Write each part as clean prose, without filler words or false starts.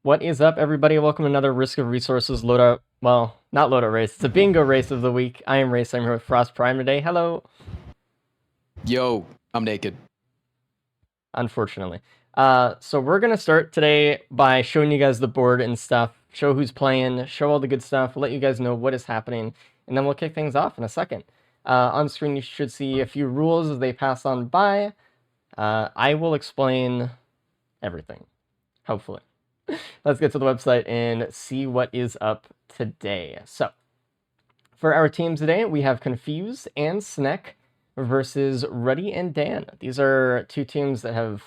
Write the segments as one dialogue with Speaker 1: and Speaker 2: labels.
Speaker 1: What is up, everybody? Welcome to another Risk of Resources loadout. Well, not loadout race. It's a bingo race of the week. I am Race. I'm here with FrostPrime today. Hello.
Speaker 2: Yo, I'm naked.
Speaker 1: Unfortunately. So we're gonna start today by showing you guys the board and stuff. Show who's playing. Show all the good stuff. Let you guys know what is happening, and then we'll kick things off in a second. On screen, you should see a few rules as they pass on by. I will explain everything, hopefully. Let's get to the website and see what is up today. So, for our teams today, we have Confuse and Sneck versus Ruddy and Dan. These are two teams that have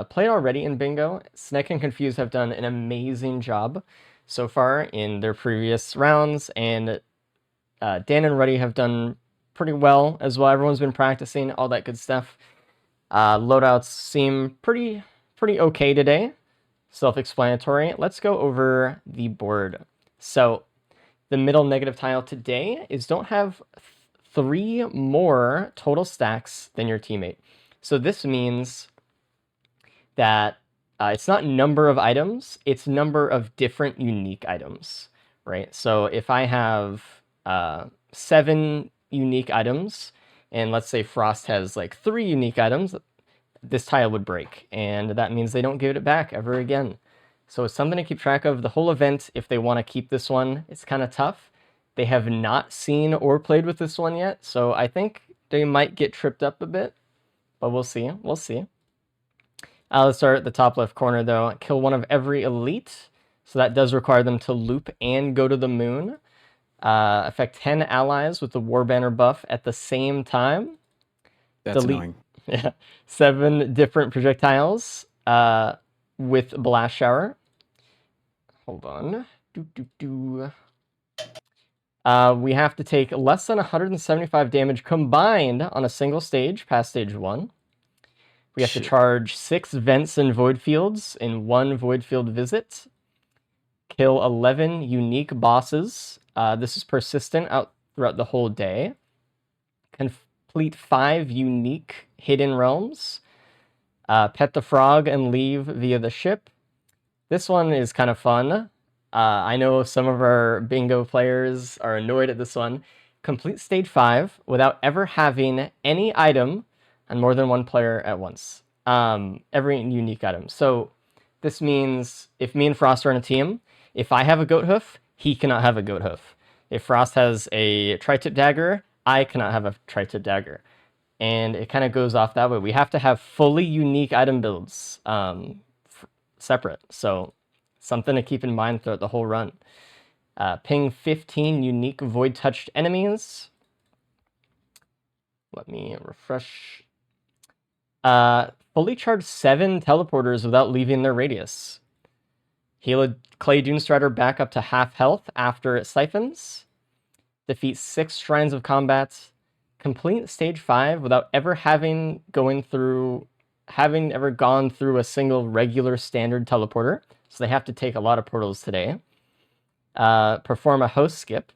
Speaker 1: played already in Bingo. Sneck and Confuse have done an amazing job so far in their previous rounds, and Dan and Ruddy have done pretty well as well. Everyone's been practicing, all that good stuff. Loadouts seem pretty okay today. Self-explanatory. Let's go over the board. So the middle negative tile today is don't have 3 more total stacks than your teammate. So this means that it's not number of items, it's number of different unique items, right? So if I have 7 unique items, and let's say Frost has like 3 unique items, this tile would break, and that means they don't give it back ever again. So it's something to keep track of the whole event. If they want to keep this one, it's kind of tough. They have not seen or played with this one yet, so I think they might get tripped up a bit, but we'll see. We'll see. Let's start at the top left corner, though. Kill one of every elite, so that does require them to loop and go to the moon. Affect 10 allies with the War Banner buff at the same time.
Speaker 2: That's
Speaker 1: Delete
Speaker 2: annoying.
Speaker 1: Yeah, 7 different projectiles with Blast Shower. Hold on. We have to take less than 175 damage combined on a single stage past stage 1. We have to charge 6 vents and void fields in 1 void field visit. Kill 11 unique bosses. This is persistent out throughout the whole day. Complete 5 unique hidden realms. Pet the frog and leave via the ship. This one is kind of fun. I know some of our bingo players are annoyed at this one. Complete stage 5 without ever having any item on more than one player at once. Every unique item. So this means if me and Frost are in a team, if I have a goat hoof, he cannot have a goat hoof. If Frost has a tri-tip dagger, I cannot have a tri-tip dagger. And it kind of goes off that way. We have to have fully unique item builds separate. So something to keep in mind throughout the whole run. Ping 15 unique void-touched enemies. Let me refresh. Fully charge 7 teleporters without leaving their radius. Heal a Clay Dune Strider back up to half health after it siphons. Defeat 6 Shrines of Combat. Complete stage 5 without ever having ever gone through a single regular standard teleporter. So they have to take a lot of portals today. Perform a host skip,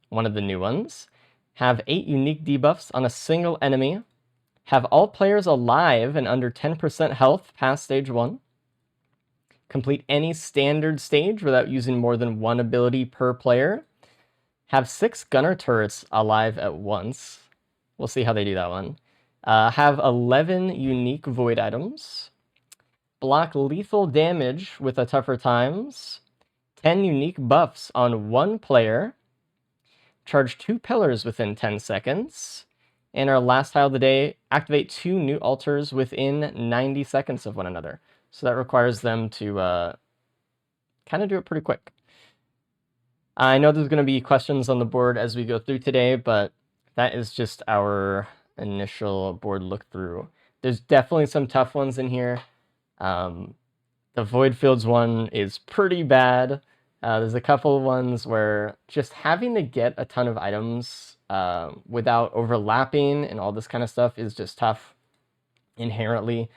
Speaker 1: one of the new ones. Have 8 unique debuffs on a single enemy. Have all players alive and under 10% health past stage 1. Complete any standard stage without using more than 1 ability per player. Have 6 gunner turrets alive at once. We'll see how they do that one. Have 11 unique void items. Block lethal damage with a tougher times. 10 unique buffs on 1 player. Charge 2 pillars within 10 seconds. And our last tile of the day, activate 2 new altars within 90 seconds of one another. So that requires them to kind of do it pretty quick. I know there's going to be questions on the board as we go through today, but that is just our initial board look through. There's definitely some tough ones in here. The Void Fields one is pretty bad. There's a couple of ones where just having to get a ton of items without overlapping and all this kind of stuff is just tough inherently.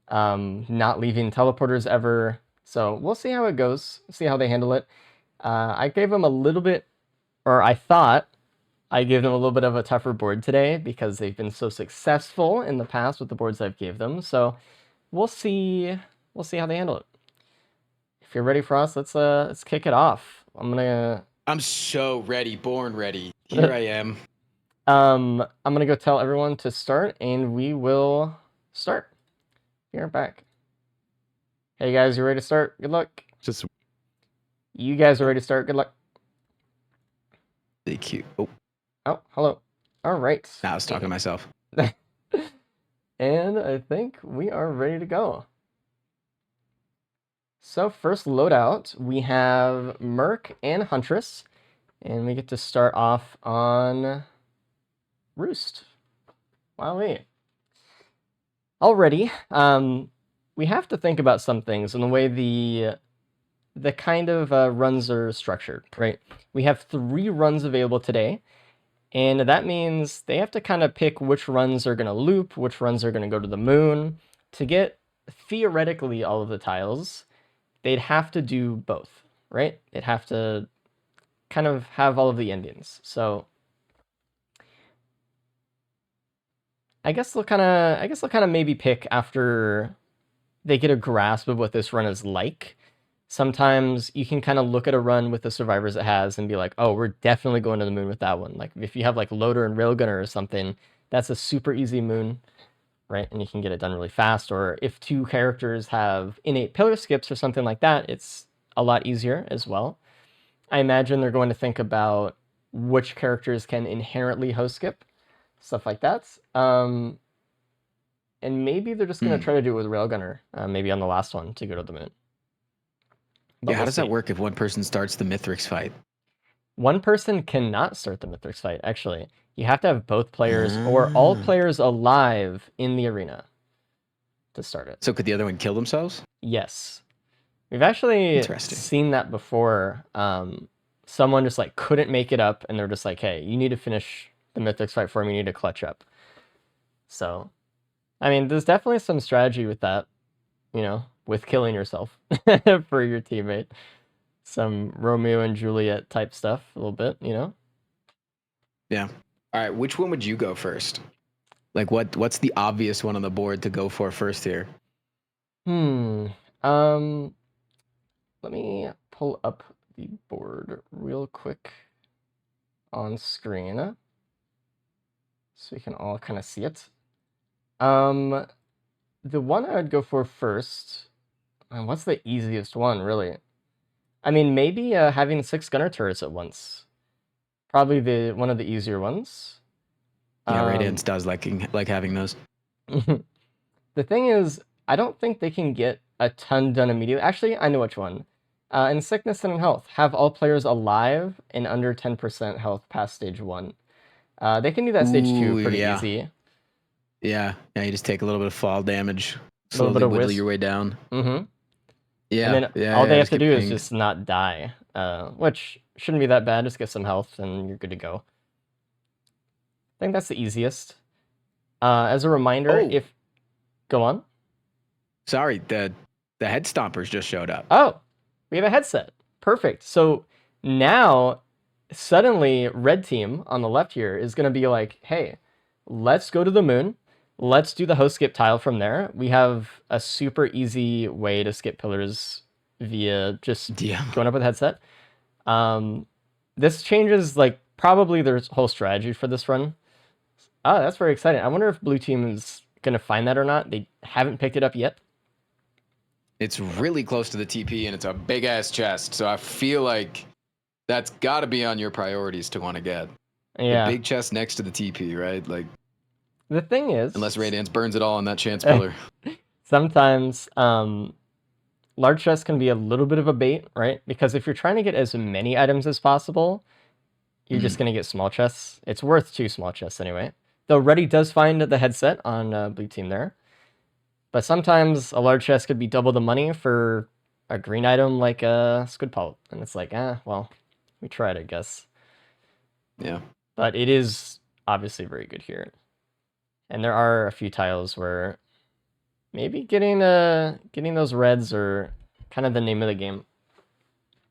Speaker 1: Not leaving teleporters ever. So we'll see how it goes, see how they handle it. I gave them a little bit, or I thought I gave them a little bit of a tougher board today because they've been so successful in the past with the boards I've gave them. So we'll see how they handle it. If you're ready, Frost, let's kick it off.
Speaker 2: I'm so ready, born ready. Here I am.
Speaker 1: I'm gonna go tell everyone to start, and we will start. You're back. Hey guys, you ready to start? Good luck.
Speaker 2: Just
Speaker 1: You guys are ready to start. Good luck.
Speaker 2: be cute. Oh,
Speaker 1: Oh, hello. All right.
Speaker 2: I was talking to myself.
Speaker 1: And I think we are ready to go. So first loadout, we have Merc and Huntress, and we get to start off on Roost. Wowee. Already, we have to think about some things in the way the kind of runs are structured, right? We have 3 runs available today, and that means they have to kind of pick which runs are going to loop, which runs are going to go to the moon. To get theoretically all of the tiles, they'd have to do both, right? They'd have to kind of have all of the endings. So I guess they'll kind of maybe pick after they get a grasp of what this run is like. Sometimes you can kind of look at a run with the survivors it has and be like, oh, we're definitely going to the moon with that one. Like if you have like Loader and Railgunner or something, that's a super easy moon, right? And you can get it done really fast. Or if 2 characters have innate pillar skips or something like that, it's a lot easier as well. I imagine they're going to think about which characters can inherently host skip, stuff like that. And maybe they're just going to try to do it with Railgunner, maybe on the last one to go to the moon. But
Speaker 2: Yeah, how
Speaker 1: we'll
Speaker 2: does
Speaker 1: see.
Speaker 2: that work if one person starts the Mithrix fight?
Speaker 1: One person cannot start the Mithrix fight, actually. You have to have both players or all players alive in the arena to start it.
Speaker 2: So could the other one kill themselves?
Speaker 1: Yes. We've actually
Speaker 2: Interesting.
Speaker 1: seen that before. Someone just like couldn't make it up and they're just like, hey, you need to finish the Mythics fight for me, you need to clutch up. So, I mean, there's definitely some strategy with that, you know, with killing yourself for your teammate. Some Romeo and Juliet type stuff, a little bit, you know?
Speaker 2: Yeah. All right, which one would you go first? Like what's the obvious one on the board to go for first here?
Speaker 1: Let me pull up the board real quick on screen so we can all kind of see it. The one I would go for first, and what's the easiest one, really? I mean, maybe having 6 gunner turrets at once. Probably one of the easier ones.
Speaker 2: Yeah, Radiance does like having those.
Speaker 1: The thing is, I don't think they can get a ton done immediately. Actually, I know which one. In Sickness and in Health, have all players alive and under 10% health past stage 1. They can do that stage 2 pretty easy.
Speaker 2: Yeah, you just take a little bit of fall damage,
Speaker 1: A little bit
Speaker 2: slowly
Speaker 1: of
Speaker 2: whittle
Speaker 1: wisp.
Speaker 2: your way down.
Speaker 1: Mm-hmm.
Speaker 2: Yeah,
Speaker 1: And then all they have to do is just not die, which shouldn't be that bad. Just get some health and you're good to go. I think that's the easiest. As a reminder, go on.
Speaker 2: Sorry, the head stompers just showed up.
Speaker 1: Oh, we have a headset. Perfect. So now, suddenly, red team on the left here is going to be like, hey, let's go to the moon. Let's do the host skip tile from there. We have a super easy way to skip pillars via just going up with a headset. This changes like probably their whole strategy for this run. That's very exciting. I wonder if blue team is going to find that or not. They haven't picked it up yet.
Speaker 2: It's really close to the TP and it's a big ass chest. So I feel like that's got to be on your priorities to want to get.
Speaker 1: Yeah.
Speaker 2: The big chest next to the TP, right? Like
Speaker 1: the thing is,
Speaker 2: unless Radiance burns it all on that chance pillar.
Speaker 1: Sometimes large chests can be a little bit of a bait, right? Because if you're trying to get as many items as possible, you're just going to get small chests. It's worth 2 small chests anyway. Though Reddy does find the headset on blue team there. But sometimes a large chest could be double the money for a green item like a squid polyp. And it's like, well, we tried, I guess.
Speaker 2: Yeah.
Speaker 1: But it is obviously very good here. And there are a few tiles where maybe getting those reds are kind of the name of the game.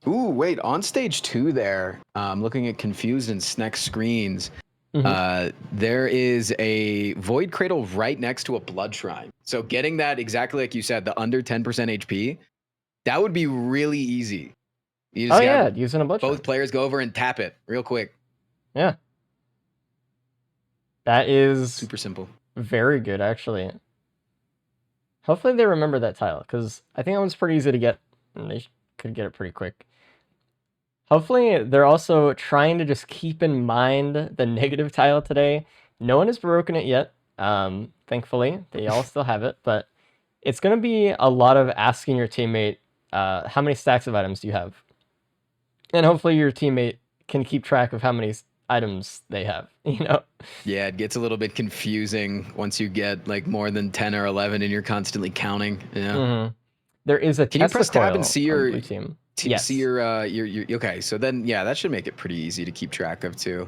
Speaker 2: Ooh, wait, on stage 2 there, looking at Confused and Sneck screens, there is a Void Cradle right next to a Blood Shrine. So getting that exactly like you said, the under 10% HP, That would be really easy. You
Speaker 1: Oh
Speaker 2: just
Speaker 1: yeah,
Speaker 2: have
Speaker 1: using a bloodshot.
Speaker 2: both players go over and tap it real quick.
Speaker 1: Yeah. That is
Speaker 2: Super simple.
Speaker 1: very good, actually. Hopefully they remember that tile, because I think that one's pretty easy to get, and they could get it pretty quick. Hopefully they're also trying to just keep in mind the negative tile today. No one has broken it yet, thankfully. They all still have it, but it's going to be a lot of asking your teammate, how many stacks of items do you have? And hopefully your teammate can keep track of how many items they have, you know?
Speaker 2: Yeah, it gets a little bit confusing once you get like more than 10 or 11 and you're constantly counting. Yeah.
Speaker 1: Mm-hmm. There is a
Speaker 2: Can you
Speaker 1: Tesla
Speaker 2: press tab and
Speaker 1: coil
Speaker 2: see
Speaker 1: on
Speaker 2: your
Speaker 1: blue team.
Speaker 2: see
Speaker 1: Yes.
Speaker 2: your okay, so then yeah, that should make it pretty easy to keep track of too.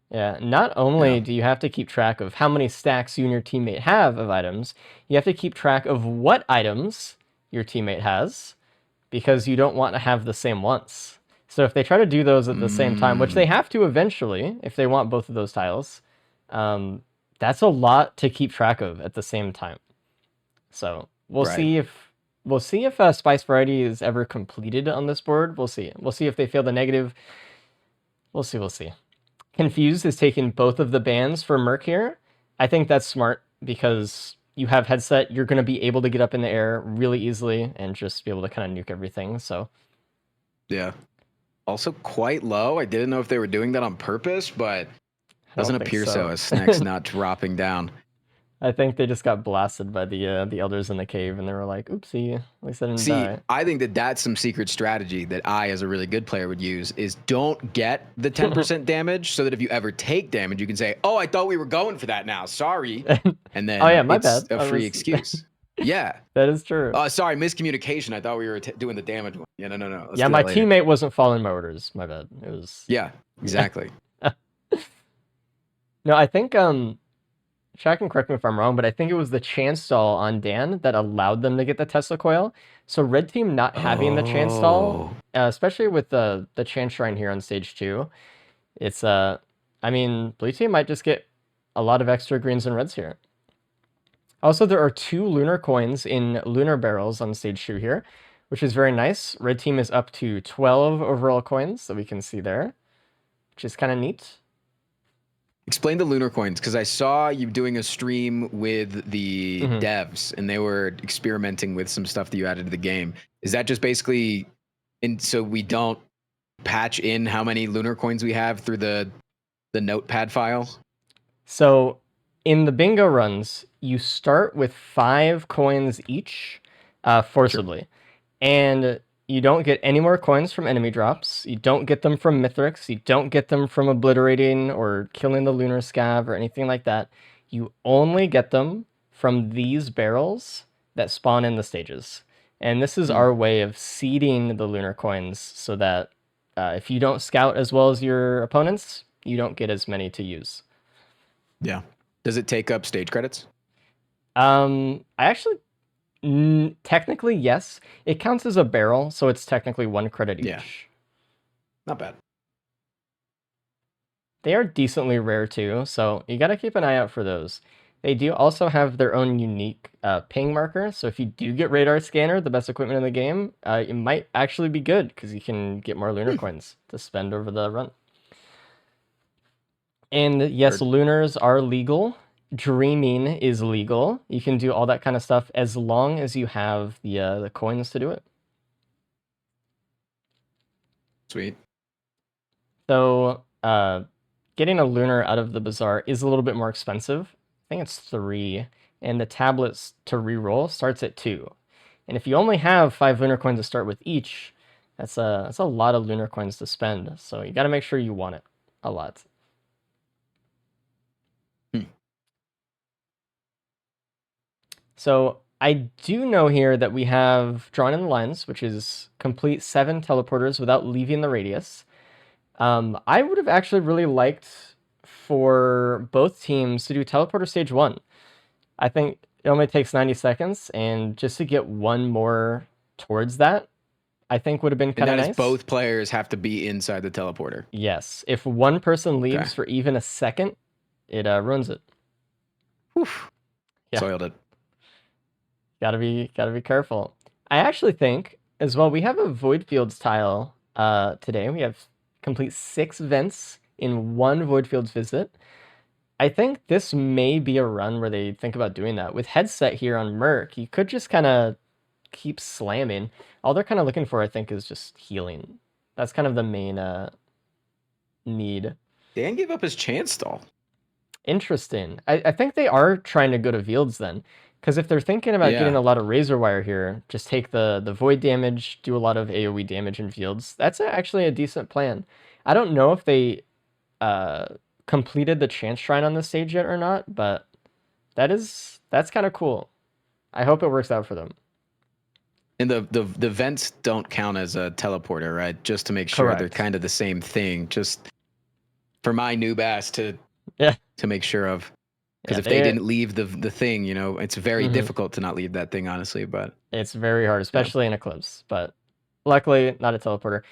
Speaker 1: Yeah, not only
Speaker 2: Yeah.
Speaker 1: do you have to keep track of how many stacks you and your teammate have of items, you have to keep track of what items your teammate has, because you don't want to have the same ones. So if they try to do those at the same time, which they have to eventually, if they want both of those tiles, that's a lot to keep track of at the same time. So we'll
Speaker 2: Right.
Speaker 1: see if Spice Variety is ever completed on this board. We'll see. We'll see if they fail the negative. We'll see. We'll see. Confused is taking both of the bans for Merc here. I think that's smart because you have headset, you're going to be able to get up in the air really easily and just be able to kind of nuke everything. So
Speaker 2: Yeah. Also quite low. I didn't know if they were doing that on purpose, but
Speaker 1: I
Speaker 2: doesn't
Speaker 1: don't think
Speaker 2: appear so
Speaker 1: so.
Speaker 2: as Snake's not dropping down.
Speaker 1: I think they just got blasted by the elders in the cave, and they were like, "Oopsie, at least I didn't
Speaker 2: See,
Speaker 1: die."
Speaker 2: I think that that's some secret strategy that I, as a really good player, would use is don't get the 10% damage so that if you ever take damage, you can say, oh, I thought we were going for that now. Sorry. And
Speaker 1: Oh yeah,
Speaker 2: then
Speaker 1: my
Speaker 2: it's
Speaker 1: bad.
Speaker 2: a free excuse. Yeah.
Speaker 1: That is true.
Speaker 2: Sorry, miscommunication. I thought we were doing the damage one. Yeah, no. Let's
Speaker 1: Yeah,
Speaker 2: do
Speaker 1: my
Speaker 2: that later.
Speaker 1: teammate wasn't following my orders. My bad. It was.
Speaker 2: Yeah, exactly.
Speaker 1: No, I think Shaq can correct me if I'm wrong, but I think it was the chance stall on Dan that allowed them to get the Tesla coil. So red team not having the chance stall, especially with the chance shrine here on stage 2, it's I mean, blue team might just get a lot of extra greens and reds here. Also, there are 2 lunar coins in lunar barrels on stage 2 here, which is very nice. Red team is up to 12 overall coins that we can see there, which is kind of neat.
Speaker 2: Explain the lunar coins, because I saw you doing a stream with the devs and they were experimenting with some stuff that you added to the game. Is that just basically, and so we don't patch in how many lunar coins we have through the notepad file?
Speaker 1: So in the bingo runs, you start with 5 coins each, forcibly. Sure. And you don't get any more coins from enemy drops. You don't get them from Mithrix. You don't get them from obliterating or killing the lunar scav or anything like that. You only get them from these barrels that spawn in the stages. And this is our way of seeding the lunar coins so that if you don't scout as well as your opponents, you don't get as many to use.
Speaker 2: Yeah. Does it take up stage credits?
Speaker 1: I actually technically, yes. It counts as a barrel, so it's technically 1 credit each.
Speaker 2: Yeah. Not bad.
Speaker 1: They are decently rare too, so you gotta keep an eye out for those. They do also have their own unique ping marker, so if you do get radar scanner, the best equipment in the game, it might actually be good because you can get more lunar coins to spend over the run. And yes, lunars are legal. Dreaming is legal. You can do all that kind of stuff as long as you have the coins to do it.
Speaker 2: Sweet.
Speaker 1: So getting a lunar out of the bazaar is a little bit more expensive. I think it's 3, and the tablets to reroll starts at 2. And if you only have 5 lunar coins to start with each, that's a lot of lunar coins to spend. So you got to make sure you want it a lot. So I do know here that we have drawn in the lines, which is complete 7 teleporters without leaving the radius. I would have actually really liked for both teams to do teleporter stage 1. I think it only takes 90 seconds, and just to get one more towards that, I think would have been kind of nice.
Speaker 2: And that is both players have to be inside the teleporter.
Speaker 1: Yes. If one person leaves for even a second, it ruins it.
Speaker 2: Whew. Yeah. Soiled it.
Speaker 1: Gotta be careful. I actually think as well. We have a Void Fields tile today. We have complete 6 vents in 1 Void Fields visit. I think this may be a run where they think about doing that. With headset here on Merc, you could just kind of keep slamming. All they're kind of looking for, I think, is just healing. That's kind of the main need.
Speaker 2: Dan gave up his chance stall.
Speaker 1: Interesting. I think they are trying to go to Fields then. Because if they're thinking about getting a lot of Razor Wire here, just take the Void damage, do a lot of AoE damage in Fields. That's actually a decent plan. I don't know if they completed the Chance Shrine on this stage yet or not, but that's kind of cool. I hope it works out for them.
Speaker 2: And the vents don't count as a teleporter, right? Just to make sure
Speaker 1: Correct.
Speaker 2: they're kind of the same thing. Just for my noob ass to make sure of. Because if they didn't leave the thing, you know, it's very difficult to not leave that thing, honestly. But
Speaker 1: it's very hard, especially in Eclipse. But luckily, not a teleporter.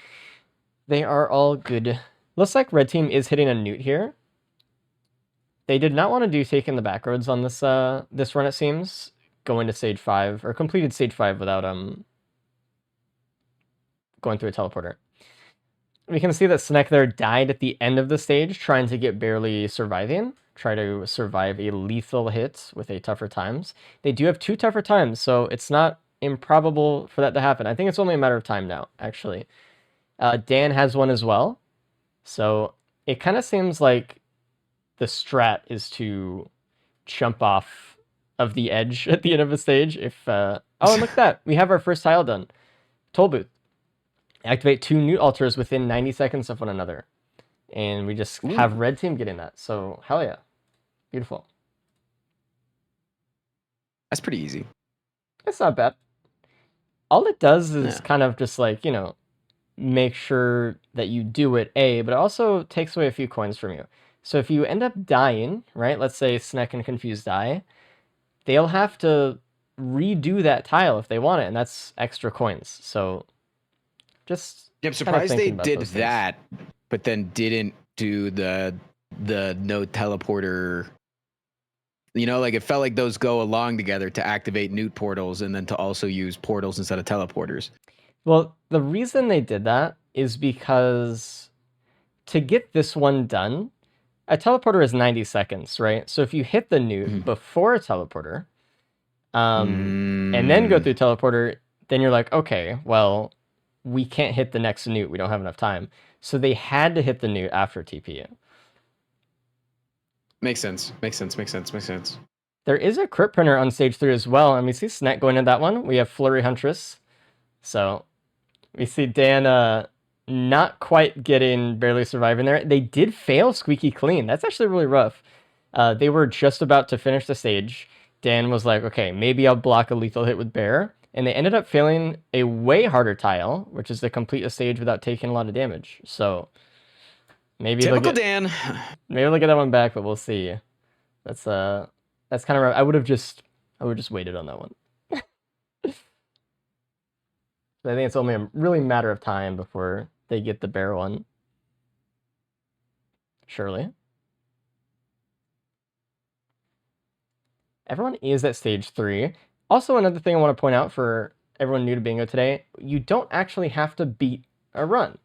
Speaker 1: They are all good. Looks like red team is hitting a newt here. They did not want to do taking the back roads on this this run, it seems. Going to stage 5, or completed stage 5 without going through a teleporter. We can see that Snek there died at the end of the stage, trying to get barely surviving. Try to survive a lethal hit with a tougher times. They do have 2 tougher times, so it's not improbable for that to happen. I think it's only a matter of time now, actually. Dan has one as well. So it kind of seems like the strat is to jump off of the edge at the end of a stage. If oh, and look at that. We have our first tile done. Toll booth. Activate 2 newt altars within 90 seconds of one another. And we just have red team getting that. So, hell yeah. Beautiful.
Speaker 2: That's pretty easy.
Speaker 1: It's not bad. All it does is kind of just like, you know, make sure that you do it, but it also takes away a few coins from you. So if you end up dying, right, let's say Snek and Confused die, they'll have to redo that tile if they want it, and that's extra coins. So just
Speaker 2: I'm surprised they did that, but then didn't do the no teleporter. You know, like it felt like those go along together to activate newt portals and then to also use portals instead of teleporters.
Speaker 1: Well, the reason they did that is because to get this one done, a teleporter is 90 seconds, right? So if you hit the newt before a teleporter, and then go through teleporter, then you're like, okay, well, we can't hit the next newt. We don't have enough time. So they had to hit the newt after TP.
Speaker 2: Makes sense. Makes sense. Makes sense. Makes sense.
Speaker 1: There is a crit printer on stage 3 as well, and we see Snek going into that one. We have Flurry Huntress. So we see Dan not quite getting, barely surviving there. They did fail Squeaky Clean. That's actually really rough. They were just about to finish the stage. Dan was like, okay, maybe I'll block a lethal hit with Bear. And they ended up failing a way harder tile, which is to complete a stage without taking a lot of damage. So maybe
Speaker 2: typical Dan.
Speaker 1: Maybe they'll get that one back, but we'll see. That's kind of rough. I would have just waited on that one. I think it's only a really matter of time before they get the Bear one. Surely. Everyone is at stage 3. Also, another thing I want to point out for everyone new to Bingo today, you don't actually have to beat a run,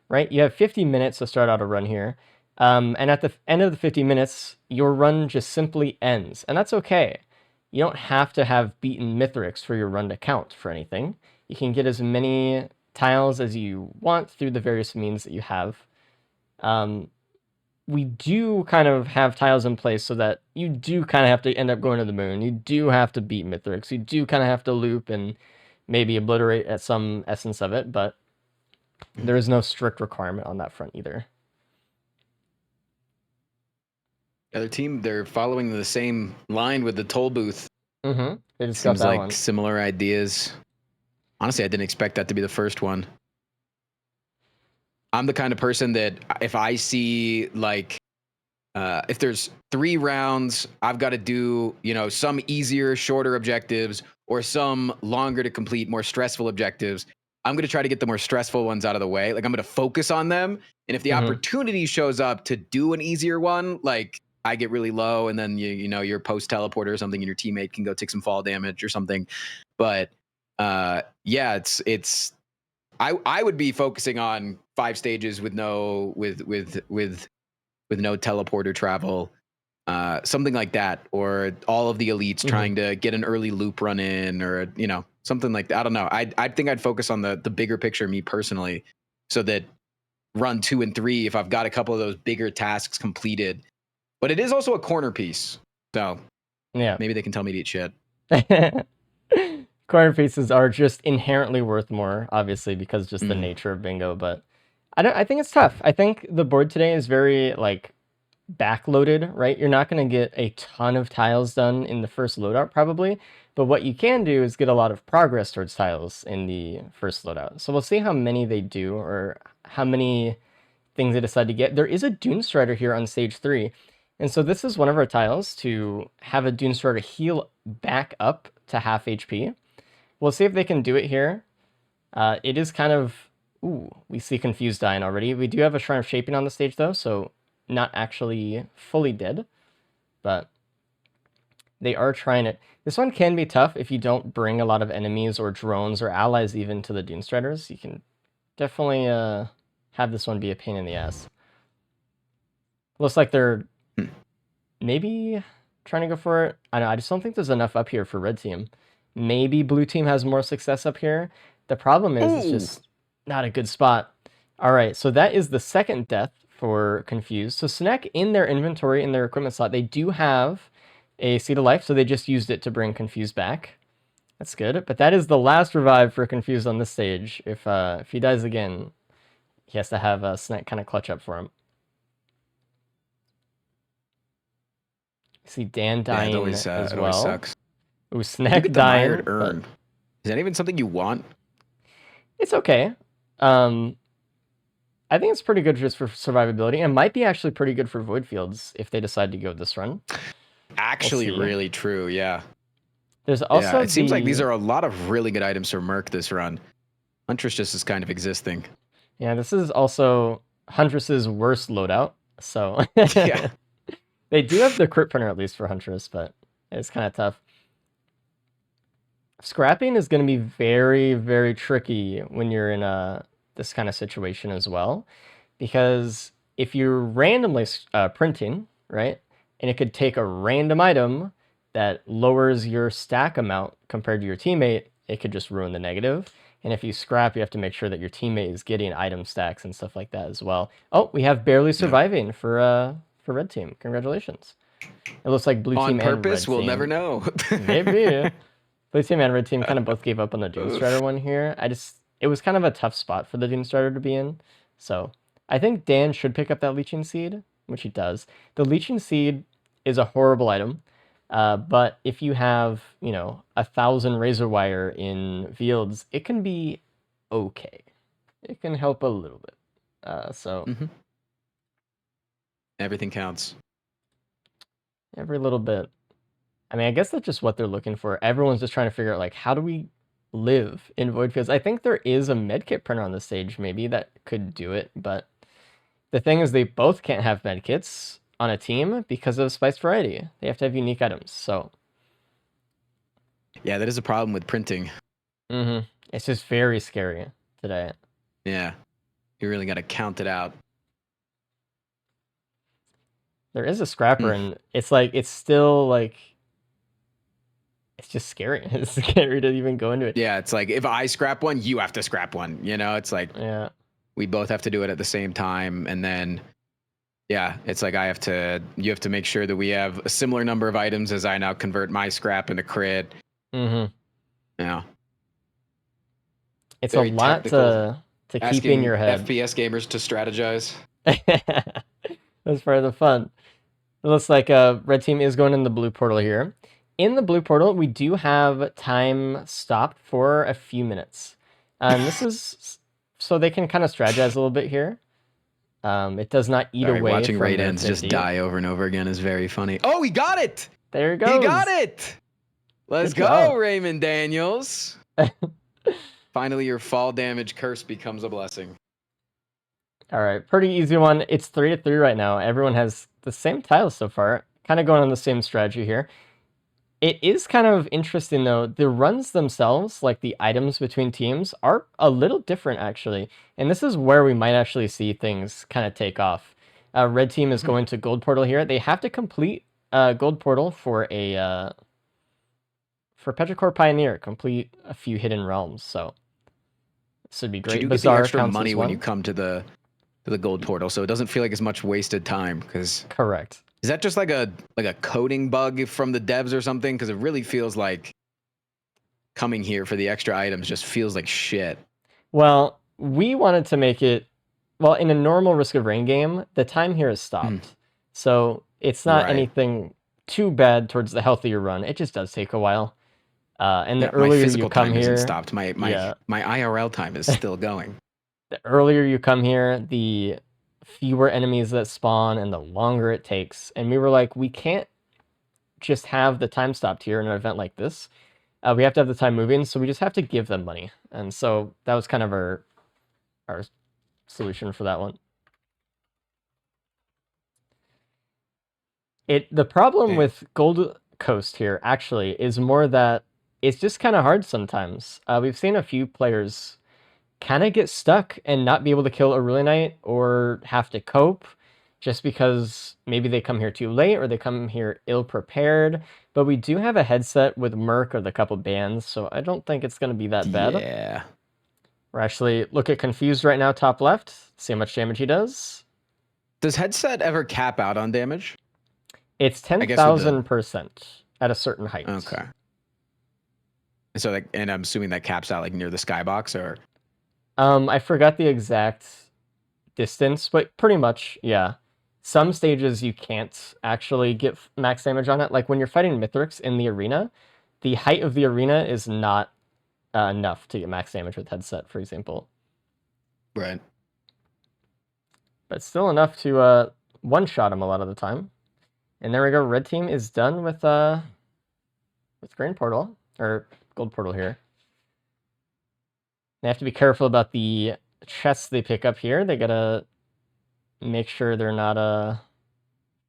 Speaker 1: right? You have 50 minutes to start out a run here. And at the end of the 50 minutes, your run just simply ends. And that's okay. You don't have to have beaten Mithrix for your run to count for anything. You can get as many tiles as you want through the various means that you have. We do kind of have tiles in place so that you do kind of have to end up going to the moon. You do have to beat Mithrix. You do kind of have to loop and maybe obliterate at some essence of it, but there is no strict requirement on that front either.
Speaker 2: The other team, they're following the same line with the toll booth.
Speaker 1: They just
Speaker 2: seems
Speaker 1: got that
Speaker 2: like
Speaker 1: one.
Speaker 2: Similar ideas. Honestly, I didn't expect that to be the first one. I'm the kind of person that if I see like, if there's 3 rounds, I've got to do, you know, some easier, shorter objectives or some longer to complete, more stressful objectives. I'm going to try to get the more stressful ones out of the way. Like I'm going to focus on them. And if the opportunity shows up to do an easier one, like I get really low and then you know, you're post teleporter or something and your teammate can go take some fall damage or something. But yeah, it's I would be focusing on 5 stages with no no teleporter travel, something like that, or all of the elites trying to get an early loop run in, or something like that. I don't know. I think I'd focus on the bigger picture, me personally, so that run 2 and 3, if I've got a couple of those bigger tasks completed. But it is also a corner piece, so
Speaker 1: Yeah.
Speaker 2: maybe they can tell me to eat shit.
Speaker 1: Corner pieces are just inherently worth more, obviously, because just the nature of bingo. But I think it's tough. I think the board today is very like backloaded, right? You're not going to get a ton of tiles done in the first loadout probably, but what you can do is get a lot of progress towards tiles in the first loadout. So we'll see how many they do, or how many things they decide to get. There is a Dune Strider here on stage 3. And so this is one of our tiles to have a Dune Strider heal back up to half HP. We'll see if they can do it here. It is kind of... Ooh, we see Confused dying already. We do have a Shrine of Shaping on the stage though, so not actually fully dead. But they are trying it. This one can be tough if you don't bring a lot of enemies or drones or allies even to the Dune Striders. You can definitely have this one be a pain in the ass. Looks like they're maybe trying to go for it. I don't know, I just don't think there's enough up here for red team. Maybe blue team has more success up here. The problem is it's just not a good spot. All right, so that is the second death for Confused. So Snack, in their inventory, in their equipment slot, they do have a Seed of Life, so they just used it to bring Confused back. That's good. But that is the last revive for Confused on this stage. If he dies again, he has to have a Snack kind of clutch up for him. See Dan dying as well.
Speaker 2: It always sucks.
Speaker 1: Ooh, Snack dying.
Speaker 2: Urn. Is that even something you want?
Speaker 1: It's okay. I think it's pretty good just for survivability, and might be actually pretty good for Void Fields if they decide to go this run.
Speaker 2: Actually, really true, yeah.
Speaker 1: There's also
Speaker 2: it seems like these are a lot of really good items for Merc this run. Huntress just is kind of existing.
Speaker 1: Yeah, this is also Huntress's worst loadout, so...
Speaker 2: Yeah.
Speaker 1: They do have the crit printer at least for Huntress, but it's kind of tough. Scrapping is going to be very, very tricky when you're in this kind of situation as well, because if you're randomly printing, right, and it could take a random item that lowers your stack amount compared to your teammate, it could just ruin the negative. And if you scrap, you have to make sure that your teammate is getting item stacks and stuff like that as well. Oh, we have barely surviving for red team. Congratulations. It looks like blue team
Speaker 2: on purpose,
Speaker 1: and red
Speaker 2: we'll
Speaker 1: team.
Speaker 2: never know.
Speaker 1: Maybe. Blue team and red team kind of both gave up on the Dune Strider one here. It was kind of a tough spot for the Dune Strider to be in. So I think Dan should pick up that Leeching Seed, which he does. The Leeching Seed is a horrible item. But if you have, 1,000 Razor Wire in fields, it can be okay. It can help a little bit.
Speaker 2: Everything counts.
Speaker 1: Every little bit. I mean, I guess that's just what they're looking for. Everyone's just trying to figure out, like, how do we live in Void Fields? I think there is a medkit printer on the stage, maybe, that could do it. But the thing is, they both can't have medkits on a team because of Spice Variety. They have to have unique items, so...
Speaker 2: Yeah, that is a problem with printing.
Speaker 1: It's just very scary today.
Speaker 2: Yeah. You really got to count it out.
Speaker 1: There is a scrapper, and it's like, it's still like... It's just scary. It's scary to even go into it.
Speaker 2: Yeah, it's like, if I scrap one, you have to scrap one. It's like, we both have to do it at the same time. And then, yeah, it's like you have to make sure that we have a similar number of items as I now convert my scrap into crit. Yeah.
Speaker 1: It's very a lot to keep in your head.
Speaker 2: FPS gamers to strategize.
Speaker 1: That's part of the fun. It looks like red team is going in the blue portal here. In the blue portal, we do have time stopped for a few minutes. And this is so they can kind of strategize a little bit here. It does not eat away
Speaker 2: watching
Speaker 1: from
Speaker 2: raid ends just die over and over again is very funny. Oh, he got it!
Speaker 1: There he goes.
Speaker 2: He got it! Let's go, Raymond Daniels. Finally, your fall damage curse becomes a blessing.
Speaker 1: All right, pretty easy one. It's 3-3 right now. Everyone has the same tiles so far. Kind of going on the same strategy here. It is kind of interesting though. The runs themselves, like the items between teams, are a little different actually. And this is where we might actually see things kind of take off. Red team is going to gold portal here. They have to complete gold portal for a for Petrichor Pioneer, complete a few hidden realms. So this would be
Speaker 2: But you
Speaker 1: great.
Speaker 2: do get the
Speaker 1: Bazaar
Speaker 2: extra
Speaker 1: counts
Speaker 2: money
Speaker 1: as
Speaker 2: when you
Speaker 1: one.
Speaker 2: come to the gold portal, so it doesn't feel like as much wasted time. Because
Speaker 1: Correct.
Speaker 2: is that just like a coding bug from the devs or something? Because it really feels like coming here for the extra items just feels like shit.
Speaker 1: Well, we wanted to make it well in a normal Risk of Rain game. The time here is stopped, so it's not
Speaker 2: Right.
Speaker 1: anything too bad towards the healthier run. It just does take a while. And the
Speaker 2: Yeah, my
Speaker 1: earlier you
Speaker 2: physical
Speaker 1: come
Speaker 2: time isn't
Speaker 1: here,
Speaker 2: stopped. My
Speaker 1: yeah,
Speaker 2: IRL time is still going.
Speaker 1: the earlier you come here, the fewer enemies that spawn and the longer it takes. And we were like, we can't just have the time stopped here in an event like this. We have to have the time moving, so we just have to give them money. And so that was kind of our solution for that one. The problem with Gold Coast here actually is more that it's just kind of hard sometimes. We've seen a few players kind of get stuck and not be able to kill a Really Knight or have to cope just because maybe they come here too late or they come here ill prepared. But we do have a headset with Merc or the couple bands, so I don't think it's going to be that bad.
Speaker 2: Yeah.
Speaker 1: We're actually look at Confused right now, top left. See how much damage he does.
Speaker 2: Does headset ever cap out on damage?
Speaker 1: It's 10,000% at a certain height.
Speaker 2: Okay. So like, and I'm assuming that caps out like near the skybox, or
Speaker 1: I forgot the exact distance, but pretty much, yeah. Some stages you can't actually get max damage on it. Like when you're fighting Mithrix in the arena, the height of the arena is not enough to get max damage with headset, for example.
Speaker 2: right.
Speaker 1: But still enough to one-shot him a lot of the time. And there we go. Red team is done with Green Portal or Gold Portal here. They have to be careful about the chests they pick up here. They gotta make sure they're not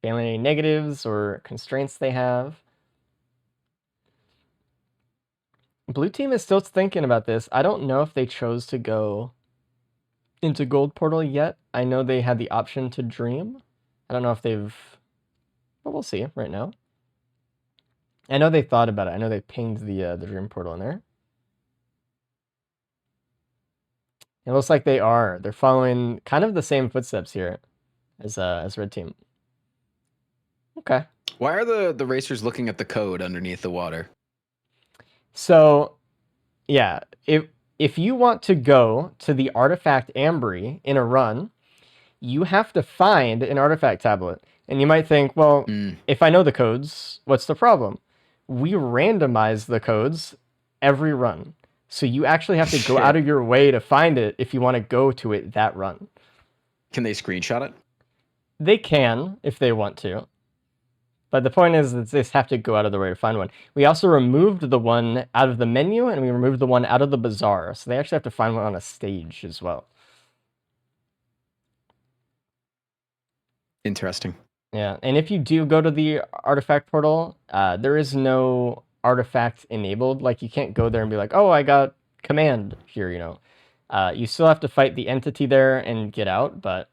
Speaker 1: failing any negatives or constraints they have. Blue team is still thinking about this. I don't know if they chose to go into Gold Portal yet. I know they had the option to Dream. I don't know if they've... Well, we'll see right now. I know they thought about it. I know they pinged the Dream Portal in there. It looks like they are. They're following kind of the same footsteps here as Red team. Okay.
Speaker 2: Why are the racers looking at the code underneath the water?
Speaker 1: So, yeah, if you want to go to the artifact Ambry in a run, you have to find an artifact tablet. And you might think, well, if I know the codes, what's the problem? We randomize the codes every run. So you actually have to go out of your way to find it if you want to go to it that run.
Speaker 2: Can they screenshot it?
Speaker 1: They can if they want to. But the point is that they just have to go out of their way to find one. We also removed the one out of the menu, and we removed the one out of the bazaar. So they actually have to find one on a stage as well.
Speaker 2: Interesting.
Speaker 1: Yeah, and if you do go to the artifact portal, there is no artifact enabled. Like, you can't go there and be like, oh, I got command here, you know. You still have to fight the entity there and get out, but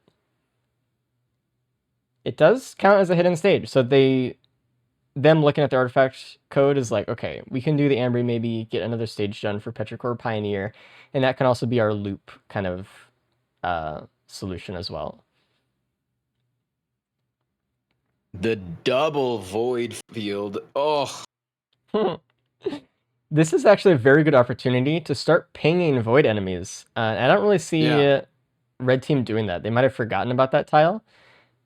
Speaker 1: it does count as a hidden stage. So them looking at the artifact code is like, okay, we can do the Ambry, maybe get another stage done for Petrichor Pioneer, and that can also be our loop kind of solution as well.
Speaker 2: The double void field. Oh.
Speaker 1: This is actually a very good opportunity to start pinging void enemies. I don't really see Red team doing that. They might have forgotten about that tile,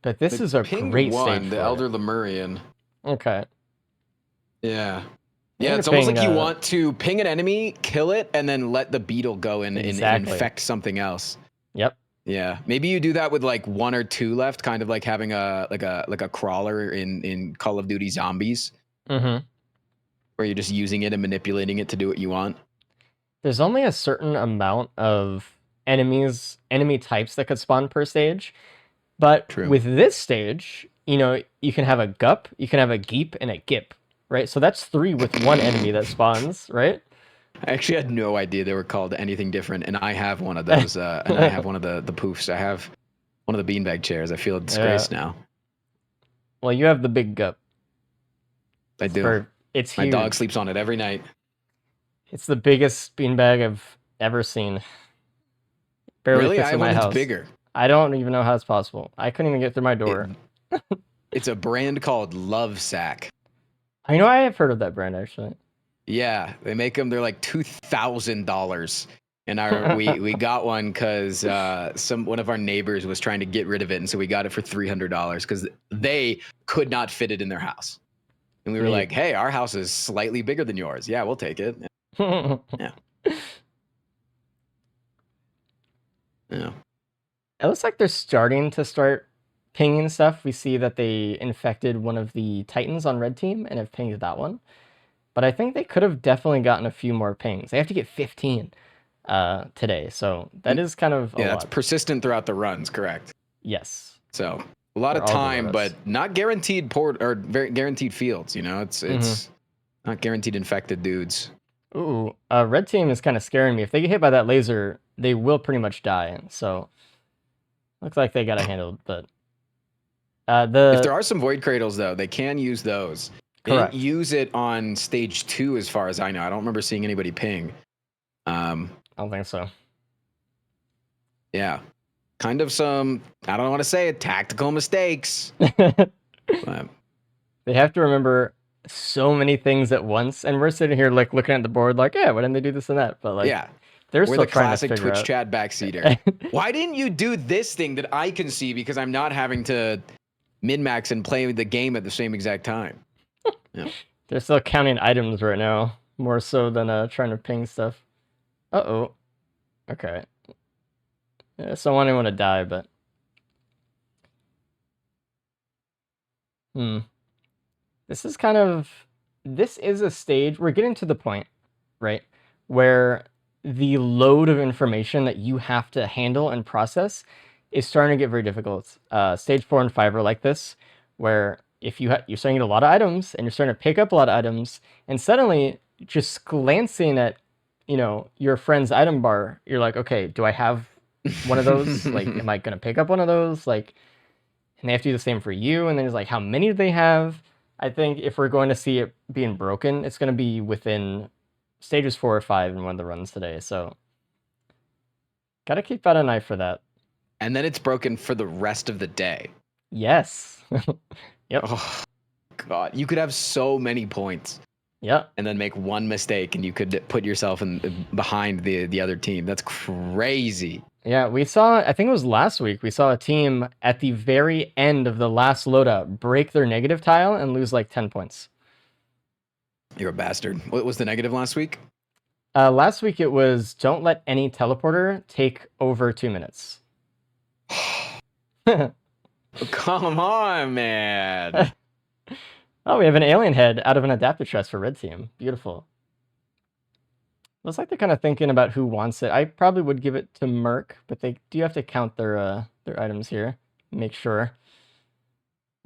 Speaker 1: but this is a great stage
Speaker 2: the
Speaker 1: for
Speaker 2: Elder
Speaker 1: it.
Speaker 2: Lemurian.
Speaker 1: Okay.
Speaker 2: Yeah. Yeah, it's almost like you want to ping an enemy, kill it, and then let the beetle go and infect something else.
Speaker 1: Yep.
Speaker 2: Yeah, maybe you do that with like 1 or 2 left, kind of like having a crawler in Call of Duty Zombies.
Speaker 1: Mm-hmm.
Speaker 2: Where you're just using it and manipulating it to do what you want.
Speaker 1: There's only a certain amount of enemy types that could spawn per stage. But with this stage, you know, you can have a Gup, you can have a Geep, and a Gip, right? So that's 3 with 1 enemy that spawns, right?
Speaker 2: I actually had no idea they were called anything different, and I have one of those, and I have one of the poofs. I have one of the beanbag chairs. I feel
Speaker 1: Yeah.
Speaker 2: disgraced now.
Speaker 1: Well, you have the big gup.
Speaker 2: I do.
Speaker 1: It's
Speaker 2: My dog
Speaker 1: huge.
Speaker 2: sleeps on it every night.
Speaker 1: It's the biggest beanbag I've ever seen. Barely
Speaker 2: Really? I
Speaker 1: fits in
Speaker 2: have
Speaker 1: my
Speaker 2: one that's
Speaker 1: house.
Speaker 2: bigger.
Speaker 1: I don't even know how it's possible. I couldn't even get through my
Speaker 2: It,
Speaker 1: door.
Speaker 2: it's a brand called Love Sack.
Speaker 1: I know I have heard of that brand actually.
Speaker 2: Yeah, they make them. They're like $2,000, and we got one because one of our neighbors was trying to get rid of it, and so we got it for $300 because they could not fit it in their house, and we were
Speaker 1: Neat.
Speaker 2: like, "Hey, our house is slightly bigger than yours. Yeah, we'll take it." Yeah. Yeah.
Speaker 1: It looks like they're start pinging stuff. We see that they infected one of the Titans on red team and have pinged that one. But I think they could have definitely gotten a few more pings. They have to get 15 today, so that is kind of a
Speaker 2: Yeah,
Speaker 1: lot.
Speaker 2: that's persistent throughout the runs, correct?
Speaker 1: Yes.
Speaker 2: So a lot of time, but not guaranteed port or very guaranteed fields. You know, it's not guaranteed infected dudes.
Speaker 1: Ooh, red team is kind of scaring me. If they get hit by that laser, they will pretty much die. So looks like they got it handled. But
Speaker 2: if there are some void cradles though, they can use those. They didn't use it on stage 2, as far as I know. I don't remember seeing anybody ping.
Speaker 1: I don't think so.
Speaker 2: Yeah, kind of some. I don't want to say it. Tactical mistakes. But
Speaker 1: they have to remember so many things at once, and we're sitting here like looking at the board, like, yeah, why didn't they do this and that? But like,
Speaker 2: yeah,
Speaker 1: they're
Speaker 2: we're
Speaker 1: still
Speaker 2: the
Speaker 1: trying
Speaker 2: classic
Speaker 1: to figure
Speaker 2: Twitch
Speaker 1: out.
Speaker 2: chat backseater. Why didn't you do this thing that I can see because I'm not having to min-max and play the game at the same exact time? Yeah.
Speaker 1: They're still counting items right now, more so than trying to ping stuff. Uh-oh. Okay. Yeah, so I don't want to die, but... This is a stage, we're getting to the point, right, where the load of information that you have to handle and process is starting to get very difficult. Stage 4 and 5 are like this, where if you're starting to get a lot of items, and you're starting to pick up a lot of items, and suddenly, just glancing at, your friend's item bar, you're like, okay, do I have one of those? Like, am I going to pick up one of those? Like, and they have to do the same for you, and then it's like, how many do they have? I think if we're going to see it being broken, it's going to be within stages 4 or 5 in one of the runs today, so gotta keep out an eye for that.
Speaker 2: And then it's broken for the rest of the day.
Speaker 1: Yes. Yep.
Speaker 2: Oh, God. You could have so many points.
Speaker 1: Yep.
Speaker 2: And then make one mistake, and you could put yourself behind the other team. That's crazy.
Speaker 1: Yeah, we saw, I think it was last week, we saw a team at the very end of the last loadout break their negative tile and lose like 10 points.
Speaker 2: You're a bastard. What was the negative last week?
Speaker 1: Last week it was, don't let any teleporter take over 2 minutes.
Speaker 2: Come on, man.
Speaker 1: Oh, we have an alien head out of an adaptive chest for red team. Beautiful. Looks like they're kind of thinking about who wants it. I probably would give it to Merc, but they do have to count their items here. Make sure.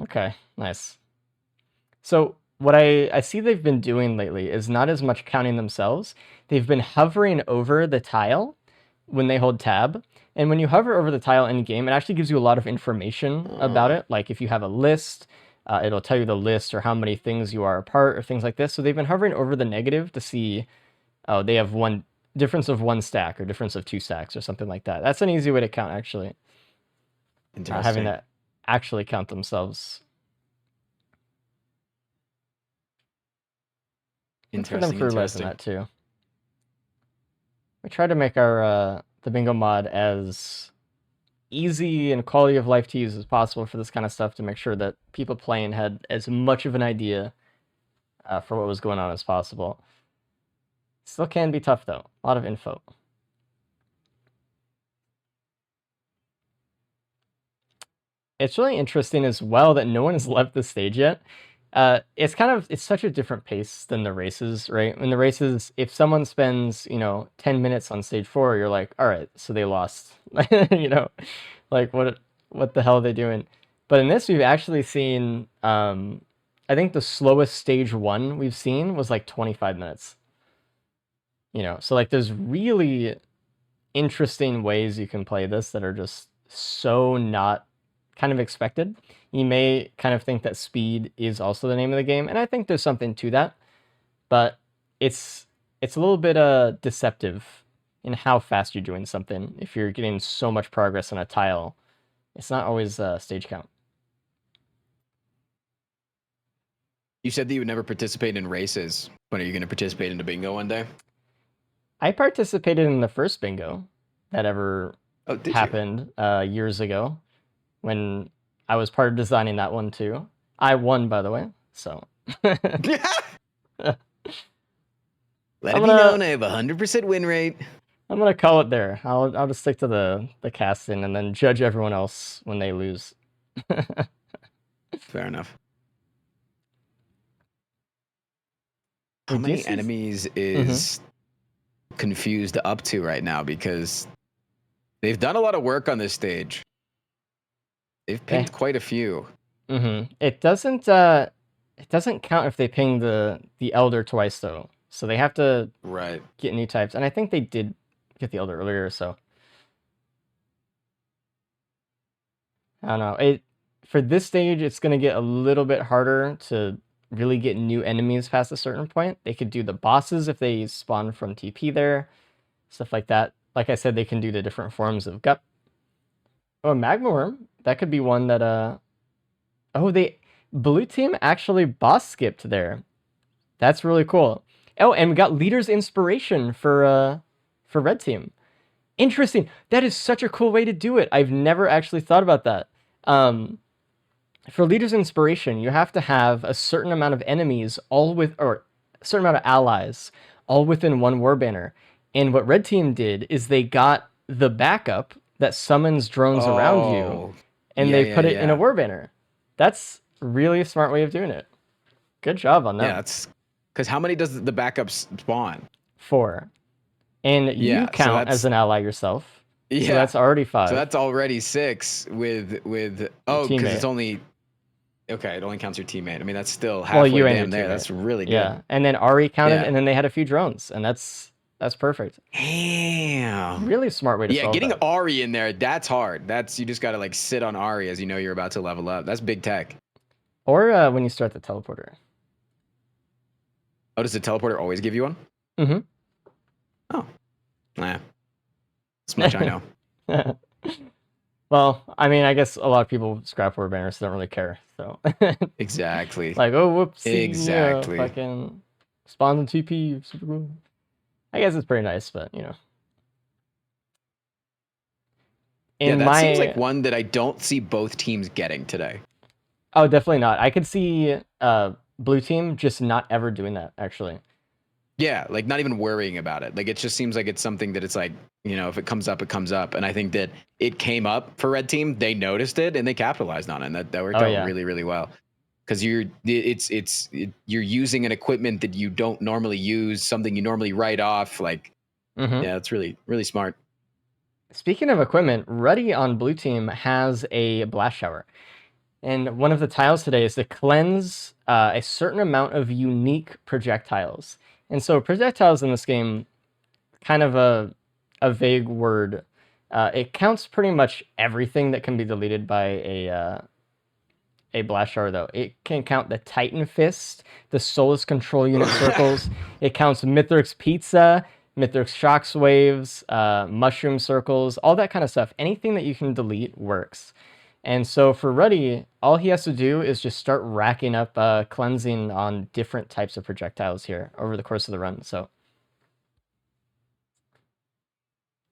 Speaker 1: Okay, nice. So what I see they've been doing lately is not as much counting themselves. They've been hovering over the tile when they hold tab. And when you hover over the tile in game, it actually gives you a lot of information about it. Like if you have a list, it'll tell you the list or how many things you are apart or things like this. So they've been hovering over the negative to see, oh, they have one difference of 1 stack or difference of 2 stacks or something like that. That's an easy way to count, actually. Having that actually count themselves.
Speaker 2: Interesting.
Speaker 1: For them for that too. We try to make our the bingo mod as easy and quality of life to use as possible for this kind of stuff to make sure that people playing had as much of an idea for what was going on as possible. Still can be tough though. A lot of info. It's really interesting as well that no one has left the stage yet. It's such a different pace than the races, right? In the races, if someone spends, 10 minutes on stage 4, you're like, all right, so they lost. Like what the hell are they doing? But in this, we've actually seen I think the slowest stage 1 we've seen was like 25 minutes. So like there's really interesting ways you can play this that are just so not kind of expected. You may kind of think that speed is also the name of the game, and I think there's something to that, but it's a little bit deceptive in how fast you're doing something. If you're getting so much progress on a tile, it's not always stage count.
Speaker 2: You said that you would never participate in races. When are you going to participate in a bingo one day?
Speaker 1: I participated in the first bingo that ever happened years ago when I was part of designing that one too. I won, by the way, so.
Speaker 2: Let it be known I have 100% win rate.
Speaker 1: I'm gonna call it there. I'll just stick to the casting and then judge everyone else when they lose.
Speaker 2: Fair enough. How many enemies is Confused up to right now? Because they've done a lot of work on this stage. They've pinged quite a few.
Speaker 1: It doesn't count if they ping the Elder twice though. So they have to get new types, and I think they did get the Elder earlier. So I don't know. For this stage, it's gonna get a little bit harder to really get new enemies past a certain point. They could do the bosses if they spawn from TP there, stuff like that. Like I said, they can do the different forms of Gup. Oh, Magma Worm. That could be one that blue team actually boss skipped there. That's really cool. Oh, and we got Leader's Inspiration for red team. Interesting. That is such a cool way to do it. I've never actually thought about that. For Leader's Inspiration, you have to have a certain amount of enemies or a certain amount of allies all within one war banner. And what red team did is they got the backup that summons drones around you, and they put it in a war banner. That's really a smart way of doing it. Good job on that.
Speaker 2: Yeah, that's because how many does the backup spawn?
Speaker 1: 4. And you count as an ally yourself. Yeah. So that's already 5.
Speaker 2: So that's already 6 with because it's only it only counts your teammate. I mean, that's still halfway down there. That's really good.
Speaker 1: Yeah. And then Ari counted, and then they had a few drones, and that's perfect.
Speaker 2: Damn.
Speaker 1: Really smart way to solve
Speaker 2: getting
Speaker 1: that.
Speaker 2: Ari in there, that's hard. You just got to like sit on Ari as you know you're about to level up. That's big tech.
Speaker 1: Or when you start the teleporter.
Speaker 2: Oh, does the teleporter always give you one?
Speaker 1: Mm-hmm.
Speaker 2: Oh. Nah. That's much I know.
Speaker 1: Well, I mean, I guess a lot of people scrap war banners, so don't really care. So
Speaker 2: exactly.
Speaker 1: Like, oh, whoopsie.
Speaker 2: Exactly.
Speaker 1: Fucking spawn in TP. Super cool. I guess it's pretty nice, but
Speaker 2: that seems like one that I don't see both teams getting today.
Speaker 1: Oh, definitely not. I could see blue team just not ever doing that, actually.
Speaker 2: Yeah, like not even worrying about it. Like it just seems like it's something that it's like, if it comes up, it comes up. And I think that it came up for red team. They noticed it and they capitalized on it. And that worked out really, really well. Because you're using an equipment that you don't normally use, something you normally write off. Like, yeah, it's really, really smart.
Speaker 1: Speaking of equipment, Ruddy on blue team has a blast shower. And one of the tiles today is to cleanse a certain amount of unique projectiles. And so projectiles in this game, kind of a vague word. It counts pretty much everything that can be deleted by a blast shower, though. It can count the Titan Fist, the Soulless Control Unit circles. It counts Mithrix Pizza, Mithrix Shockwaves, Mushroom Circles, all that kind of stuff. Anything that you can delete works. And so for Ruddy, all he has to do is just start racking up cleansing on different types of projectiles here over the course of the run. So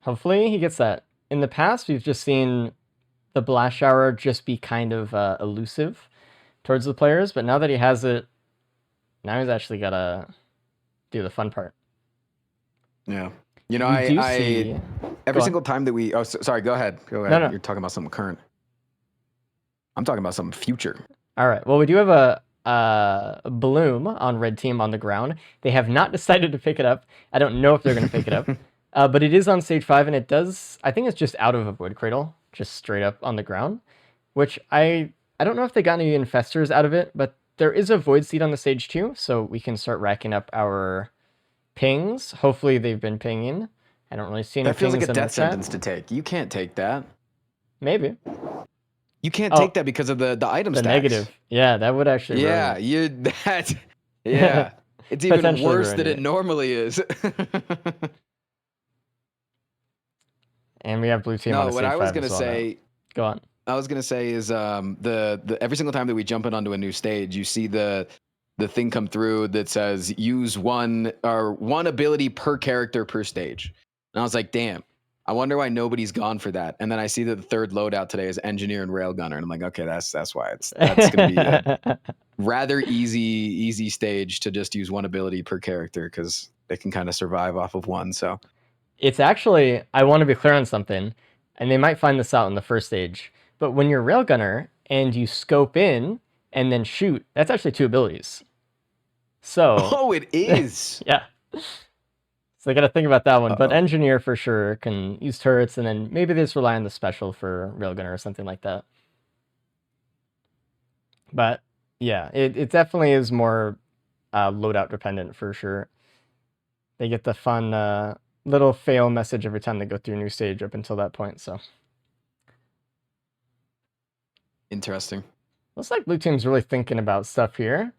Speaker 1: hopefully he gets that. In the past, we've just seen the blast shower just be kind of elusive towards the players, but now that he has it, now he's actually got to do the fun part.
Speaker 2: Yeah. Every single time that we... Oh, sorry, go ahead. Go ahead. No. You're talking about something current. I'm talking about something future.
Speaker 1: All right. Well, we do have a bloom on red team on the ground. They have not decided to pick it up. I don't know if they're going to pick it up. But it is on stage 5, and it does... I think it's just out of a void cradle, just straight up on the ground, which I don't know if they got any infestors out of it, but there is a void seed on the stage too, so we can start racking up our pings. Hopefully they've been pinging. I don't really see any
Speaker 2: That feels like
Speaker 1: pings
Speaker 2: a
Speaker 1: in the
Speaker 2: death
Speaker 1: chat.
Speaker 2: sentence to take. You can't take that.
Speaker 1: Maybe.
Speaker 2: You can't
Speaker 1: Oh,
Speaker 2: take that because of the item
Speaker 1: the
Speaker 2: stacks.
Speaker 1: negative. Yeah, that would actually
Speaker 2: Yeah,
Speaker 1: ruin
Speaker 2: you that. Yeah, it's even
Speaker 1: potentially
Speaker 2: worse
Speaker 1: ruin
Speaker 2: than it
Speaker 1: it.
Speaker 2: normally is.
Speaker 1: And we have blue team on
Speaker 2: No,
Speaker 1: a
Speaker 2: what
Speaker 1: stage
Speaker 2: I was
Speaker 1: 5
Speaker 2: gonna
Speaker 1: as well now.
Speaker 2: say,
Speaker 1: Go on.
Speaker 2: I was gonna say is the every single time that we jump in onto a new stage, you see the thing come through that says use one ability per character per stage, and I was like, damn. I wonder why nobody's gone for that. And then I see that the third loadout today is engineer and railgunner, and I'm like, okay, that's why that's gonna be a rather easy stage to just use one ability per character because they can kind of survive off of one. So
Speaker 1: It's actually, I want to be clear on something, and they might find this out in the first stage, but when you're railgunner and you scope in and then shoot, that's actually 2 abilities. So,
Speaker 2: oh, it is.
Speaker 1: yeah. So I got to think about that one. But
Speaker 2: Uh-oh.
Speaker 1: engineer for sure can use turrets, and then maybe they just rely on the special for railgunner or something like that. But yeah, it definitely is more loadout dependent for sure. They get the fun little fail message every time they go through a new stage up until that point. So
Speaker 2: Interesting.
Speaker 1: looks like blue team's really thinking about stuff here,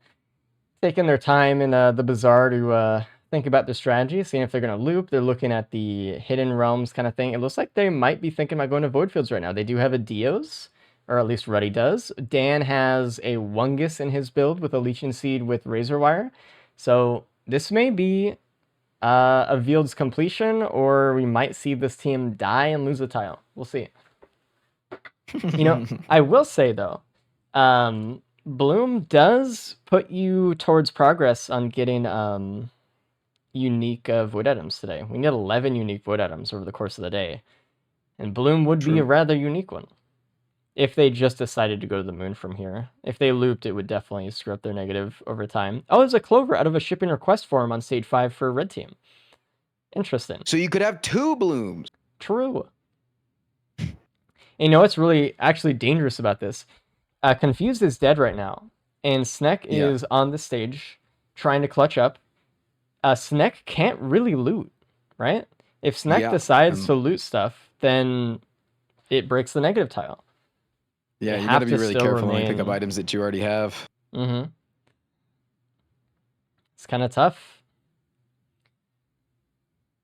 Speaker 1: taking their time in the bazaar to think about their strategy, seeing if they're going to loop. They're looking at the hidden realms kind of thing. It looks like they might be thinking about going to void fields right now. They do have a Dios, or at least Ruddy does. Dan has a Wungus in his build with a Leeching Seed with Razor Wire. So this may be a Vield's completion, or we might see this team die and lose a tile. We'll see. I will say though, Bloom does put you towards progress on getting unique void items today. We need 11 unique void items over the course of the day, and Bloom would be a rather unique one if they just decided to go to the moon from here. If they looped, it would definitely screw up their negative over time. Oh, there's a Clover out of a shipping request form on stage 5 for red team. Interesting.
Speaker 2: So you could have 2 blooms.
Speaker 1: True. What's really actually dangerous about this? Confused is dead right now, and Sneck is on the stage trying to clutch up. Sneck can't really loot, right? If Sneck decides to loot stuff, then it breaks the negative tile.
Speaker 2: Yeah, you gotta be really careful when you pick up items that you already have.
Speaker 1: Mm-hmm. It's kind of tough.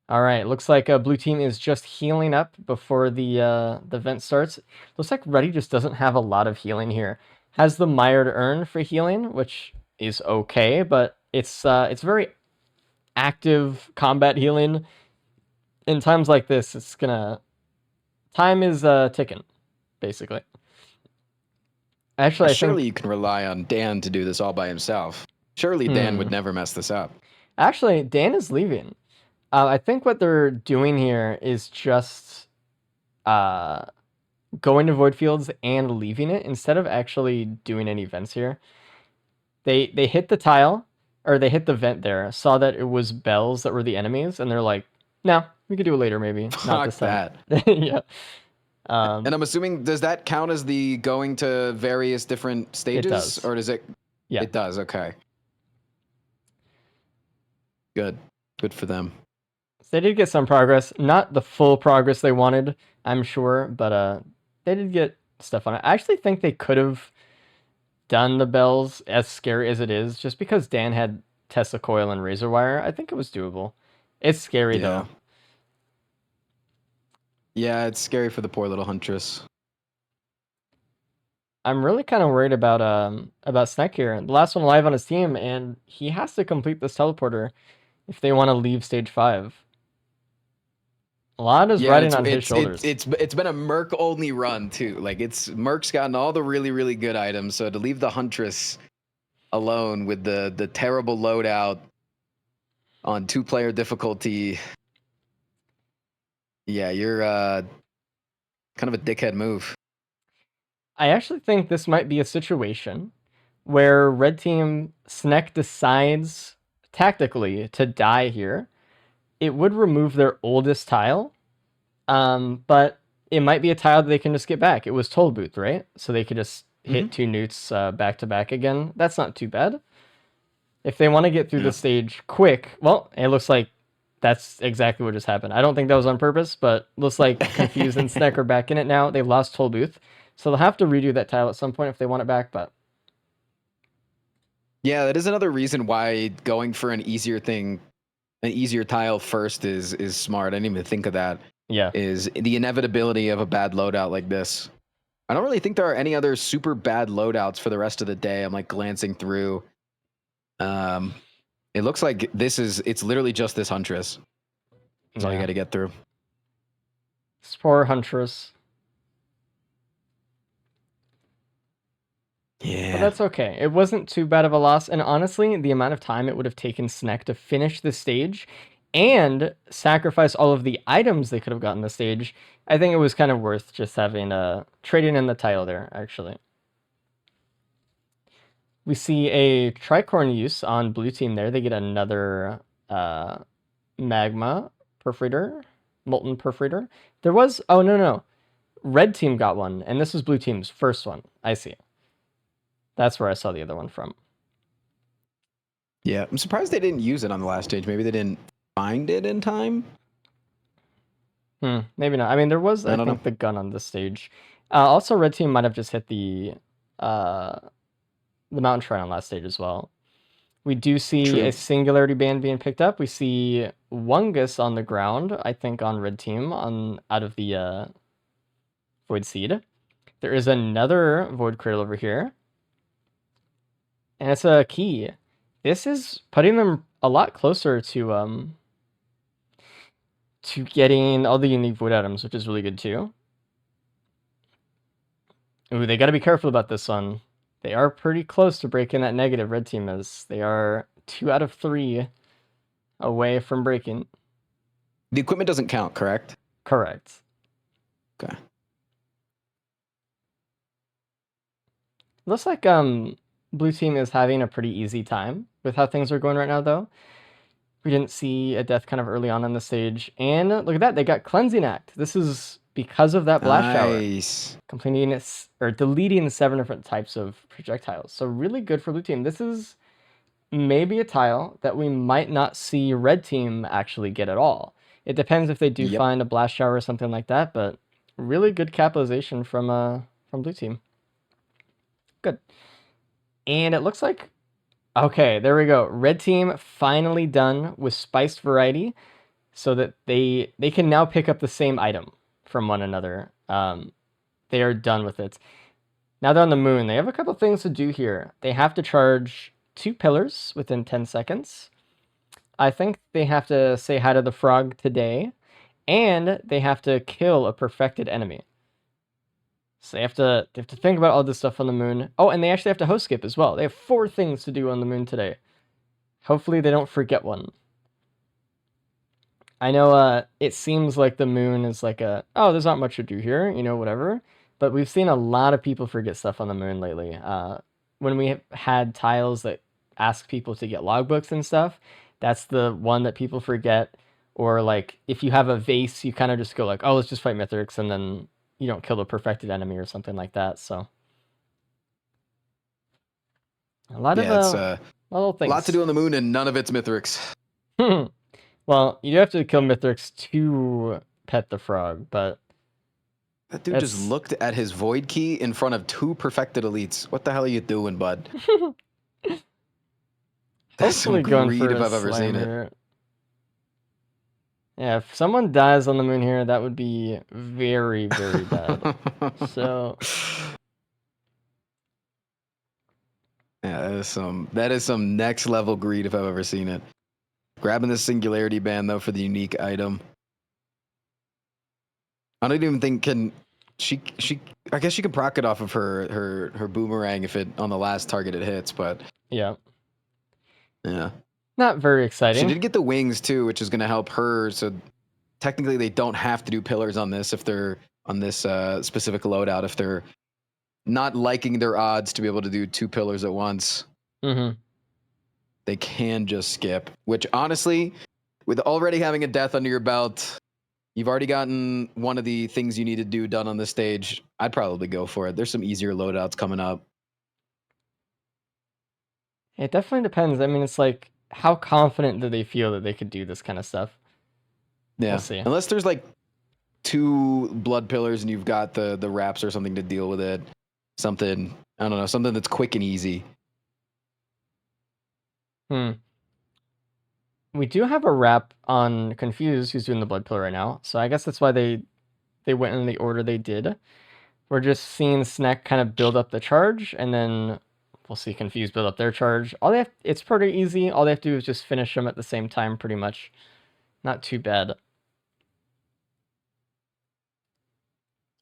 Speaker 1: All right, looks like blue team is just healing up before the vent starts. Looks like Ruddy just doesn't have a lot of healing here. Has the Mired Urn for healing, which is okay, but it's very active combat healing. In times like this, time is ticking, basically. Actually,
Speaker 2: surely you can rely on Dan to do this all by himself. Surely Dan would never mess this up.
Speaker 1: Actually, Dan is leaving. I think what they're doing here is just going to void fields and leaving it instead of actually doing any vents here. They hit the tile, or they hit the vent there, saw that it was bells that were the enemies, and they're like, no, we could do it later maybe. Not this time. Yeah.
Speaker 2: And I'm assuming, does that count as the going to various different stages? It
Speaker 1: does.
Speaker 2: Or does it?
Speaker 1: Yeah.
Speaker 2: It does, okay. Good for them.
Speaker 1: So they did get some progress. Not the full progress they wanted, I'm sure, but they did get stuff on it. I actually think they could have done the bells, as scary as it is, just because Dan had Tesla Coil and Razor Wire. I think it was doable. It's scary though.
Speaker 2: Yeah, it's scary for the poor little Huntress.
Speaker 1: I'm really kind of worried about Sneck here. The last one alive on his team, and he has to complete this teleporter if they want to leave stage 5. A lot is riding on his shoulders.
Speaker 2: It's been a Merc only run too. Like Merc's gotten all the really good items. So to leave the Huntress alone with the terrible loadout on 2-player difficulty, yeah, you're kind of a dickhead move.
Speaker 1: I actually think this might be a situation where red team Sneck decides tactically to die here. It would remove their oldest tile, but it might be a tile that they can just get back. It was Toll Booth, right? So they could just hit 2 newts back to back again. That's not too bad. If they want to get through the stage quick, well, it looks like that's exactly what just happened. I don't think that was on purpose, but looks like Confused and Sneck are back in it now. They lost Toll Booth, so they'll have to redo that tile at some point if they want it back, but...
Speaker 2: Yeah, that is another reason why going for an easier tile first is smart. I didn't even think of that.
Speaker 1: Yeah.
Speaker 2: Is the inevitability of a bad loadout like this. I don't really think there are any other super bad loadouts for the rest of the day. I'm like glancing through. It looks like it's literally just this Huntress. That's all you got to get through.
Speaker 1: This poor Huntress.
Speaker 2: Yeah.
Speaker 1: But that's okay. It wasn't too bad of a loss, and honestly, the amount of time it would have taken Sneck to finish the stage and sacrifice all of the items they could have gotten the stage, I think it was kind of worth just having trading in the tile there, actually. We see a tricorn use on blue team there. They get another magma perforator, molten perforator. There was, oh no. Red team got one, and this was blue team's first one. I see. That's where I saw the other one from.
Speaker 2: Yeah, I'm surprised they didn't use it on the last stage. Maybe they didn't find it in time.
Speaker 1: Maybe not. I mean, there was, I think, the gun on this stage. Also, red team might have just hit the mountain shrine on last stage as well. We do see a singularity band being picked up. We see Wungus on the ground, I think, on red team out of the Void Seed. There is another Void Cradle over here. And it's a key. This is putting them a lot closer to getting all the unique Void items, which is really good too. Ooh, they got to be careful about this one. They are pretty close to breaking that negative, red team is. They are 2 out of 3 away from breaking.
Speaker 2: The equipment doesn't count, correct?
Speaker 1: Correct.
Speaker 2: Okay.
Speaker 1: Looks like blue team is having a pretty easy time with how things are going right now, though. We didn't see a death kind of early on the stage. And look at that, they got Cleansing Act. This is because of that blast shower. Completing it, or deleting 7 different types of projectiles. So really good for blue team. This is maybe a tile that we might not see red team actually get at all. It depends if they do find a blast shower or something like that, but really good capitalization from blue team. Good. And it looks like, okay, there we go. Red team finally done with spiced variety so that they can now pick up the same item from one another. They are done with it. Now they're on the moon. They have a couple things to do here. They have to charge 2 pillars within 10 seconds. I think they have to say hi to the frog today, and they have to kill a perfected enemy. So they have to think about all this stuff on the moon. Oh, and they actually have to host skip as well. They have 4 things to do on the moon today. Hopefully they don't forget one. I know it seems like the moon is like oh, there's not much to do here, you know, whatever. But we've seen a lot of people forget stuff on the moon lately. When we had tiles that ask people to get logbooks and stuff, that's the one that people forget. Or like if you have a vase, you kind of just go like, oh, let's just fight Mithrix, and then you don't kill the perfected enemy or something like that. So a lot of little things.
Speaker 2: A lot to do on the moon, and none of it's Mithrix.
Speaker 1: Well, you do have to kill Mithrix to pet the frog, but
Speaker 2: that dude just looked at his void key in front of 2 perfected elites. What the hell are you doing, bud? That's some greed if I've ever seen it.
Speaker 1: Yeah, if someone dies on the moon here, that would be very, very bad. So
Speaker 2: yeah, that is some next level greed if I've ever seen it. Grabbing the singularity band though for the unique item. I don't even think she I guess she can proc it off of her boomerang if it on the last target it hits, but
Speaker 1: yeah.
Speaker 2: Not
Speaker 1: very exciting.
Speaker 2: She did get the wings too, which is going to help her. So technically, they don't have to do pillars on this if they're on this specific loadout. If they're not liking their odds to be able to do 2 pillars at once, they can just skip. Which honestly, with already having a death under your belt, You've already gotten one of the things you need to do done on this stage. I'd probably go for it. There's some easier loadouts coming up.
Speaker 1: It definitely depends. I mean, it's like, how confident do they feel that they could do this kind of stuff? We'll
Speaker 2: Yeah.
Speaker 1: see.
Speaker 2: Unless there's like 2 blood pillars and you've got the wraps or something to deal with it. Something, I don't know, something that's quick and easy.
Speaker 1: Hmm. We do have a wrap on Confused who's doing the blood pillar right now, so I guess that's why they went in the order they did. We're just seeing Snack kind of build up the charge, and then we'll see Confused build up their charge. It's pretty easy. All they have to do is just finish them at the same time, pretty much. Not too bad.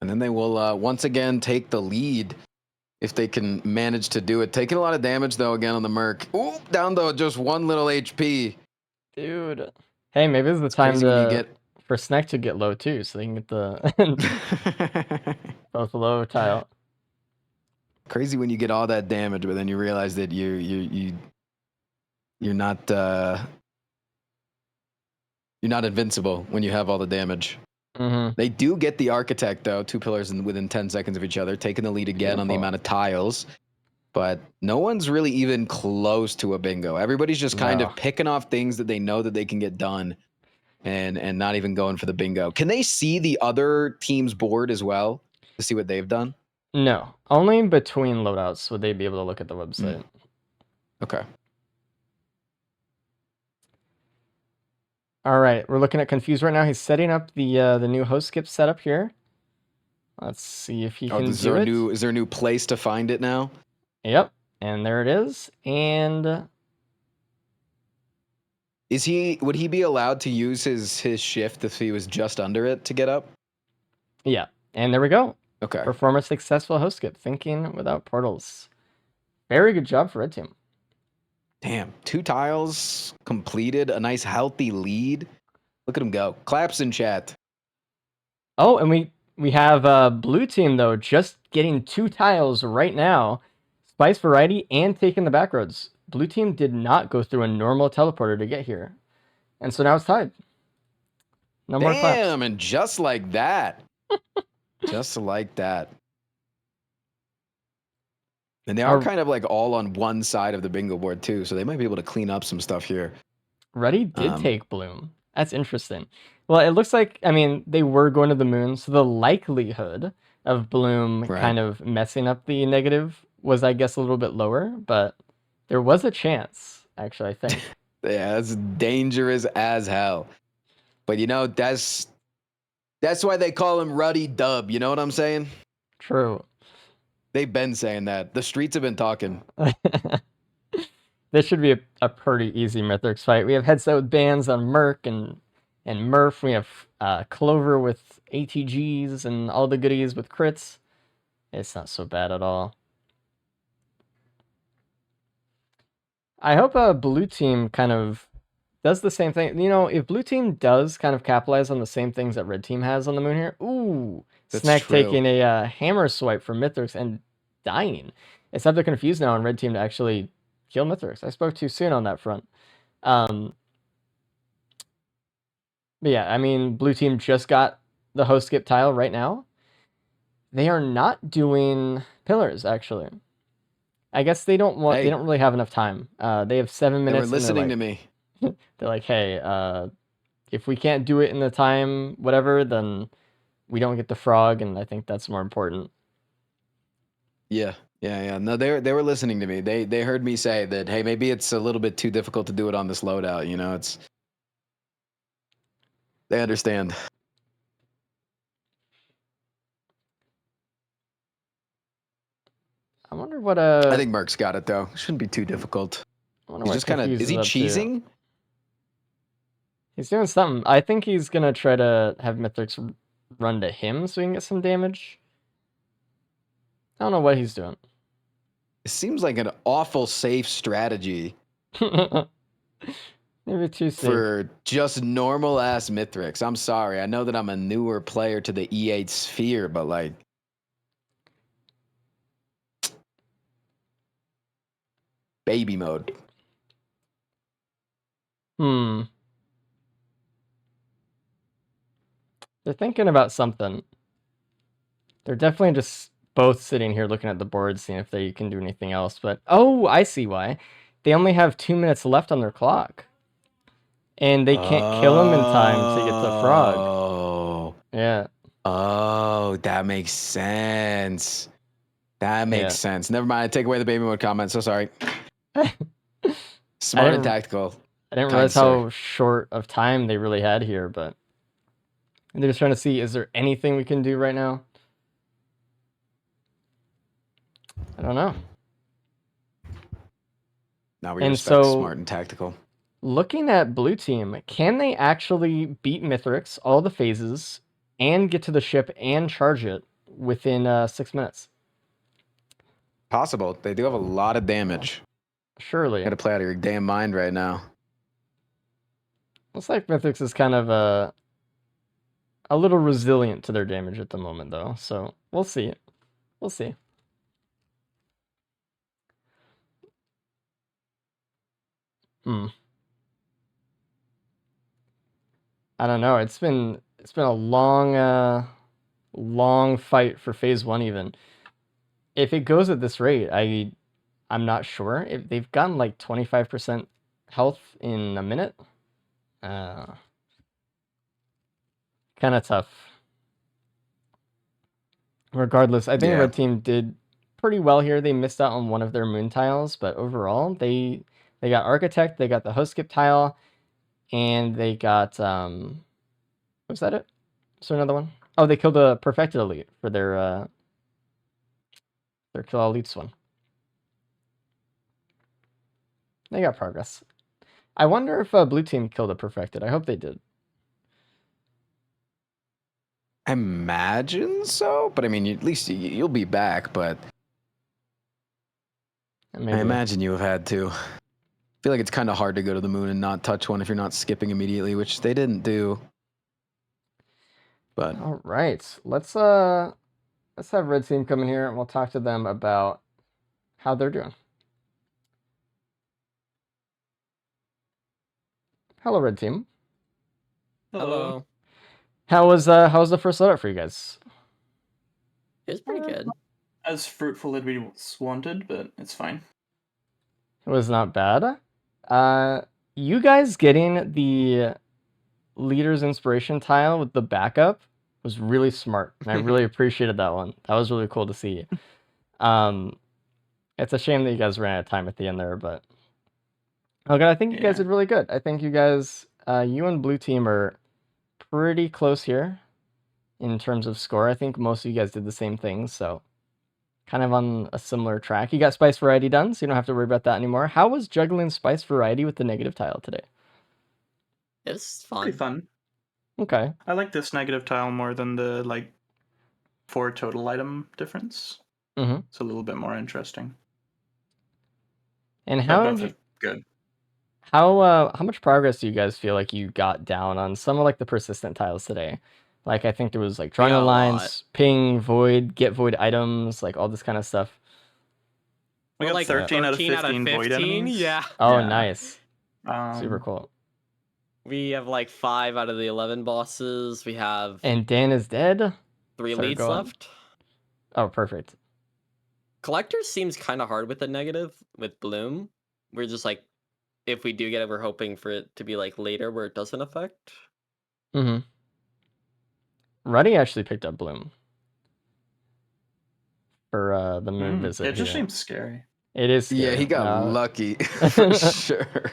Speaker 2: And then they will once again take the lead if they can manage to do it. Taking a lot of damage though again on the Merc. Ooh, down though just 1 little HP.
Speaker 1: Dude. Hey, maybe this is the
Speaker 2: It's
Speaker 1: time
Speaker 2: crazy when you get
Speaker 1: for Snack to get low too, so they can get the both low tile.
Speaker 2: crazy when you get all that damage, but then you realize that you're not invincible when you have all the damage.
Speaker 1: Mm-hmm.
Speaker 2: They do get the architect though, 2 pillars within 10 seconds of each other, taking the lead again on the amount of tiles. But no one's really even close to a bingo. Everybody's just kind
Speaker 1: No.
Speaker 2: of picking off things that they know that they can get done, and not even going for the bingo. Can they see the other team's board as well to see what they've done?
Speaker 1: No. Only between loadouts would they be able to look at the website.
Speaker 2: Okay.
Speaker 1: All right, we're looking at Confused right now. He's setting up the new host skip setup here. Let's see if he can do it.
Speaker 2: Is there a new place to find it now?
Speaker 1: Yep, and there it is. And
Speaker 2: Would he be allowed to use his shift if he was just under it to get up?
Speaker 1: yeah, and there we go.
Speaker 2: Okay.
Speaker 1: Perform a successful host skip. Thinking without portals. Very good job for Red Team.
Speaker 2: Damn, 2 tiles completed, a nice healthy lead. Look at him go. Claps in chat.
Speaker 1: Oh, and we have Blue Team though just getting 2 tiles right now. Spice Variety and taking the back roads. Blue Team did not go through a normal teleporter to get here. And so now it's tied. No more claps.
Speaker 2: Damn, and just like that. Just like that. And they are kind of like all on one side of the bingo board too, so they might be able to clean up some stuff here.
Speaker 1: Ruddy did take Bloom. That's interesting. Well, it looks like, I mean, they were going to the moon, so the likelihood of Bloom kind of messing up the negative was, I guess, a little bit lower, but there was a chance, actually, I think.
Speaker 2: Yeah, that's dangerous as hell. But you know, that's why they call him Ruddy Dub. You know what I'm saying?
Speaker 1: True.
Speaker 2: They've been saying that. The streets have been talking.
Speaker 1: This should be a pretty easy Mythrix fight. We have headset with bans on Merc and Murph. We have Clover with ATGs and all the goodies with crits. It's not so bad at all. I hope Blue Team kind of does the same thing. You know, if Blue Team does kind of capitalize on the same things that Red Team has on the moon here. Ooh,
Speaker 2: That's
Speaker 1: Snack
Speaker 2: true.
Speaker 1: taking a hammer swipe from Mythrix and dying. It's time to confuse now on Red Team to actually kill Mythrix. I spoke too soon on that front. But yeah, I mean, Blue Team just got the host skip tile right now. They are not doing pillars, actually. I guess they don't want. They don't really have enough time. They have 7 minutes.
Speaker 2: They were listening to me.
Speaker 1: They're like, hey, if we can't do it in the time, whatever, then we don't get the frog, and I think that's more important.
Speaker 2: Yeah. No, they were listening to me. They heard me say that, hey, maybe it's a little bit too difficult to do it on this loadout. You know, they understand.
Speaker 1: I wonder what
Speaker 2: I think Merc's got it though. Shouldn't be too difficult. He's just kind of. Is he cheesing?
Speaker 1: He's doing something. I think he's gonna try to have Mythrix run to him so he can get some damage. I don't know what he's doing.
Speaker 2: It seems like an awful safe strategy.
Speaker 1: Maybe too safe.
Speaker 2: For just normal ass Mythrix. I'm sorry. I know that I'm a newer player to the E8 sphere, but like, baby mode.
Speaker 1: They're thinking about something. They're definitely just both sitting here looking at the board, seeing if they can do anything else. But oh, I see why. They only have 2 minutes left on their clock, and they can't kill him in time to get the frog.
Speaker 2: Oh.
Speaker 1: Yeah.
Speaker 2: Oh, that makes sense. That makes sense. Never mind. Take away the baby mode comment. So sorry. Smart and tactical.
Speaker 1: I didn't realize how short of time they really had here, but they're just trying to see, is there anything we can do right now? I don't know.
Speaker 2: Now we respect smart and tactical.
Speaker 1: Looking at blue team, can they actually beat Mithrix, all the phases, and get to the ship and charge it within 6 minutes?
Speaker 2: Possible. They do have a lot of damage.
Speaker 1: Surely.
Speaker 2: Gotta play out of your damn mind right now.
Speaker 1: Looks like Mithrix is kind of a little resilient to their damage at the moment, though. So we'll see. We'll see. I don't know. It's been a long fight for phase 1 even. If it goes at this rate, I'm not sure. If they've gotten like 25% health in a minute, kind of tough. Regardless, I think red team did pretty well here. They missed out on one of their moon tiles, but overall they got architect, they got the host skip tile, and they got was that it? Is there another one? Oh, they killed a perfected elite for their kill all elites one. They got progress. I wonder if blue team killed a perfected. I hope they did.
Speaker 2: I imagine so, but I mean, at least you'll be back. But maybe. I imagine you have had to. I feel like it's kind of hard to go to the moon and not touch one if you're not skipping immediately, which they didn't do. But
Speaker 1: all right, let's have red team come in here and we'll talk to them about how they're doing. Hello, red team.
Speaker 3: Hello.
Speaker 1: How was the first loadout for you guys?
Speaker 3: It was pretty good.
Speaker 4: As fruitful as we wanted, but it's fine.
Speaker 1: It was not bad. You guys getting the leader's inspiration tile with the backup was really smart, and I really appreciated that one. That was really cool to see. It's a shame that you guys ran out of time at the end there, but okay, I think you guys did really good. I think you guys, you and blue team are pretty close here in terms of score. I think most of you guys did the same thing, so kind of on a similar track. You got spice variety done, so you don't have to worry about that anymore. How was juggling spice variety with the negative tile today?
Speaker 3: It was fun.
Speaker 4: Pretty fun.
Speaker 1: Okay.
Speaker 4: I like this negative tile more than the 4 total item difference.
Speaker 1: Mm-hmm.
Speaker 4: It's a little bit more interesting.
Speaker 1: And how
Speaker 4: good.
Speaker 1: How much progress do you guys feel like you got down on some of like the persistent tiles today? Like I think there was like drawing lines, ping, void, get void items, like all this kind of stuff.
Speaker 4: We got like 13 out of 15 void enemies.
Speaker 3: Yeah.
Speaker 1: Oh, yeah. Nice. Super cool.
Speaker 3: We have like 5 out of the 11 bosses. We have
Speaker 1: and Dan is dead.
Speaker 3: 3 leads left.
Speaker 1: Oh, perfect.
Speaker 3: Collector seems kind of hard with the negative with Bloom. We're just like, if we do get it, we're hoping for it to be like later where it doesn't affect.
Speaker 1: Mm-hmm. Ruddy actually picked up Bloom for the moon visit.
Speaker 4: It just seems scary.
Speaker 1: It is scary.
Speaker 2: Yeah, he got lucky for sure.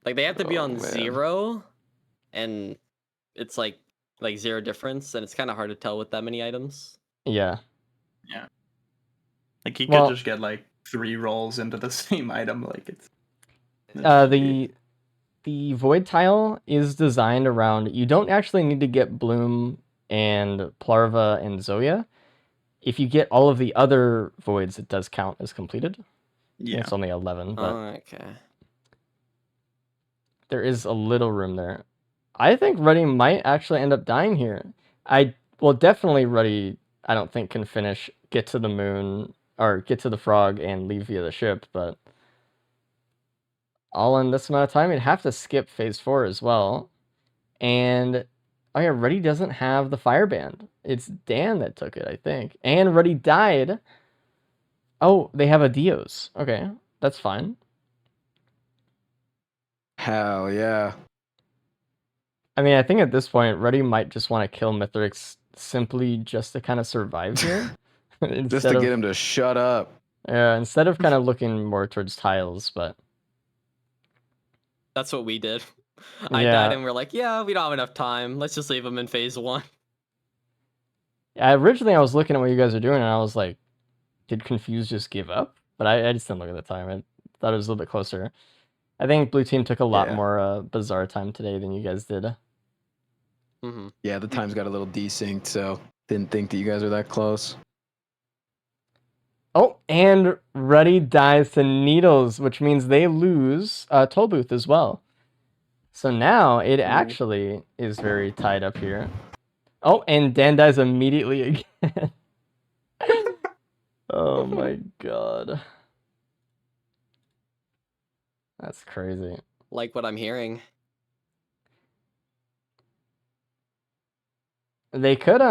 Speaker 3: Like they have to be on 0, and it's like 0 difference, and it's kind of hard to tell with that many items.
Speaker 1: Yeah.
Speaker 4: Yeah. Like he could just get like 3 rolls into the same item. Like it's
Speaker 1: the void tile is designed around, you don't actually need to get Bloom and Plarva and Zoya. If you get all of the other voids, it does count as completed. Yeah. It's only 11, but
Speaker 3: okay.
Speaker 1: There is a little room there. I think Ruddy might actually end up dying here. Definitely Ruddy, I don't think can finish, get to the moon, or get to the frog and leave via the ship, but all in this amount of time, you'd have to skip phase 4 as well. And Oh yeah, Ruddy doesn't have the fireband. It's Dan that took it, I think. And Ruddy died. Oh, they have a Dios. Okay, that's fine.
Speaker 2: Hell yeah.
Speaker 1: I mean, I think at this point, Ruddy might just want to kill Mithrix simply just to kind of survive here.
Speaker 2: Just to get him to shut up.
Speaker 1: Yeah, instead of kind of looking more towards tiles, but...
Speaker 3: That's what we did. I died and we're like, yeah, we don't have enough time. Let's just leave him in phase 1.
Speaker 1: Originally, I was looking at what you guys are doing, and I was like, did Confuse just give up? But I just didn't look at the time. I thought it was a little bit closer. I think Blue Team took a lot more bizarre time today than you guys did.
Speaker 3: Mm-hmm.
Speaker 2: Yeah, the times got a little desynced, so didn't think that you guys were that close.
Speaker 1: Oh, and Ruddy dies to Needles, which means they lose Toll Booth as well. So now it actually is very tied up here. Oh, and Dan dies immediately again. Oh my god. That's crazy.
Speaker 3: Like what I'm hearing.
Speaker 1: They could,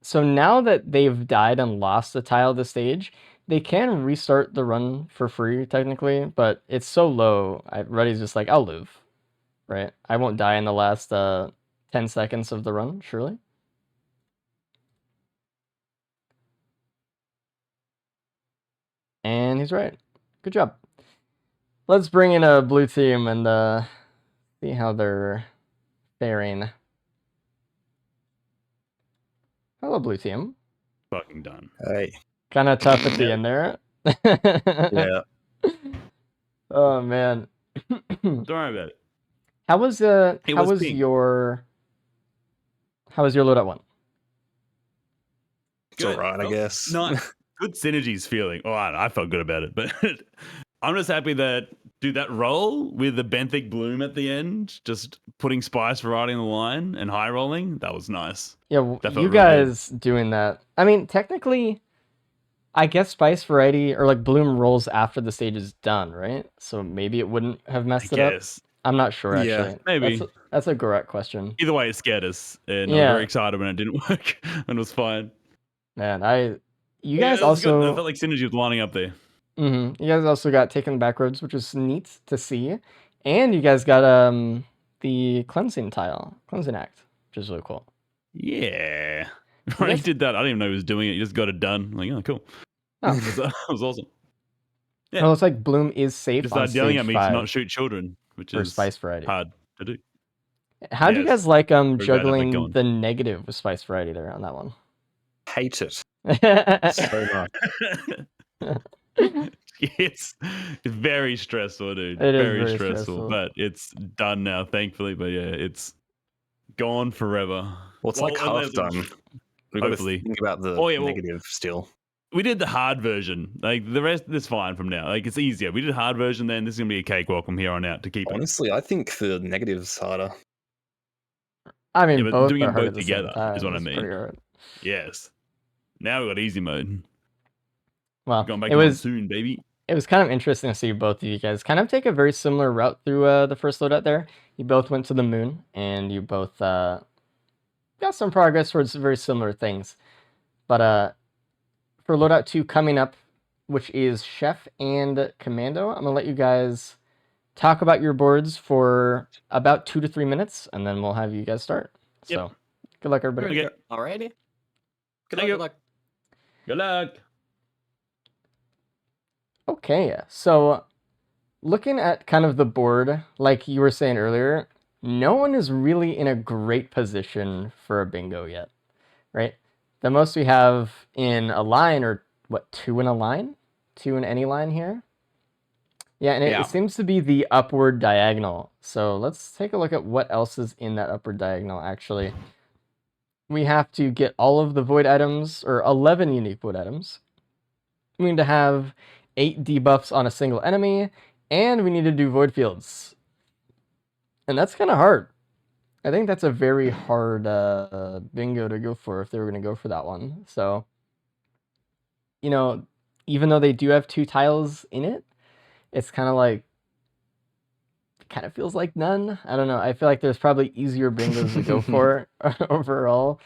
Speaker 1: so now that they've died and lost a tile of the stage, they can restart the run for free, technically, but it's so low, Ruddy's just like, I'll live, right? I won't die in the last 10 seconds of the run, surely. And he's right. Good job. Let's bring in a blue team and see how they're faring. Hello, blue team.
Speaker 5: Fucking done.
Speaker 6: Hey.
Speaker 1: Kind of tough at the end there.
Speaker 6: Yeah.
Speaker 1: Oh man.
Speaker 5: Don't worry about it.
Speaker 1: How was your loadout one?
Speaker 6: It's alright, I guess.
Speaker 5: Not good synergies feeling. Oh, I felt good about it, but I'm just happy that that roll with the benthic bloom at the end, just putting spice variety on the line and high rolling, that was nice.
Speaker 1: Yeah, you guys doing that. I mean, technically, I guess spice variety or like bloom rolls after the stage is done, right? So maybe it wouldn't have messed it up. I'm not sure actually.
Speaker 5: Yeah, maybe.
Speaker 1: That's a correct question.
Speaker 5: Either way, it scared us, and I'm very excited when it didn't work and it was fine.
Speaker 1: Man, you guys also
Speaker 5: good. I felt like synergy was lining up there.
Speaker 1: You guys also got taken the back roads, which was neat to see, and you guys got the cleansing act, which is really cool.
Speaker 5: Yeah, when he did that, I didn't even know he was doing it. He just got it done. I'm like, oh, cool.
Speaker 1: Oh.
Speaker 5: That was awesome.
Speaker 1: Yeah. Well, it's like Bloom is safe.
Speaker 5: Just started yelling at me to not shoot children, which is
Speaker 1: spice variety.
Speaker 5: hard to do.
Speaker 1: How do you guys like juggling the negative with spice variety there on that one?
Speaker 6: Hate it so much.
Speaker 5: It's very stressful, dude.
Speaker 1: It is
Speaker 5: very stressful, but it's done now, thankfully. But yeah, it's gone forever.
Speaker 6: Well, it's like half done. We've got to think about the negative still.
Speaker 5: We did the hard version. Like the rest is fine from now. Like it's easier. We did hard version, then this is gonna be a cakewalk from here on out to keep.
Speaker 6: Honestly, I think the negative's harder.
Speaker 1: I mean,
Speaker 5: but
Speaker 1: both
Speaker 5: doing
Speaker 1: are
Speaker 5: them
Speaker 1: hard
Speaker 5: both together is what I mean.
Speaker 1: Hard.
Speaker 5: Yes. Now we got easy mode.
Speaker 1: Well,
Speaker 5: going back to soon, baby.
Speaker 1: It was kind of interesting to see both of you guys kind of take a very similar route through the first loadout there. You both went to the moon, and you both got some progress towards very similar things. But for loadout 2 coming up, which is Chef and Commando, I'm going to let you guys talk about your boards for about 2 to 3 minutes, and then we'll have you guys start. Yep. So, good luck, everybody.
Speaker 5: Okay.
Speaker 3: Alrighty.
Speaker 5: Good luck. Good luck.
Speaker 1: Okay, so looking at kind of the board, like you were saying earlier, no one is really in a great position for a bingo yet, right? The most we have in a line are, 2 in a line? 2 in any line here? Yeah, and it seems to be the upward diagonal. So let's take a look at what else is in that upward diagonal, actually. We have to get all of the void items, or 11 unique void items. We need to have 8 debuffs on a single enemy, and we need to do void fields. And that's kind of hard. I think that's a very hard bingo to go for if they were going to go for that one. So, you know, even though they do have 2 tiles in it, it's kind of like kind of feels like none. I don't know. I feel like there's probably easier bingos to go for overall.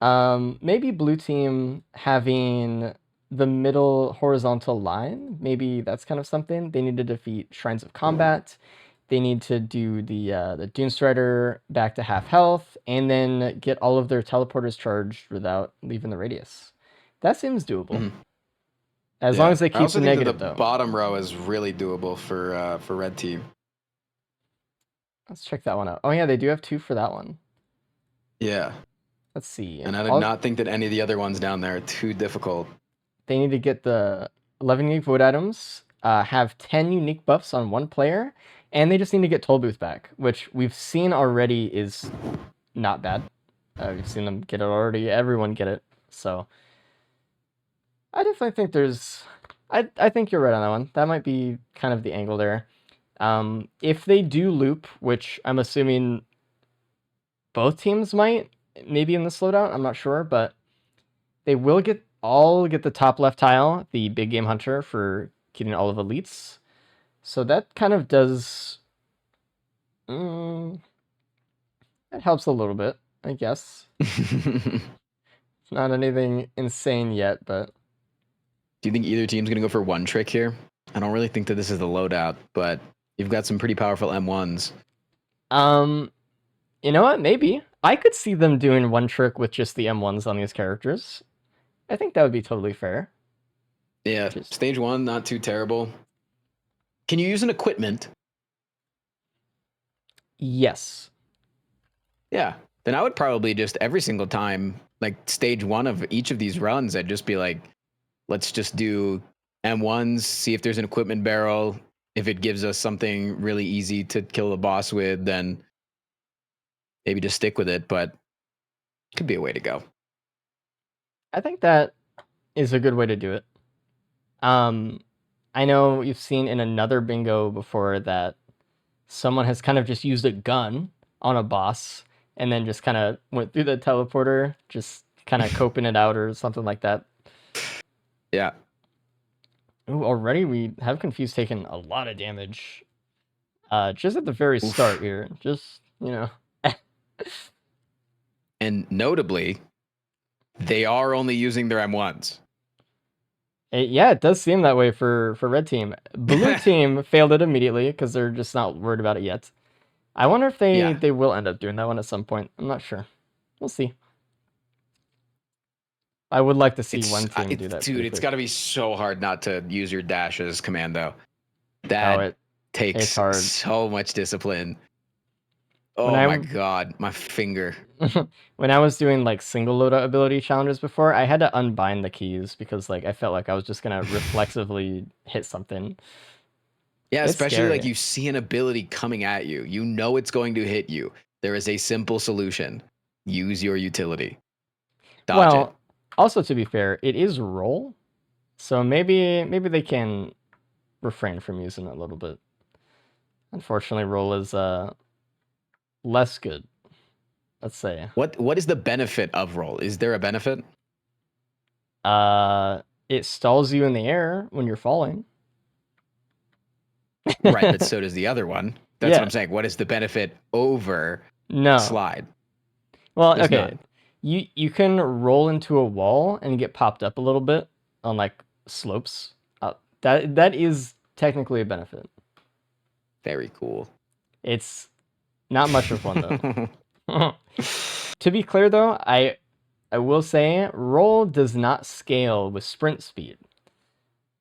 Speaker 1: Maybe blue team having the middle horizontal line. Maybe that's kind of something. They need to defeat Shrines of Combat. They need to do the Dune Strider back to half health, and then get all of their teleporters charged without leaving the radius. That seems doable. As long as they keep the negative,
Speaker 2: the
Speaker 1: though.
Speaker 2: Bottom row is really doable for red team.
Speaker 1: Let's check that one out. Oh yeah, they do have 2 for that one.
Speaker 2: Yeah.
Speaker 1: Let's see.
Speaker 2: And I did not think that any of the other ones down there are too difficult.
Speaker 1: They need to get the 11 unique void items, have 10 unique buffs on one player, and they just need to get Toll Booth back, which we've seen already is not bad. We've seen them get it already. Everyone get it. So I definitely think there's... I think you're right on that one. That might be kind of the angle there. If they do loop, which I'm assuming both teams might, maybe in the slowdown, I'm not sure, but they will get the top left tile, the big game hunter, for getting all of elites. So that kind of does... it helps a little bit, I guess. It's not anything insane yet, but...
Speaker 2: Do you think either team's going to go for one trick here? I don't really think that this is the loadout, but you've got some pretty powerful M1s.
Speaker 1: You know what? Maybe. I could see them doing one trick with just the M1s on these characters. I think that would be totally fair.
Speaker 2: Yeah, stage 1, not too terrible. Can you use an equipment?
Speaker 1: Yes.
Speaker 2: Yeah. Then I would probably just every single time, like stage 1 of each of these runs, I'd just be like, let's just do M1s, see if there's an equipment barrel. If it gives us something really easy to kill the boss with, then maybe just stick with it, but it could be a way to go.
Speaker 1: I think that is a good way to do it. I know you've seen in another bingo before that someone has kind of just used a gun on a boss and then just kind of went through the teleporter, just kind of coping it out or something like that.
Speaker 2: Yeah.
Speaker 1: Ooh, already we have Confused taken a lot of damage. Just at the very start here. Just, you know.
Speaker 2: And notably, they are only using their M1s.
Speaker 1: It does seem that way for red team. Blue team failed it immediately because they're just not worried about it yet. I wonder if they will end up doing that one at some point. I'm not sure. We'll see. I would like to see one team do that.
Speaker 2: Dude, it's got to be so hard not to use your dash as commando. That takes so much discipline. Oh my god, my finger.
Speaker 1: When I was doing like single loadout ability challenges before, I had to unbind the keys because like I felt like I was just gonna reflexively hit something.
Speaker 2: Yeah, especially like you see an ability coming at you. You know it's going to hit you. There is a simple solution. Use your utility. Dodge it.
Speaker 1: Also to be fair, it is roll. So maybe they can refrain from using it a little bit. Unfortunately, roll is less good. Let's say.
Speaker 2: What is the benefit of roll? Is there a benefit?
Speaker 1: It stalls you in the air when you're falling.
Speaker 2: Right, but so does the other one. That's what I'm saying. What is the benefit over slide?
Speaker 1: Well, there's okay. You can roll into a wall and get popped up a little bit on like slopes. That is technically a benefit.
Speaker 2: Very cool.
Speaker 1: It's not much of one though. To be clear though, I will say roll does not scale with sprint speed.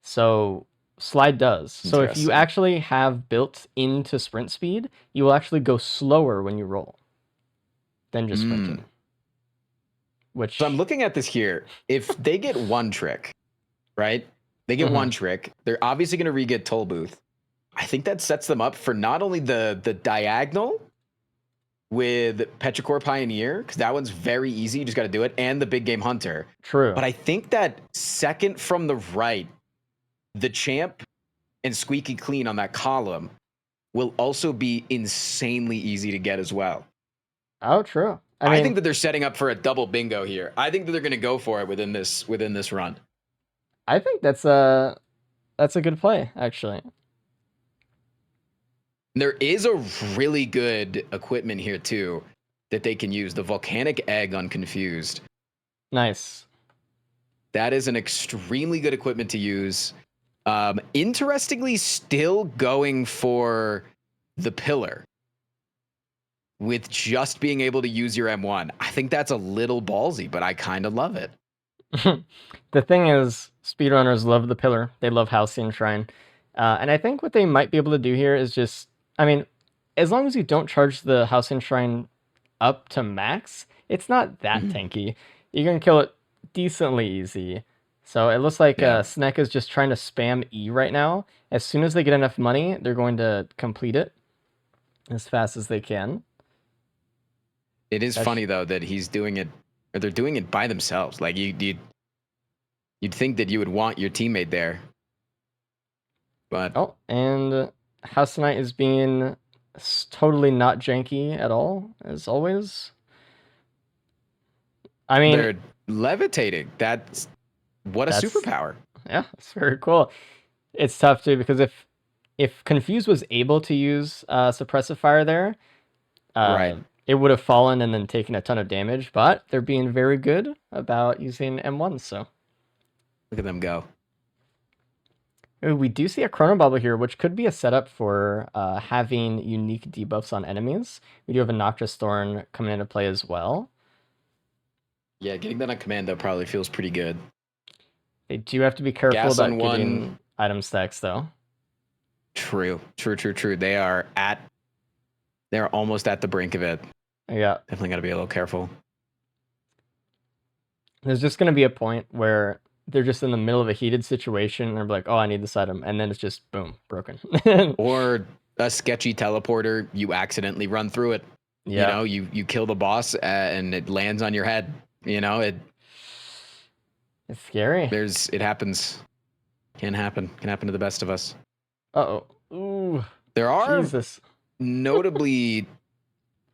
Speaker 1: So slide does. So if you actually have built into sprint speed, you will actually go slower when you roll than just sprinting.
Speaker 2: So I'm looking at this here. If they get one trick, right? They get one trick. They're obviously going to re-get Toll Booth. I think that sets them up for not only the diagonal with Petrichor Pioneer, because that one's very easy. You just got to do it. And the Big Game Hunter.
Speaker 1: True.
Speaker 2: But I think that second from the right, the Champ and Squeaky Clean on that column will also be insanely easy to get as well.
Speaker 1: Oh, true.
Speaker 2: I think that they're setting up for a double bingo here. I think that they're going to go for it within this run.
Speaker 1: I think that's a good play, actually.
Speaker 2: There is a really good equipment here too that they can use. The volcanic egg on Confused.
Speaker 1: Nice.
Speaker 2: That is an extremely good equipment to use. Interestingly, still going for the pillar with just being able to use your M1. I think that's a little ballsy, but I kind of love it.
Speaker 1: The thing is, speedrunners love the pillar. They love Halcyon Shrine. And I think what they might be able to do here is just, I mean, as long as you don't charge the Halcyon Shrine up to max, it's not that tanky. You can kill it decently easy. So it looks like Snek is just trying to spam E right now. As soon as they get enough money, they're going to complete it as fast as they can.
Speaker 2: It is funny though that he's doing it, or they're doing it by themselves. Like you'd think that you would want your teammate there, but
Speaker 1: and House Knight is being totally not janky at all, as always. I mean,
Speaker 2: they're levitating. That's what a superpower.
Speaker 1: Yeah, it's very cool. It's tough too because if Confused was able to use suppressive fire there,
Speaker 2: right,
Speaker 1: it would have fallen and then taken a ton of damage. But they're being very good about using M1. So
Speaker 2: look at them go.
Speaker 1: Ooh, we do see a Chrono Bubble here, which could be a setup for having unique debuffs on enemies. We do have a Noctis Thorn coming into play as well.
Speaker 2: Yeah, getting that on command though probably feels pretty good.
Speaker 1: They do have to be careful about getting item stacks though.
Speaker 2: True. They're almost at the brink of it.
Speaker 1: Yeah.
Speaker 2: Definitely got to be a little careful.
Speaker 1: There's just going to be a point where they're just in the middle of a heated situation and they're like, oh, I need this item. And then it's just, boom, broken.
Speaker 2: Or a sketchy teleporter, you accidentally run through it. Yeah. You know, you kill the boss and it lands on your head. You know, it's
Speaker 1: scary.
Speaker 2: It happens. Can happen to the best of us.
Speaker 1: Uh-oh. Ooh.
Speaker 2: There are notably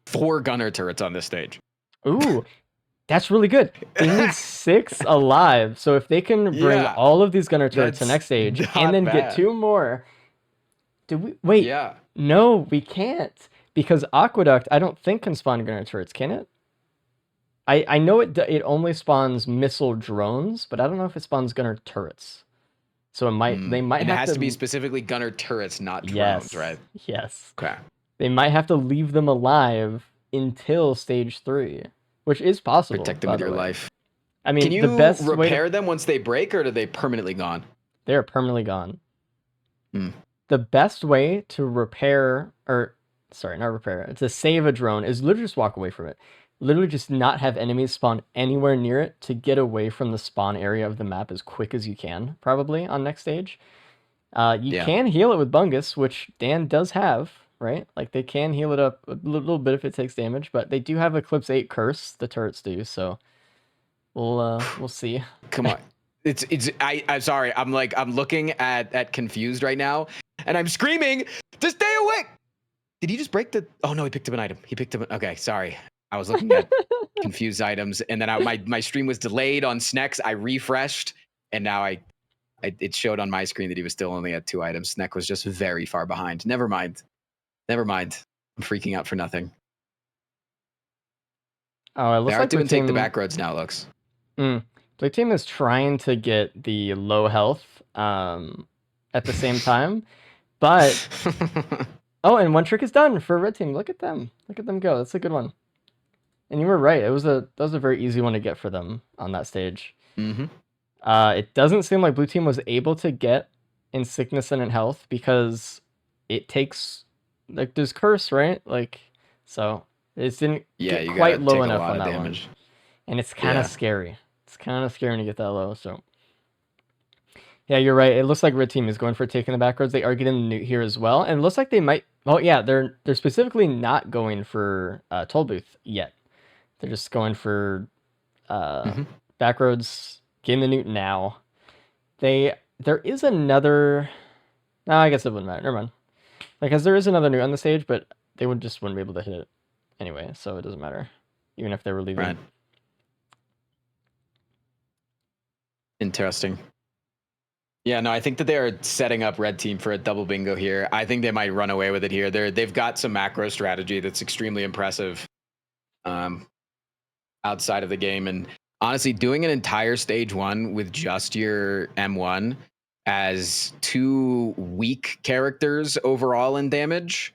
Speaker 2: 4 gunner turrets on this stage.
Speaker 1: Ooh. That's really good. They need 6 alive. So if they can bring all of these gunner turrets to the next stage and then get 2 more. Wait.
Speaker 2: Yeah.
Speaker 1: No, we can't. Because Aqueduct, I don't think can spawn gunner turrets, can it? I know it only spawns missile drones, but I don't know if it spawns gunner turrets. So they might have to...
Speaker 2: It has to be specifically gunner turrets, not drones, right?
Speaker 1: Yes.
Speaker 2: Okay.
Speaker 1: They might have to leave them alive until stage 3, which is possible.
Speaker 2: Protect them with your life.
Speaker 1: I mean,
Speaker 2: can you repair them once they break, or are they permanently gone?
Speaker 1: They're permanently gone. The best way to repair, to save a drone is literally just walk away from it. Literally just not have enemies spawn anywhere near it to get away from the spawn area of the map as quick as you can, probably, on next stage. You can heal it with Bungus, which Dan does have, right? Like, they can heal it up a little bit if it takes damage, but they do have Eclipse 8 Curse, the turrets do, so we'll see.
Speaker 2: Come on. I'm sorry, I'm looking at Confused right now, and I'm screaming to stay awake! Did he just break the... Oh, no, he picked up an item. Okay, sorry. I was looking at Confused items, and then my stream was delayed on Snex. I refreshed, and now it showed on my screen that he was still only at 2 items. Snek was just very far behind. Never mind. I'm freaking out for nothing.
Speaker 1: Oh, it looks
Speaker 2: they
Speaker 1: like
Speaker 2: doing take the back roads now, looks.
Speaker 1: Blue team is trying to get the low health at the same time, but... Oh, and one trick is done for red team. Look at them go. That's a good one. And you were right. That was a very easy one to get for them on that stage. It doesn't seem like blue team was able to get in sickness and in health because it takes, like, there's curse, right? Like, so it didn't get quite low enough on that damage. One. And it's kind of scary. It's kind of scary to get that low. So yeah, you're right. It looks like red team is going for taking the back roads. They are getting the newt here as well, and it looks like they might. Oh yeah, they're specifically not going for toll booth yet. They're just going for back roads, getting the newt now. There is another... No, I guess it wouldn't matter. Never mind. Because there is another newt on the stage, but they wouldn't be able to hit it anyway, so it doesn't matter. Even if they were leaving.
Speaker 2: Right. Interesting. Yeah, no, I think that they're setting up red team for a double bingo here. I think they might run away with it here. They've got some macro strategy that's extremely impressive outside of the game. And honestly, doing an entire stage 1 with just your M1 as 2 weak characters overall in damage,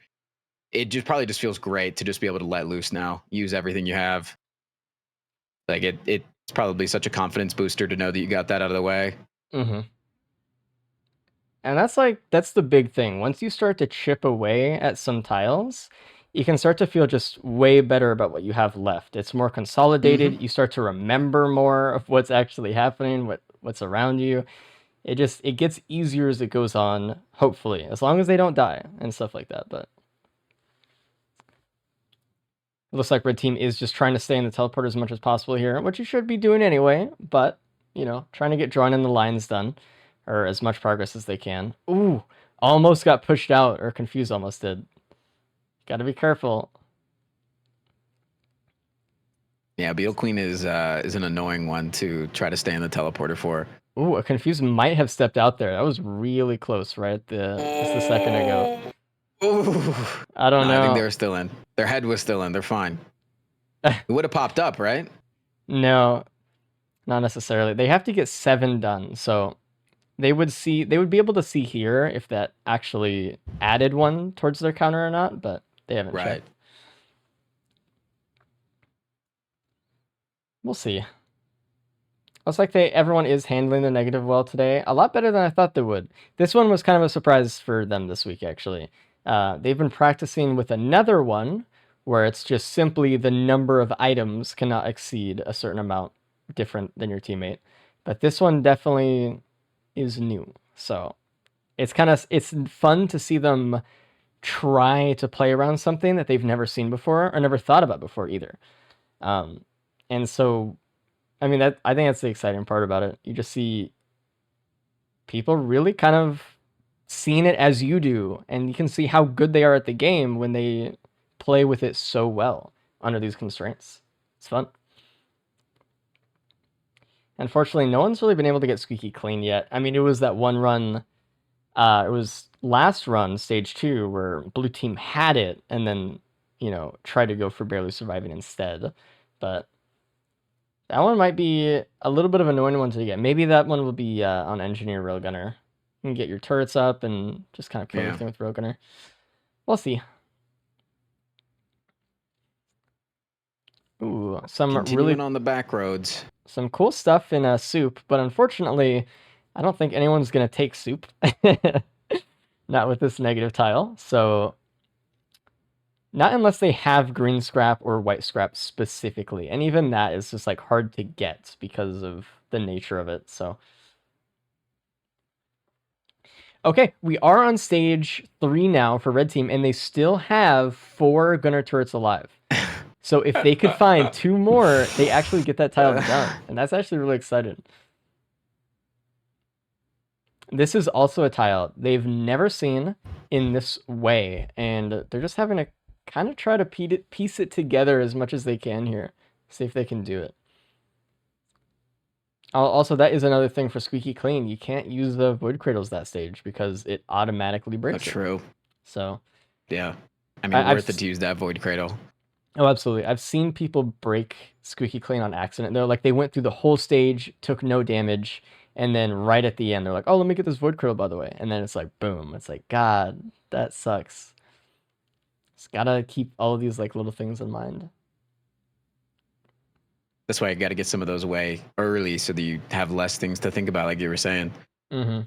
Speaker 2: it just probably just feels great to just be able to let loose now, use everything you have. Like it's probably such a confidence booster to know that you got that out of the way.
Speaker 1: Mm-hmm. And that's the big thing. Once you start to chip away at some tiles, you can start to feel just way better about what you have left. It's more consolidated. You start to remember more of what's actually happening, what's around you. It gets easier as it goes on, hopefully, as long as they don't die and stuff like that. But it looks like red team is just trying to stay in the teleport as much as possible here, which you should be doing anyway, but, trying to get drawn in the lines done, or as much progress as they can. Ooh, almost got pushed out, or confused almost did. Gotta be careful.
Speaker 2: Yeah, Beal Queen is an annoying one to try to stay in the teleporter for.
Speaker 1: Ooh, a confused might have stepped out there. That was really close, right? Just a second ago.
Speaker 2: Ooh.
Speaker 1: I don't know.
Speaker 2: I think they were still in. Their head was still in. They're fine. It would have popped up, right?
Speaker 1: No, not necessarily. They have to get 7 done, so they would be able to see here if that actually added 1 towards their counter or not, but they haven't checked. We'll see. Looks like everyone is handling the negative well today. A lot better than I thought they would. This one was kind of a surprise for them this week, actually. They've been practicing with another one where it's just simply the number of items cannot exceed a certain amount different than your teammate. But this one definitely is new. So it's fun to see them try to play around something that they've never seen before or never thought about before either. And so, I mean, I think that's the exciting part about it. You just see people really kind of seeing it as you do, and you can see how good they are at the game when they play with it so well under these constraints. It's fun. Unfortunately, no one's really been able to get squeaky clean yet. I mean, it was that one run, it was last run, stage 2, where blue team had it and then, tried to go for barely surviving instead. But that one might be a little bit of an annoying one to get. Maybe that one will be on Engineer Railgunner. You can get your turrets up and just kind of kill everything with Railgunner. We'll see. Ooh, some
Speaker 2: Continuing on the back roads.
Speaker 1: Some cool stuff in Soup, but unfortunately, I don't think anyone's going to take Soup. Not with this negative tile. So not unless they have green scrap or white scrap specifically. And even that is just hard to get because of the nature of it. So okay, we are on stage 3 now for red team, and they still have 4 gunner turrets alive. So if they could find 2 more, they actually get that tile done. And that's actually really exciting. This is also a tile they've never seen in this way, and they're just having to kind of try to piece it together as much as they can here. See if they can do it. Also, that is another thing for Squeaky Clean. You can't use the Void Cradles that stage because it automatically breaks.
Speaker 2: That's true.
Speaker 1: So,
Speaker 2: yeah. I mean, worth it to use that Void Cradle.
Speaker 1: Oh, absolutely. I've seen people break Squeaky Clean on accident. They went through the whole stage, took no damage, and then right at the end, they're like, oh, let me get this Void Cradle, by the way. And then it's like, boom. It's like, God, that sucks. Just gotta keep all of these little things in mind.
Speaker 2: That's why I got to get some of those away early so that you have less things to think about, like you were saying.
Speaker 1: Mm-hmm.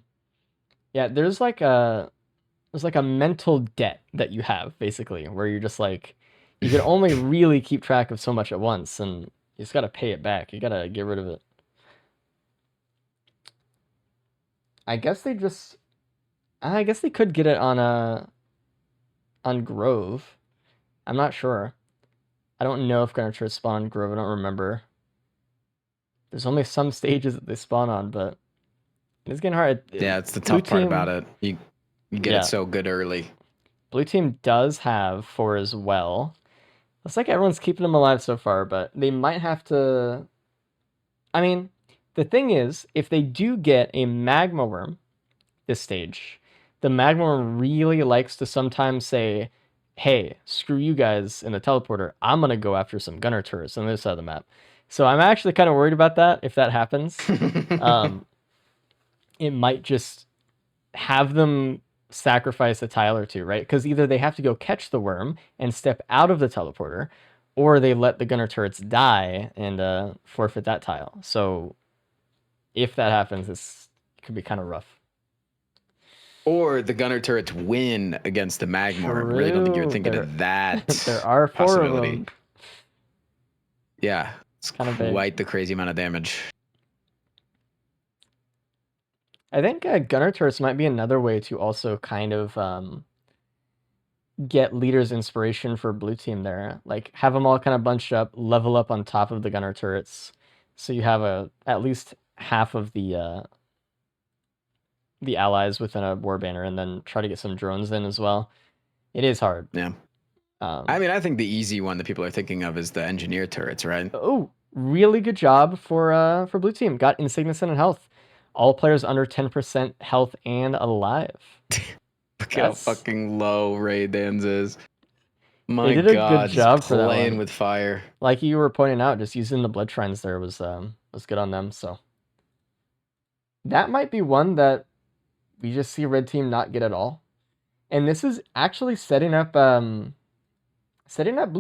Speaker 1: Yeah, there's a mental debt that you have, basically, where you're just you can only really keep track of so much at once, and you just got to pay it back. You got to get rid of it. I guess they could get it on Grove. I'm not sure. I don't know if Gunner Turrets spawn on Grove. I don't remember. There's only some stages that they spawn on, but it's getting hard.
Speaker 2: Yeah, it's the tough part about it. You get it so good early.
Speaker 1: Blue team does have 4 as well. Looks like everyone's keeping them alive so far, but they might have to... I mean, the thing is, if they do get a Magma Worm this stage. The Magmar really likes to sometimes say, hey, screw you guys in the teleporter. I'm going to go after some gunner turrets on this side of the map. So I'm actually kind of worried about that if that happens. It might just have them sacrifice a tile or two, right? Because either they have to go catch the worm and step out of the teleporter, or they let the gunner turrets die and forfeit that tile. So if that happens, it could be kind of rough.
Speaker 2: Or the gunner turrets win against the Magmar. I really don't think you're thinking of that.
Speaker 1: There are 4 of them.
Speaker 2: Yeah, it's
Speaker 1: kind of
Speaker 2: quite the crazy amount of damage.
Speaker 1: I think gunner turrets might be another way to also kind of get leaders inspiration for blue team there. Like have them all kind of bunched up, level up on top of the gunner turrets, so you have at least half of the allies within a war banner, and then try to get some drones in as well. It is hard.
Speaker 2: Yeah. I mean, I think the easy one that people are thinking of is the engineer turrets, right?
Speaker 1: Oh, really good job for blue team. Got Insignificant and health. All players under 10% health and alive.
Speaker 2: Look how fucking low Ray Dams is. My
Speaker 1: they did
Speaker 2: God,
Speaker 1: a good job for that
Speaker 2: playing
Speaker 1: one.
Speaker 2: with fire.
Speaker 1: Like you were pointing out, just using the blood shrines there was good on them. So that might be one that we just see red team not get at all. And this is actually setting up blue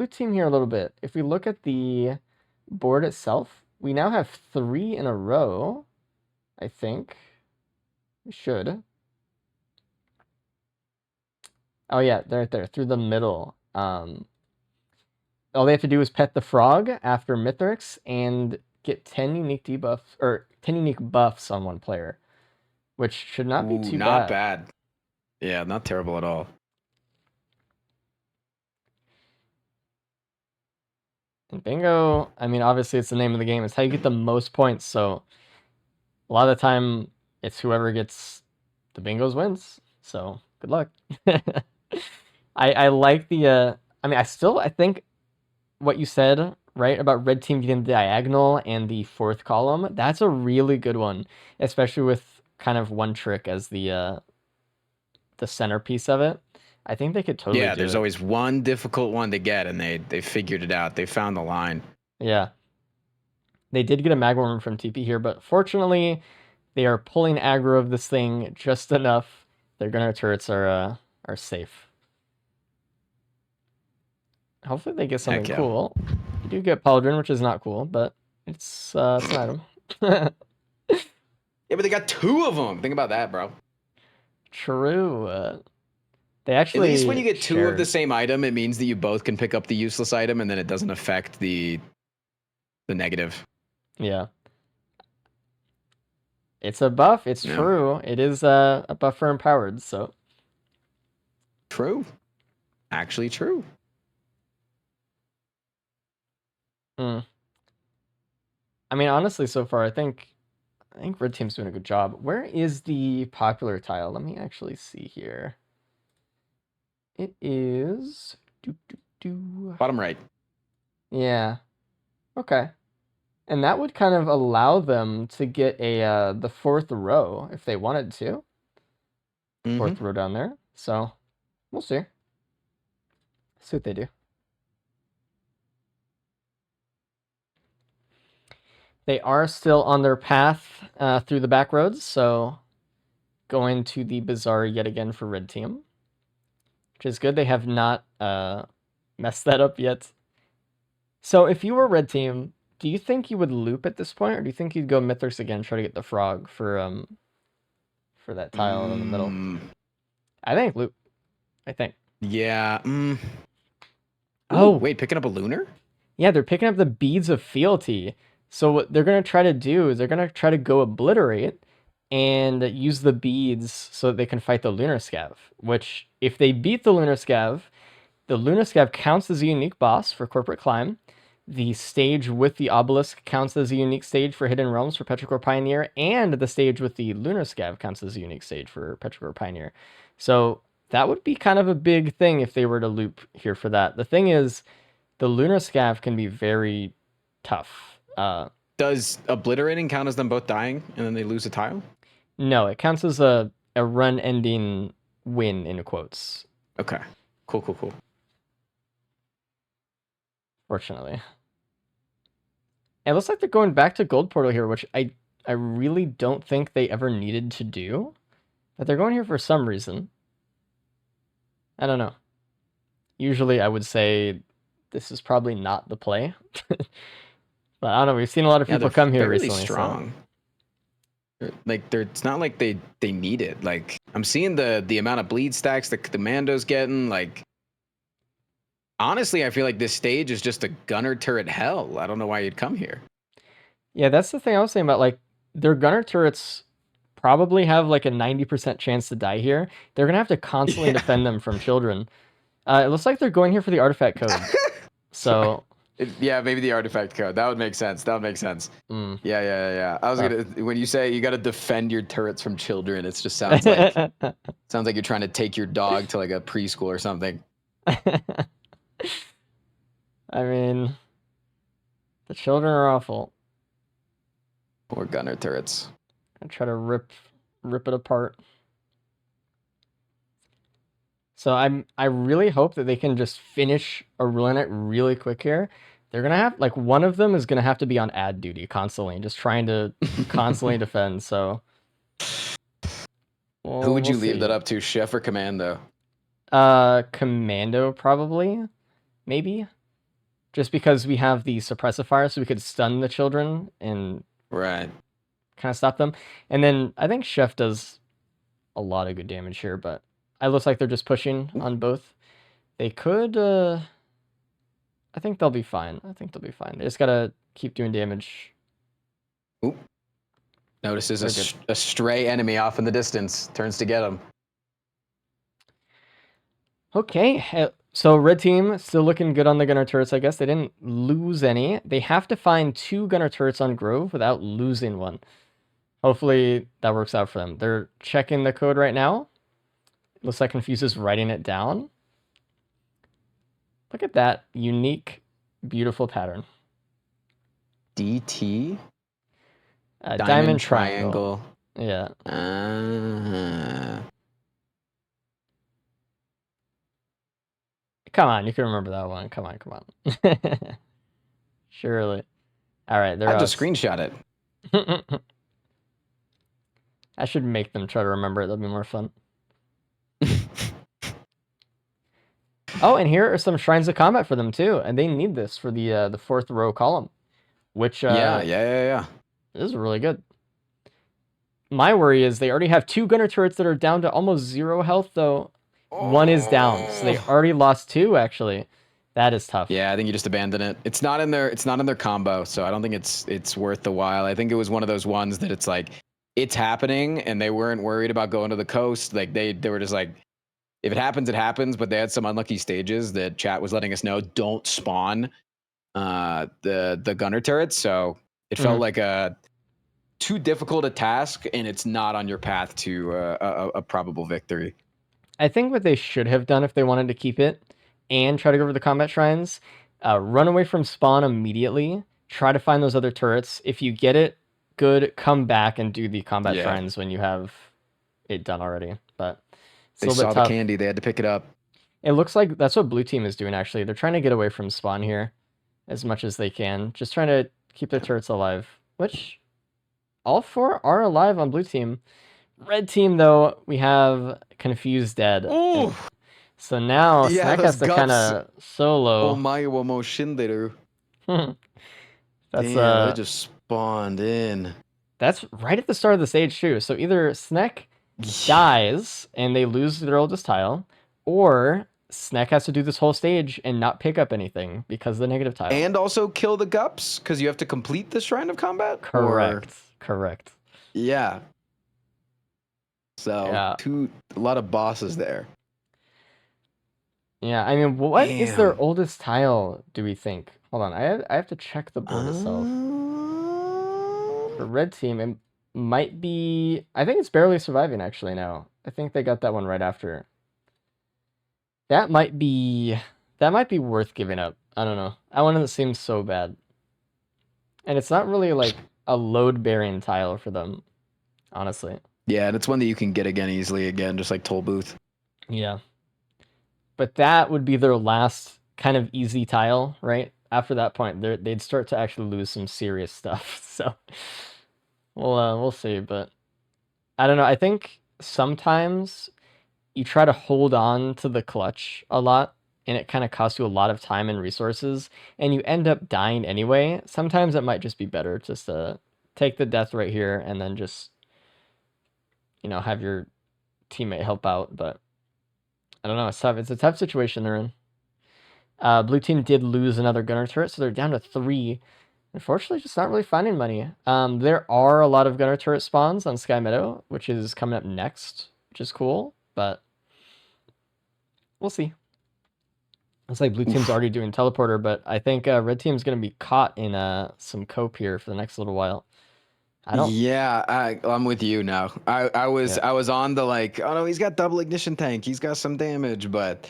Speaker 1: team here a little bit. If we look at the board itself, we now have 3 in a row. I think we should. Oh yeah, they're right there through the middle. All they have to do is pet the frog after Mithrix and get 10 unique debuffs or 10 unique buffs on one player, which should not be too bad.
Speaker 2: Not bad. Yeah, not terrible at all.
Speaker 1: And bingo, I mean, obviously it's the name of the game. It's how you get the most points. So a lot of the time, it's whoever gets the bingos wins. So good luck. I like the. I mean, I think what you said, right, about red team getting the diagonal and the 4th column. That's a really good one, especially with kind of one trick as the centerpiece of it. I think they could totally do
Speaker 2: there's always one difficult one to get, and they figured it out. They found the line.
Speaker 1: Yeah. They did get a Magworm from TP here, but fortunately, they are pulling aggro of this thing just enough. Their gunner turrets are safe. Hopefully they get something cool. You do get Pauldron, which is not cool, but it's an item.
Speaker 2: Yeah, but they got 2 of them. Think about that, bro.
Speaker 1: True. They actually.
Speaker 2: At least when you get 2 of the same item, it means that you both can pick up the useless item, and then it doesn't affect the negative.
Speaker 1: Yeah. It's a buff. It's true. It is a buff for empowered. So.
Speaker 2: True. Actually true.
Speaker 1: I mean, honestly, so far, I think red team's doing a good job. Where is the popular tile? Let me actually see here. It is
Speaker 2: bottom right.
Speaker 1: Yeah. Okay. And that would kind of allow them to get the 4th row if they wanted to. 4th row down there. So we'll see. See what they do. They are still on their path through the back roads, so going to the bazaar yet again for red team, which is good. They have not messed that up yet. So if you were red team, do you think you would loop at this point, or do you think you'd go Mithrix again, try to get the frog for that tile in the middle? I think loop. I think.
Speaker 2: Yeah.
Speaker 1: Oh
Speaker 2: wait, picking up a lunar?
Speaker 1: Yeah, they're picking up the beads of fealty. So what they're going to try to do is they're going to try to go obliterate and use the beads so that they can fight the Lunar Scav, which if they beat the Lunar Scav counts as a unique boss for Corporate Climb. The stage with the obelisk counts as a unique stage for Hidden Realms for Petrichor Pioneer, and the stage with the Lunar Scav counts as a unique stage for Petrichor Pioneer. So that would be kind of a big thing if they were to loop here for that. The thing is, the Lunar Scav can be very tough.
Speaker 2: Does obliterating count as them both dying and then they lose a tile?
Speaker 1: No, it counts as a a run-ending win in quotes.
Speaker 2: Okay. Cool.
Speaker 1: Fortunately. It looks like they're going back to Gold Portal here, which I really don't think they ever needed to do. But they're going here for some reason. I don't know. Usually I would say this is probably not the play. But I don't know. We've seen a lot of people come here recently.
Speaker 2: Strong. So. Like it's not like they need it. Like I'm seeing the amount of bleed stacks the Commando's getting. Like honestly, I feel like this stage is just a gunner turret hell. I don't know why you'd come here.
Speaker 1: Yeah, that's the thing I was saying about like their gunner turrets probably have like a 90% chance to die here. They're gonna have to constantly defend them from children. It looks like they're going here for the artifact code. So
Speaker 2: yeah, maybe the artifact code. That would make sense. Yeah. I was when you say you got to defend your turrets from children, it just sounds like you're trying to take your dog to like a preschool or something.
Speaker 1: I mean, the children are awful.
Speaker 2: Poor gunner turrets.
Speaker 1: I try to rip it apart. So I really hope that they can just finish a run it really quick here. They're gonna have like one of them is gonna have to be on ad duty constantly, just trying to constantly defend. So
Speaker 2: who would you leave that up to, Chef or Commando?
Speaker 1: Commando probably, maybe, just because we have the suppressive fire, so we could stun the children and
Speaker 2: right
Speaker 1: kind of stop them. And then I think Chef does a lot of good damage here, but it looks like they're just pushing on both. They could, I think they'll be fine. They just gotta keep doing damage.
Speaker 2: Oop. Notices a stray enemy off in the distance. Turns to get him.
Speaker 1: Okay, so red team still looking good on the gunner turrets, I guess. They didn't lose any. They have to find 2 gunner turrets on Grove without losing one. Hopefully that works out for them. They're checking the code right now. Looks like Confuse is writing it down. Look at that unique, beautiful pattern.
Speaker 2: DT?
Speaker 1: Diamond triangle. Yeah. Come on, you can remember that one. Come on. Surely. All right,
Speaker 2: I have to screenshot it.
Speaker 1: I should make them try to remember it. That'll be more fun. Oh, and here are some Shrines of Combat for them too, and they need this for the 4th row column, which
Speaker 2: yeah.
Speaker 1: This is really good. My worry is they already have 2 gunner turrets that are down to almost 0 health, though. One is down, so they already lost 2. Actually, that is tough.
Speaker 2: Yeah, I think you just abandon it. It's not in their combo, so I don't think it's worth the while. I think it was one of those ones that it's like it's happening, and they weren't worried about going to the coast. Like they were just like, if it happens, it happens. But they had some unlucky stages that chat was letting us know don't spawn the gunner turrets. So it felt like too difficult a task, and it's not on your path to a probable victory.
Speaker 1: I think what they should have done if they wanted to keep it and try to go for the combat shrines, run away from spawn immediately. Try to find those other turrets. If you get it, good. Come back and do the combat shrines when you have it done already. But
Speaker 2: they saw the candy. They had to pick it up.
Speaker 1: It looks like that's what blue team is doing, actually. They're trying to get away from spawn here as much as they can. Just trying to keep their turrets alive, which all 4 are alive on blue team. Red team, though, we have Confused dead. So now Snack has to kind of solo. That's
Speaker 2: they just spawned in.
Speaker 1: That's right at the start of the stage too. So either Snack dies and they lose their oldest tile, or Snack has to do this whole stage and not pick up anything because of the negative tile.
Speaker 2: And also kill the Gups because you have to complete the Shrine of Combat?
Speaker 1: Correct.
Speaker 2: Yeah. So a lot of bosses there.
Speaker 1: Yeah, I mean, what is their oldest tile, do we think? Hold on, I have to check the board itself. For red team, it might be... I think it's Barely Surviving, actually, now. I think they got that one right after. That might be worth giving up. I don't know. That one doesn't seem so bad. And it's not really, like, a load-bearing tile for them, honestly.
Speaker 2: Yeah, and it's one that you can get again easily again, just like Toll Booth.
Speaker 1: Yeah. But that would be their last kind of easy tile, right? After that point, they'd start to actually lose some serious stuff. So we'll see. But I don't know. I think sometimes you try to hold on to the clutch a lot, and it kind of costs you a lot of time and resources, and you end up dying anyway. Sometimes it might just be better just to take the death right here and then just, have your teammate help out. But I don't know. It's tough. It's a tough situation they're in. Blue team did lose another gunner turret, so they're down to 3. Unfortunately, just not really finding money. There are a lot of gunner turret spawns on Sky Meadow, which is coming up next, which is cool, but we'll see. Looks like blue team's already doing teleporter, but I think red team's going to be caught in some cope here for the next little while.
Speaker 2: Yeah, I'm with you now. I was on the like, oh no, he's got double ignition tank, he's got some damage, but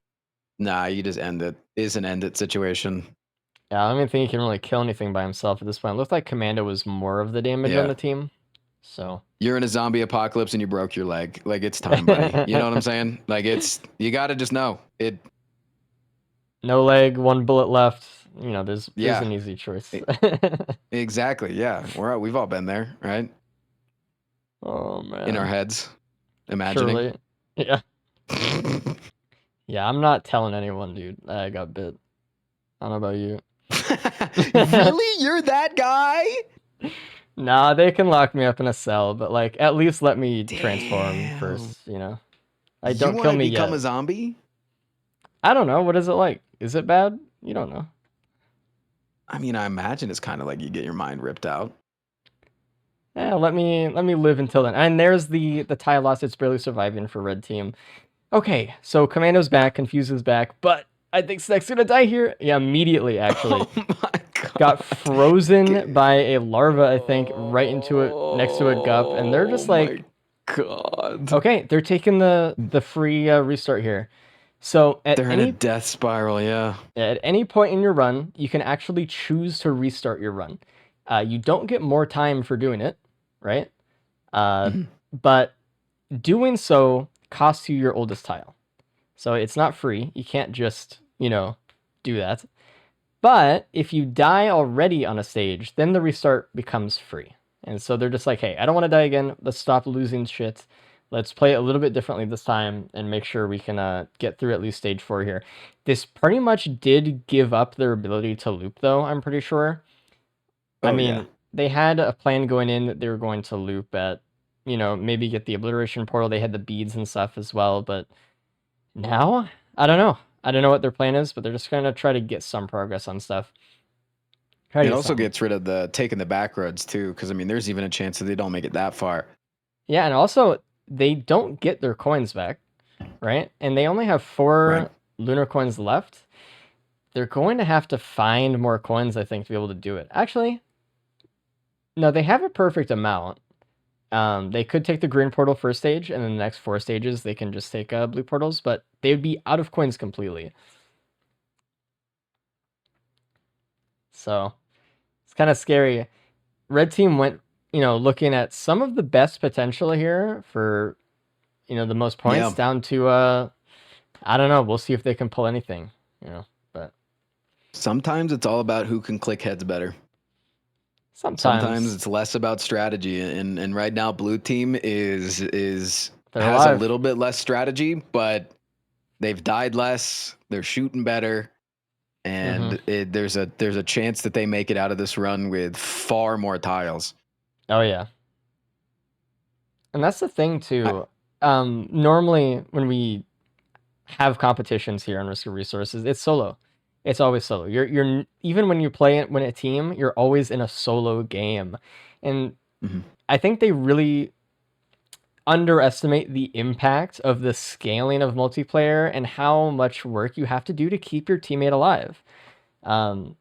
Speaker 2: nah, you just end it. It's an end it situation.
Speaker 1: Yeah, I don't even think he can really kill anything by himself at this point. It looked like Commando was more of the damage on the team. So
Speaker 2: you're in a zombie apocalypse and you broke your leg. Like, it's time, buddy. You know what I'm saying? Like, you gotta just know it.
Speaker 1: No leg, 1 bullet left. There's an easy choice.
Speaker 2: Exactly. Yeah, we've all been there, right?
Speaker 1: Oh man.
Speaker 2: In our heads, imagining.
Speaker 1: Surely. Yeah. Yeah, I'm not telling anyone, dude. I got bit. I don't know about you.
Speaker 2: Really? You're that guy?
Speaker 1: Nah, they can lock me up in a cell, but like at least let me transform first. Don't kill me yet.
Speaker 2: Become a zombie?
Speaker 1: I don't know. What is it like? Is it bad? You don't know.
Speaker 2: I mean, I imagine it's kind of like you get your mind ripped out.
Speaker 1: Yeah, let me live until then. And there's the tie loss. It's barely surviving for red team. Okay, so Commando's back, Confuse is back, but I think Snake's gonna die here. Yeah, immediately actually.
Speaker 2: Oh my God.
Speaker 1: Got frozen by a larva, I think, right into it next to a gup, and they're just like,
Speaker 2: God.
Speaker 1: Okay, they're taking the free restart here. So
Speaker 2: they're in a death spiral, yeah.
Speaker 1: At any point in your run, you can actually choose to restart your run. You don't get more time for doing it, right? But doing so costs you your oldest tile. So it's not free. You can't just, do that. But if you die already on a stage, then the restart becomes free. And so they're just like, hey, I don't want to die again. Let's stop losing shit. Let's play it a little bit differently this time and make sure we can get through at least stage 4 here. This pretty much did give up their ability to loop, though, I'm pretty sure. They had a plan going in that they were going to loop at, maybe get the obliteration portal. They had the beads and stuff as well. But now, I don't know. I don't know what their plan is, but they're just going to try to get some progress on stuff.
Speaker 2: It also gets rid of taking the back roads, too, because, there's even a chance that they don't make it that far.
Speaker 1: Yeah, and also, they don't get their coins back, right? And they only have 4 lunar coins left. They're going to have to find more coins, I think, to be able to do it. Actually, no, they have a perfect amount. They could take the green portal first stage, and then the next 4 stages, they can just take blue portals, but they would be out of coins completely. So, it's kind of scary. Red team went, looking at some of the best potential here for, the most points down to, I don't know. We'll see if they can pull anything, but.
Speaker 2: Sometimes it's all about who can click heads better.
Speaker 1: Sometimes
Speaker 2: it's less about strategy, and right now blue team has
Speaker 1: alive.
Speaker 2: A little bit less strategy, but they've died less. They're shooting better, and there's a chance that they make it out of this run with far more tiles.
Speaker 1: Oh yeah, and that's the thing too. Normally when we have competitions here on Risk of Resources, it's solo. It's always solo. You're even when you play it when a team, you're always in a solo game. And I think they really underestimate the impact of the scaling of multiplayer and how much work you have to do to keep your teammate alive.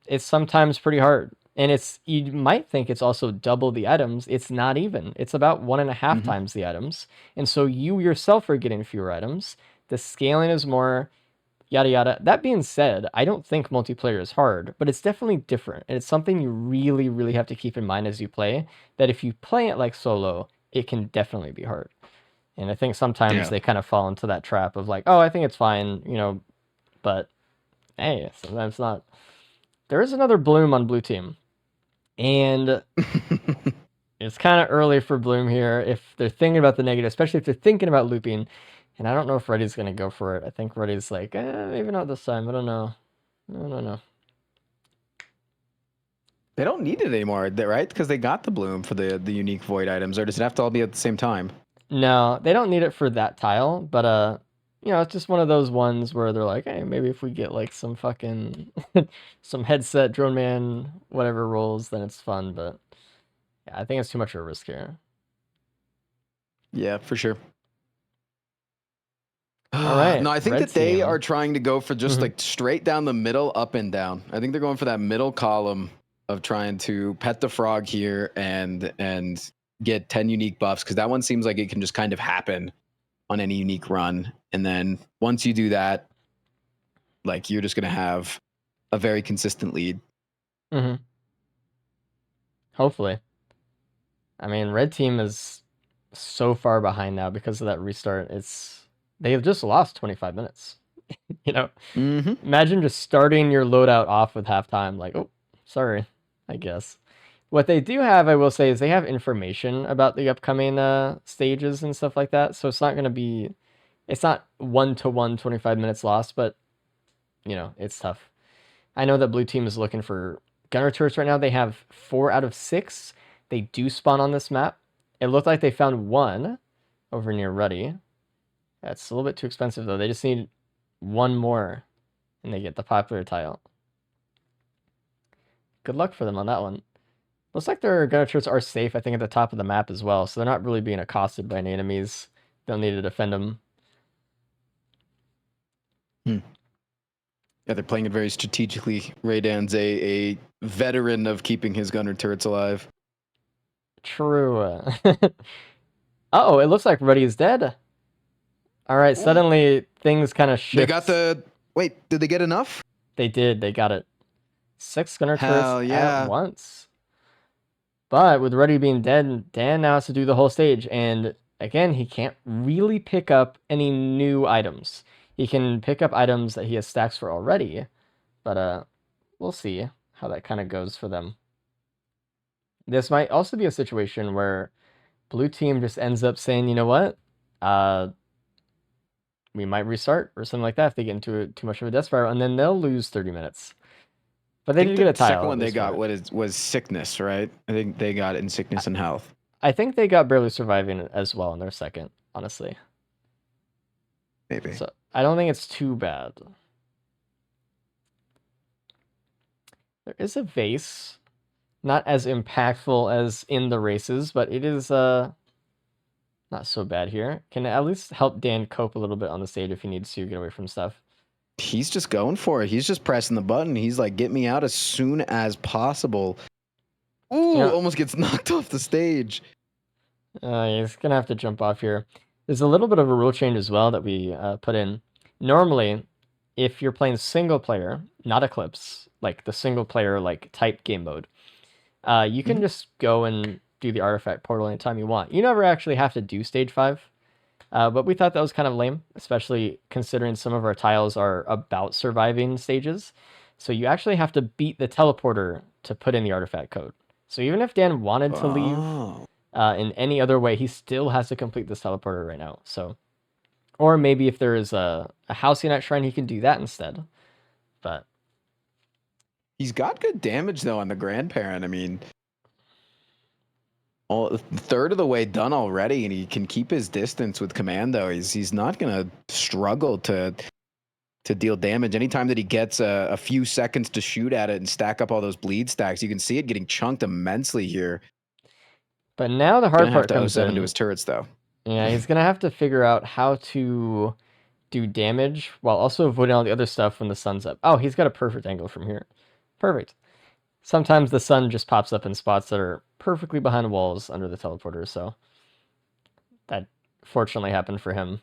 Speaker 1: It's sometimes pretty hard. And you might think it's also double the items. It's not even. It's about 1.5 times the items. And so you yourself are getting fewer items. The scaling is more, yada yada. That being said, I don't think multiplayer is hard, but it's definitely different. And it's something you really, really have to keep in mind as you play, that if you play it like solo, it can definitely be hard. And I think sometimes they kind of fall into that trap of like, oh, I think it's fine, you know, but hey, sometimes not. There is another Bloom on blue team. And it's kind of early for Bloom here if they're thinking about the negative, especially if they're thinking about looping. And I don't know if Reddy's going to go for it. I think Reddy's like, maybe not this time. I don't know. I don't know.
Speaker 2: They don't need it anymore, right? Because they got the Bloom for the unique void items, or does it have to all be at the same time?
Speaker 1: No, they don't need it for that tile, but you know, it's just one of those ones where they're like, hey, maybe if we get like some fucking some headset, drone man, whatever rolls, then it's fun. But yeah, I think it's too much of a risk here.
Speaker 2: Yeah, for sure.
Speaker 1: All right.
Speaker 2: No, I think that they are trying to go for just like straight down the middle, up and down. I think they're going for that middle column of trying to pet the frog here and get 10 unique buffs, because that one seems like it can just kind of happen on any unique run. And then once you do that, like you're just going to have a very consistent lead.
Speaker 1: Hopefully. I mean, red team is so far behind now because of that restart. They've just lost 25 minutes. You know, imagine just starting your loadout off with halftime. Like, oh, sorry, I guess. What they do have, I will say, is they have information about the upcoming stages and stuff like that. So it's not going to be, it's not 1-to-1 25 minutes lost, but, you know, it's tough. I know that blue team is looking for gunner turrets right now. They have 4 out of 6. They do spawn on this map. It looked like they found 1 over near Ruddy. That's a little bit too expensive, though. They just need 1 more, and they get the popular tile. Good luck for them on that one. Looks like their gunner turrets are safe, I think, at the top of the map as well, so they're not really being accosted by any enemies. They'll need to defend them.
Speaker 2: Yeah, they're playing it very strategically. Raydan's a veteran of keeping his gunner turrets alive.
Speaker 1: True. Uh-oh, it looks like Ruddy is dead. All right, suddenly things kind of shift.
Speaker 2: They got the... Wait, did they get enough?
Speaker 1: They did. They got it. 6 gunner turrets at once. But with Ruddy being dead, Dan now has to do the whole stage. And again, he can't really pick up any new items. He can pick up items that he has stacks for already. But we'll see how that kind of goes for them. This might also be a situation where blue team just ends up saying, you know what? We might restart or something like that if they get into too much of a death spiral, and then they'll lose 30 minutes. But they did get a tile.
Speaker 2: The second one they got was sickness, right? I think they got it in sickness and health.
Speaker 1: I think they got barely surviving as well in their second, honestly.
Speaker 2: Maybe.
Speaker 1: So I don't think it's too bad. There is a vase. Not as impactful as in the races, but it is not so bad here. Can at least help Dan cope a little bit on the stage if he needs to get away from stuff.
Speaker 2: He's just going for it. He's just pressing the button. He's like, get me out as soon as possible. Ooh, almost gets knocked off the stage.
Speaker 1: He's going to have to jump off here. There's a little bit of a rule change as well that we put in. Normally, if you're playing single player, not Eclipse, like the single player like type game mode, you can just go and do the artifact portal anytime you want. You never actually have to do stage 5. But we thought that was kind of lame, especially considering some of our tiles are about surviving stages. So you actually have to beat the teleporter to put in the artifact code. So even if Dan wanted to leave in any other way, he still has to complete this teleporter right now. So, or maybe if there is a house at Shrine, he can do that instead. But
Speaker 2: he's got good damage though on the grandparent. I mean, a third of the way done already, and he can keep his distance with Commando. He's not gonna struggle to deal damage. Anytime that he gets a few seconds to shoot at it and stack up all those bleed stacks, you can see it getting chunked immensely here.
Speaker 1: But now the hard part comes
Speaker 2: into his turrets though.
Speaker 1: Yeah, he's gonna have to figure out how to do damage while also avoiding all the other stuff when the sun's up. Oh, he's got a perfect angle from here. Perfect. Sometimes the sun just pops up in spots that are perfectly behind walls under the teleporter, so that fortunately happened for him.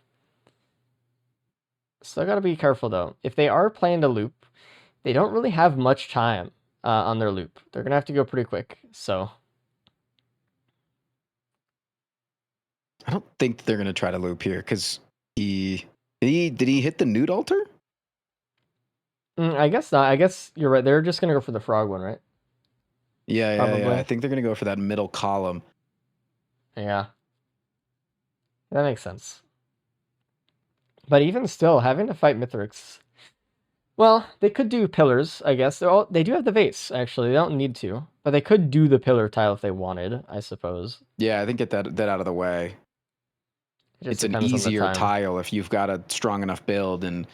Speaker 1: Still gotta be careful though. If they are playing to loop, they don't really have much time on their loop. They're gonna have to go pretty quick, so
Speaker 2: I don't think they're gonna try to loop here because did he hit the nude altar?
Speaker 1: I guess not. I guess you're right. They're just gonna go for the frog one, right?
Speaker 2: Yeah. I think they're gonna go for that middle column.
Speaker 1: Yeah. That makes sense. But even still, having to fight Mithrix. Well, they could do pillars, I guess. They do have the vase, actually. They don't need to. But they could do the pillar tile if they wanted, I suppose.
Speaker 2: Yeah, I think get that out of the way. It's an easier tile if you've got a strong enough build, and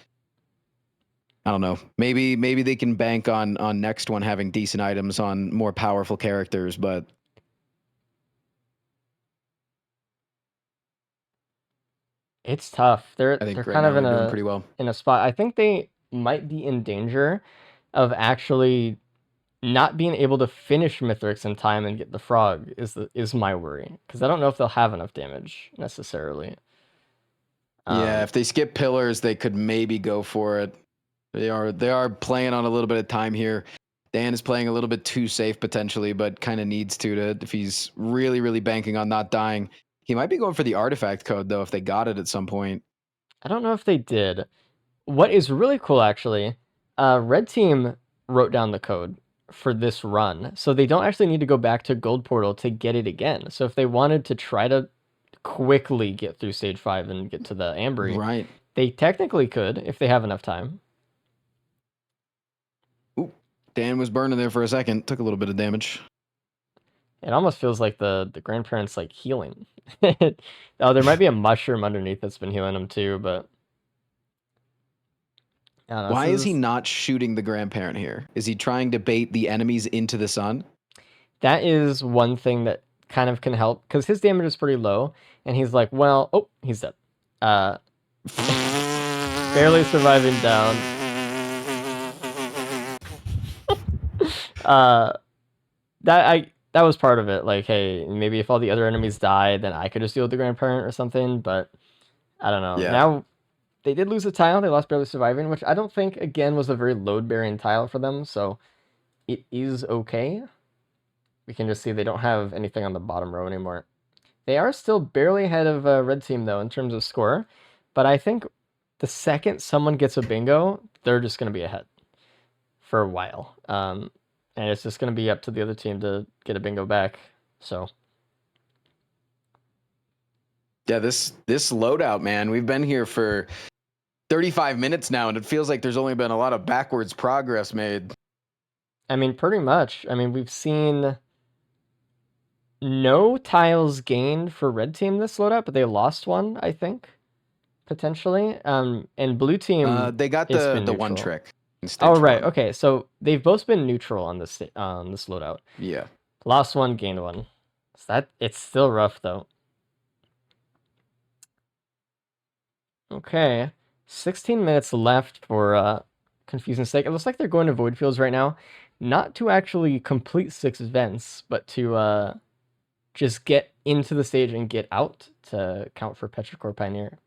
Speaker 2: I don't know. Maybe they can bank on next one having decent items on more powerful characters, but
Speaker 1: it's tough. They're
Speaker 2: right
Speaker 1: kind of
Speaker 2: doing pretty well.
Speaker 1: in a spot. I think they might be in danger of actually not being able to finish Mithrix in time and get the frog is my worry, because I don't know if they'll have enough damage necessarily.
Speaker 2: Yeah, if they skip pillars, they could maybe go for it. They are playing on a little bit of time here. Dan is playing a little bit too safe potentially, but kind of needs to if he's really banking on not dying. He might be going for the artifact code though if they got it at some point.
Speaker 1: I don't know if they did. What is really cool actually, Red Team wrote down the code for this run, so they don't actually need to go back to Gold Portal to get it again. So if they wanted to try to quickly get through stage 5 and get to the Ambry,
Speaker 2: right,
Speaker 1: they technically could if they have enough time.
Speaker 2: Ooh, Dan was burning there for a second, took a little bit of damage.
Speaker 1: It almost feels like the grandparents like healing. Oh, there might be a mushroom underneath that's been healing them too, but I don't know,
Speaker 2: why is he not shooting the grandparent here? Is he trying to bait the enemies into the sun?
Speaker 1: That is one thing that kind of can help, because his damage is pretty low, and he's like, well, oh, he's dead. Barely surviving down. That was part of it. Like, hey, maybe if all the other enemies die, then I could just deal with the grandparent or something, but I don't know.
Speaker 2: Yeah.
Speaker 1: Now, they did lose a tile. They lost barely surviving, which I don't think, again, was a very load-bearing tile for them, so it is okay. We can just see they don't have anything on the bottom row anymore. They are still barely ahead of Red Team, though, in terms of score, but I think the second someone gets a bingo, they're just going to be ahead for a while. And it's just going to be up to the other team to get a bingo back, so...
Speaker 2: Yeah, this loadout, man, we've been here for 35 minutes now, and it feels like there's only been a lot of backwards progress made.
Speaker 1: I mean, pretty much. I mean, we've seen no tiles gained for Red Team this loadout, but they lost one, I think, potentially. And Blue Team,
Speaker 2: they got the one trick.
Speaker 1: Oh, right. Okay, so they've both been neutral on this loadout.
Speaker 2: Yeah.
Speaker 1: Lost one, gained one. So it's still rough, though. Okay, 16 minutes left for Confusing Snake. It looks like they're going to Void Fields right now. Not to actually complete 6 vents, but to just get into the stage and get out to count for Petrichor Pioneer,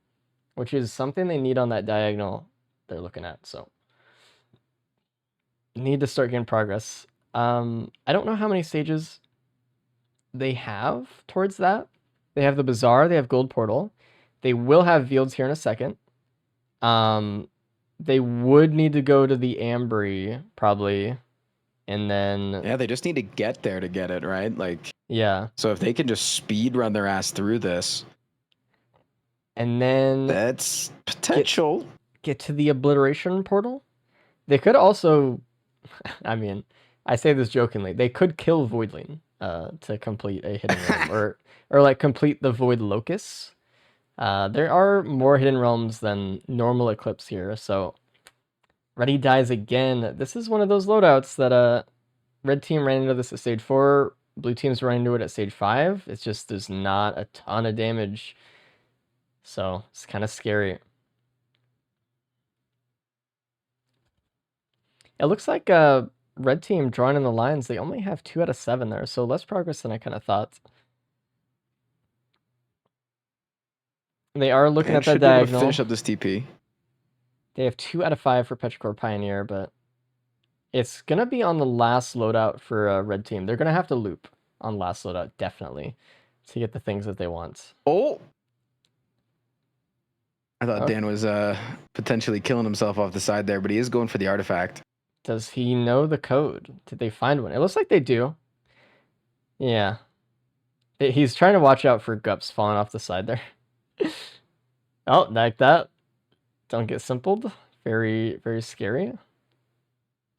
Speaker 1: which is something they need on that diagonal they're looking at, so need to start getting progress. I don't know how many stages they have towards that. They have the Bazaar, they have Gold Portal. They will have Fields here in a second. They would need to go to the Ambry, probably, and then...
Speaker 2: Yeah, they just need to get there to get it, right? Like...
Speaker 1: Yeah.
Speaker 2: So if they can just speed run their ass through this...
Speaker 1: And then...
Speaker 2: That's potential.
Speaker 1: Get to the Obliteration Portal? They could also... I mean, I say this jokingly. They could kill Voidling to complete a hidden realm. or like complete the Void Locus. There are more hidden realms than normal Eclipse here, so Ready dies again. This is one of those loadouts that Red Team ran into this at stage 4, Blue Team's running into it at stage 5. It's just there's not a ton of damage, so it's kind of scary. It looks like Red Team drawing in the lines, they only have 2 out of 7 there, so less progress than I kind of thought. They are looking at that diagonal.
Speaker 2: Finish up this TP.
Speaker 1: They have 2 out of 5 for Petrichor Pioneer, but it's going to be on the last loadout for Red Team. They're going to have to loop on last loadout, definitely, to get the things that they want.
Speaker 2: Oh, I thought Dan was potentially killing himself off the side there, but he is going for the artifact.
Speaker 1: Does he know the code? Did they find one? It looks like they do. Yeah. He's trying to watch out for gups falling off the side there. Oh, like that. Don't get simpled. Very, very scary.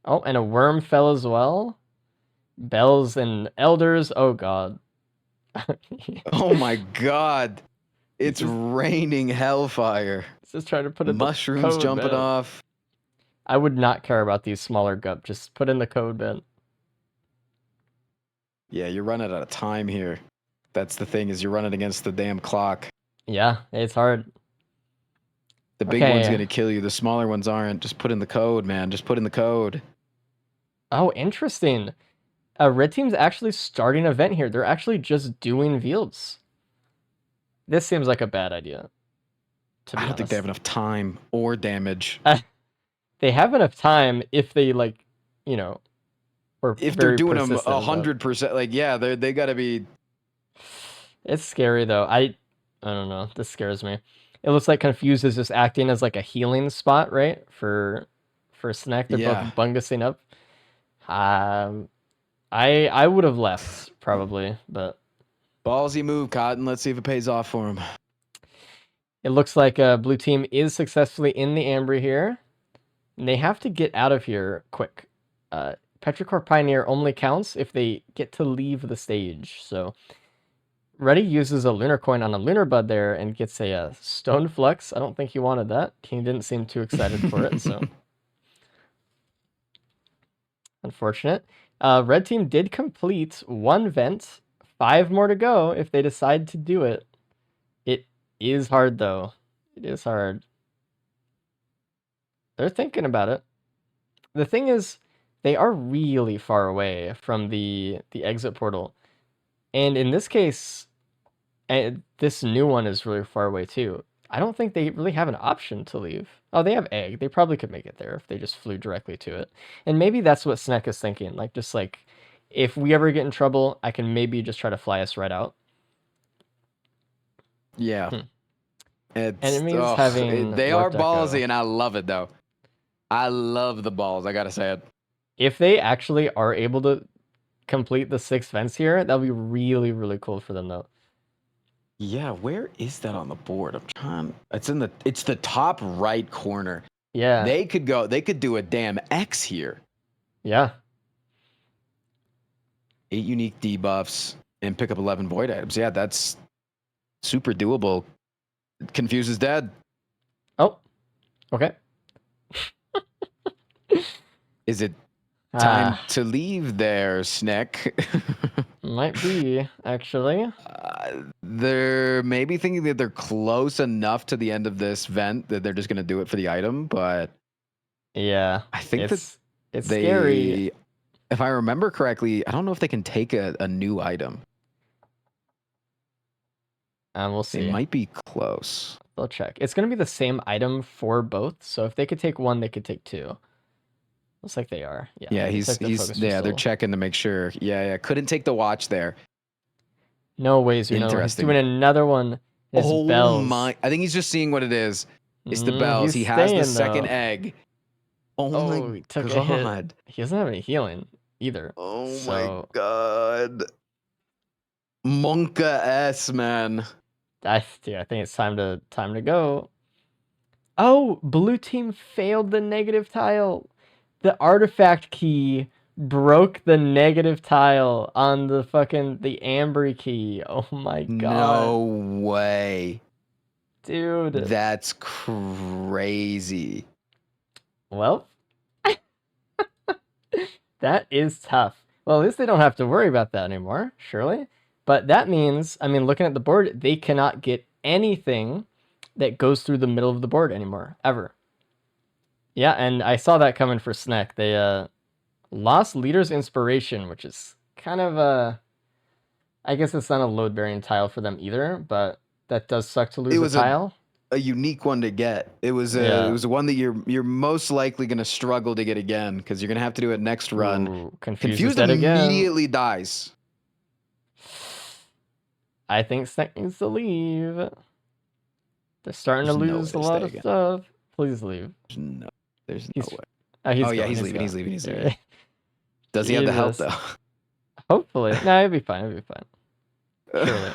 Speaker 1: Oh, and a worm fell as well. Bells and elders. Oh, God.
Speaker 2: Oh, my God. It's raining hellfire.
Speaker 1: He's just trying to put in
Speaker 2: mushrooms
Speaker 1: the code
Speaker 2: jumping
Speaker 1: bin.
Speaker 2: off.
Speaker 1: I would not care about these smaller gup. Just put in the code bin.
Speaker 2: Yeah, you're running out of time here. That's the thing, is you're running against the damn clock.
Speaker 1: Yeah, it's hard.
Speaker 2: The big one's going to kill you. The smaller ones aren't. Just put in the code, man. Just put in the code.
Speaker 1: Oh, interesting. Red team's actually starting an event here. They're actually just doing fields. This seems like a bad idea.
Speaker 2: I don't think they have enough time or damage.
Speaker 1: They have enough time if they, like, you know, or
Speaker 2: if they're doing them 100%, like, yeah, they got to be.
Speaker 1: It's scary though. I don't know. This scares me. It looks like Confused is just acting as like a healing spot, right? For Snack. They're both bungusing up. I would have left probably, but
Speaker 2: ballsy move, Cotton. Let's see if it pays off for him.
Speaker 1: It looks like blue team is successfully in the Amber here. And they have to get out of here quick. Petrichor Pioneer only counts if they get to leave the stage. So Reddy uses a Lunar Coin on a Lunar Bud there and gets a Stone Flux. I don't think he wanted that. He didn't seem too excited for it, so unfortunate. Red team did complete one vent. 5 more to go if they decide to do it. It is hard, though. It is hard. They're thinking about it. The thing is, they are really far away from the exit portal. And in this case, this new one is really far away too. I don't think they really have an option to leave. Oh, they have egg. They probably could make it there if they just flew directly to it. And maybe that's what Snek is thinking. Like, just like, if we ever get in trouble, I can maybe just try to fly us right out.
Speaker 2: Yeah.
Speaker 1: Enemies having
Speaker 2: they are ballsy, and I love it though. I love the balls. I gotta say it.
Speaker 1: If they actually are able to complete the 6 vents here, that'll be really, really cool for them though.
Speaker 2: Yeah, where is that on the board? I'm trying. It's the top right corner.
Speaker 1: Yeah.
Speaker 2: They could do a damn X here.
Speaker 1: Yeah.
Speaker 2: 8 unique debuffs and pick up 11 void items. Yeah, that's super doable. Confuse is dead.
Speaker 1: Oh. Okay.
Speaker 2: Is it time to leave there, Snek?
Speaker 1: Might be, actually.
Speaker 2: They're maybe thinking that they're close enough to the end of this vent that they're just going to do it for the item, but
Speaker 1: yeah,
Speaker 2: I think
Speaker 1: it's scary.
Speaker 2: If I remember correctly, I don't know if they can take a new item.
Speaker 1: We'll see.
Speaker 2: They might be close.
Speaker 1: They'll check. It's going to be the same item for both, so if they could take one, they could take 2. Looks like they are. Yeah,
Speaker 2: they're checking to make sure. Yeah. Couldn't take the watch there.
Speaker 1: No ways, he's doing another one.
Speaker 2: Oh
Speaker 1: bells.
Speaker 2: my! I think he's just seeing what it is. It's the bells. He has the second egg. Oh my
Speaker 1: took God! A hit. He doesn't have any healing either.
Speaker 2: Oh my God! Monka S, man.
Speaker 1: I think it's time to go. Oh, blue team failed the negative tile. The artifact key broke the negative tile on the amber key. Oh my God.
Speaker 2: No way.
Speaker 1: Dude.
Speaker 2: That's crazy.
Speaker 1: Well, that is tough. Well, at least they don't have to worry about that anymore, surely. But that means, I mean, looking at the board, they cannot get anything that goes through the middle of the board anymore, ever. Yeah, and I saw that coming for Snek. They lost Leader's Inspiration, which is kind of I guess it's not a load-bearing tile for them either, but that does suck to lose a tile.
Speaker 2: A unique one to get. It was it was one that you're most likely going to struggle to get again because you're going to have to do it next run.
Speaker 1: Ooh, Confused
Speaker 2: immediately dies.
Speaker 1: I think Snek needs to leave. They're starting to
Speaker 2: There's no
Speaker 1: lose a
Speaker 2: way to
Speaker 1: lot
Speaker 2: stay
Speaker 1: of
Speaker 2: again.
Speaker 1: stuff. Please leave.
Speaker 2: There's no
Speaker 1: He's-
Speaker 2: way.
Speaker 1: He's
Speaker 2: Oh, yeah,
Speaker 1: going,
Speaker 2: he's leaving. He's leaving. Does he have the help,
Speaker 1: Jesus.
Speaker 2: though?
Speaker 1: Hopefully. No, it'll be fine. It'll be fine. Surely.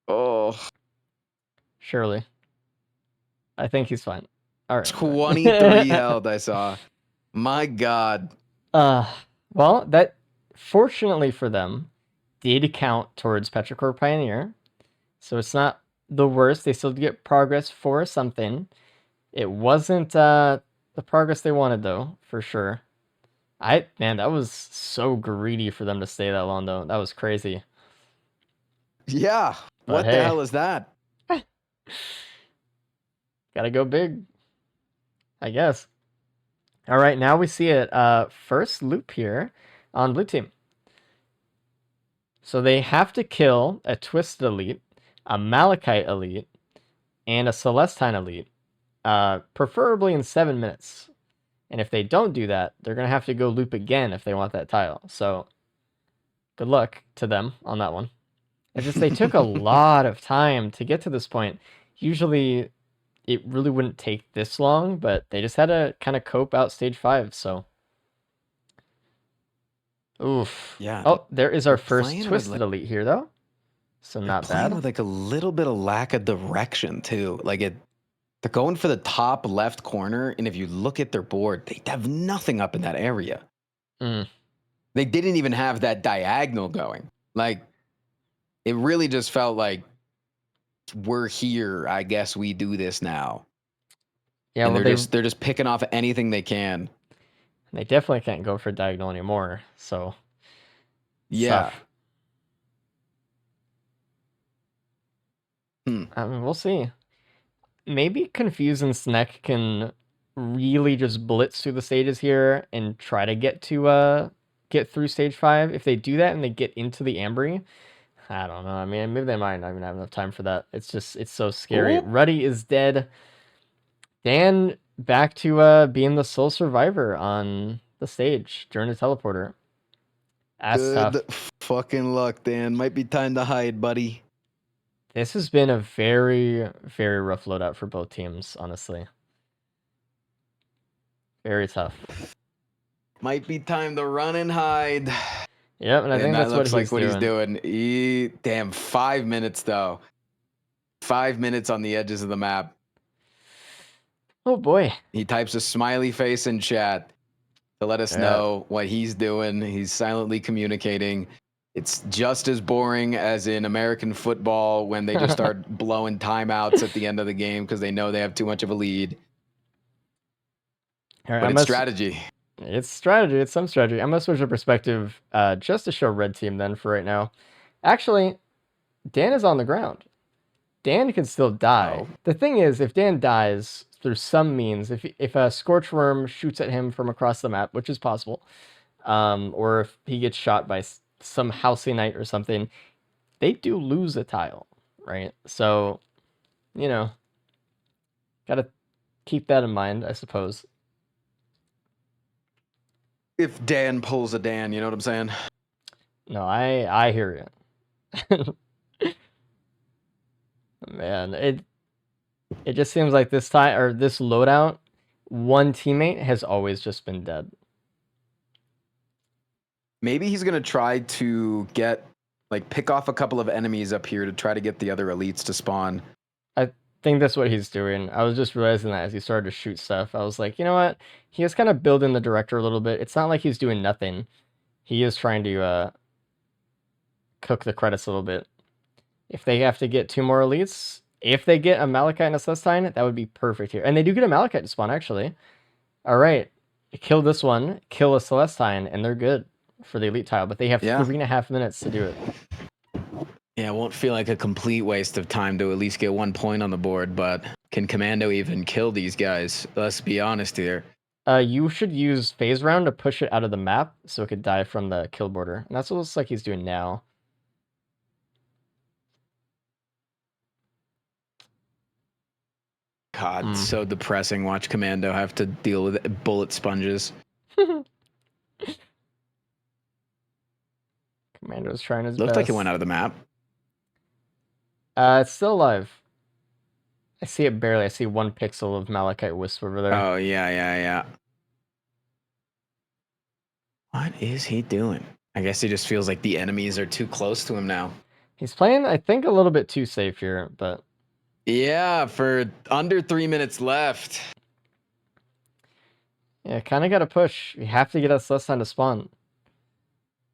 Speaker 2: Oh,
Speaker 1: Surely. I think he's fine. All right.
Speaker 2: 23 health I saw. My God.
Speaker 1: Well, that fortunately for them did count towards Petrichor Pioneer. So it's not the worst. They still get progress for something. It wasn't the progress they wanted though, for sure. Man, that was so greedy for them to stay that long though. That was crazy.
Speaker 2: Yeah.
Speaker 1: But
Speaker 2: what
Speaker 1: hey.
Speaker 2: the hell is that?
Speaker 1: Gotta go big, I guess. All right, now we see it. First loop here on blue team. So they have to kill a Twisted Elite, a Malachite Elite, and a Celestine Elite, preferably in 7 minutes. And if they don't do that, they're going to have to go loop again if they want that tile. So good luck to them on that one. It's just they took a lot of time to get to this point. Usually it really wouldn't take this long, but they just had to kind of cope out stage 5, so. Oof.
Speaker 2: Yeah.
Speaker 1: Oh, there is our first
Speaker 2: playing with,
Speaker 1: Twisted Elite here, though. So not
Speaker 2: playing
Speaker 1: bad.
Speaker 2: with like a little bit of lack of direction, too. Like they're going for the top left corner, and if you look at their board, they have nothing up in that area. They didn't even have that diagonal going. Like, it really just felt like, we're here. I guess we do this now.
Speaker 1: Yeah,
Speaker 2: and
Speaker 1: well,
Speaker 2: they're just picking off anything they can.
Speaker 1: They definitely can't go for diagonal anymore. So
Speaker 2: yeah.
Speaker 1: I mean, we'll see. Maybe Confuse and Sneck can really just blitz through the stages here and try to get through stage 5. If they do that and they get into the Ambry, I don't know. I mean, maybe they might not even have enough time for that. It's so scary. Ooh. Ruddy is dead. Dan back to being the sole survivor on the stage during the teleporter. That's
Speaker 2: good
Speaker 1: tough.
Speaker 2: Fucking luck, Dan. Might be time to hide, buddy.
Speaker 1: This has been a very, very rough loadout for both teams, honestly. Very tough.
Speaker 2: Might be time to run and hide.
Speaker 1: Yep, and I think that's
Speaker 2: looks
Speaker 1: what he's doing.
Speaker 2: Damn, 5 minutes though. 5 minutes on the edges of the map.
Speaker 1: Oh boy.
Speaker 2: He types a smiley face in chat to let us know what he's doing. He's silently communicating. It's just as boring as in American football when they just start blowing timeouts at the end of the game because they know they have too much of a lead.
Speaker 1: Right,
Speaker 2: but it's strategy.
Speaker 1: It's strategy. It's some strategy. I'm going to switch the perspective just to show red team then for right now. Actually, Dan is on the ground. Dan can still die. Oh. The thing is, if Dan dies through some means, if a Scorch Worm shoots at him from across the map, which is possible, or if he gets shot by some Housey Knight or something, they do lose a tile, right? So, you know, gotta keep that in mind, I suppose.
Speaker 2: If Dan pulls a Dan, you know what I'm saying?
Speaker 1: No, I hear you. Man, it just seems like this time or this loadout, one teammate has always just been dead.
Speaker 2: Maybe he's gonna try to pick off a couple of enemies up here to try to get the other elites to spawn.
Speaker 1: I think that's what he's doing. I was just realizing that as he started to shoot stuff. I was like, you know what? He is kind of building the director a little bit. It's not like he's doing nothing. He is trying to cook the credits a little bit. If they have to get 2 more elites, if they get a Malachite and a Celestine, that would be perfect here. And they do get a Malachite to spawn, actually. All right. Kill this one, kill a Celestine, and they're good for the elite tile. But they have 3.5 minutes to do it.
Speaker 2: Yeah, it won't feel like a complete waste of time to at least get 1 point on the board, but can Commando even kill these guys? Let's be honest here.
Speaker 1: You should use Phase Round to push it out of the map so it could die from the kill border. And that's what it looks like he's doing now.
Speaker 2: God, so depressing. Watch Commando have to deal with bullet sponges.
Speaker 1: Commando's trying his best.
Speaker 2: Looked like it went out of the map.
Speaker 1: It's still alive. I see it barely. I see 1 pixel of Malachite Wisp over there.
Speaker 2: Oh, yeah. What is he doing? I guess he just feels like the enemies are too close to him now.
Speaker 1: He's playing, I think, a little bit too safe here, but...
Speaker 2: Yeah, for under 3 minutes left.
Speaker 1: Yeah, kind of got to push. You have to get us less time to spawn.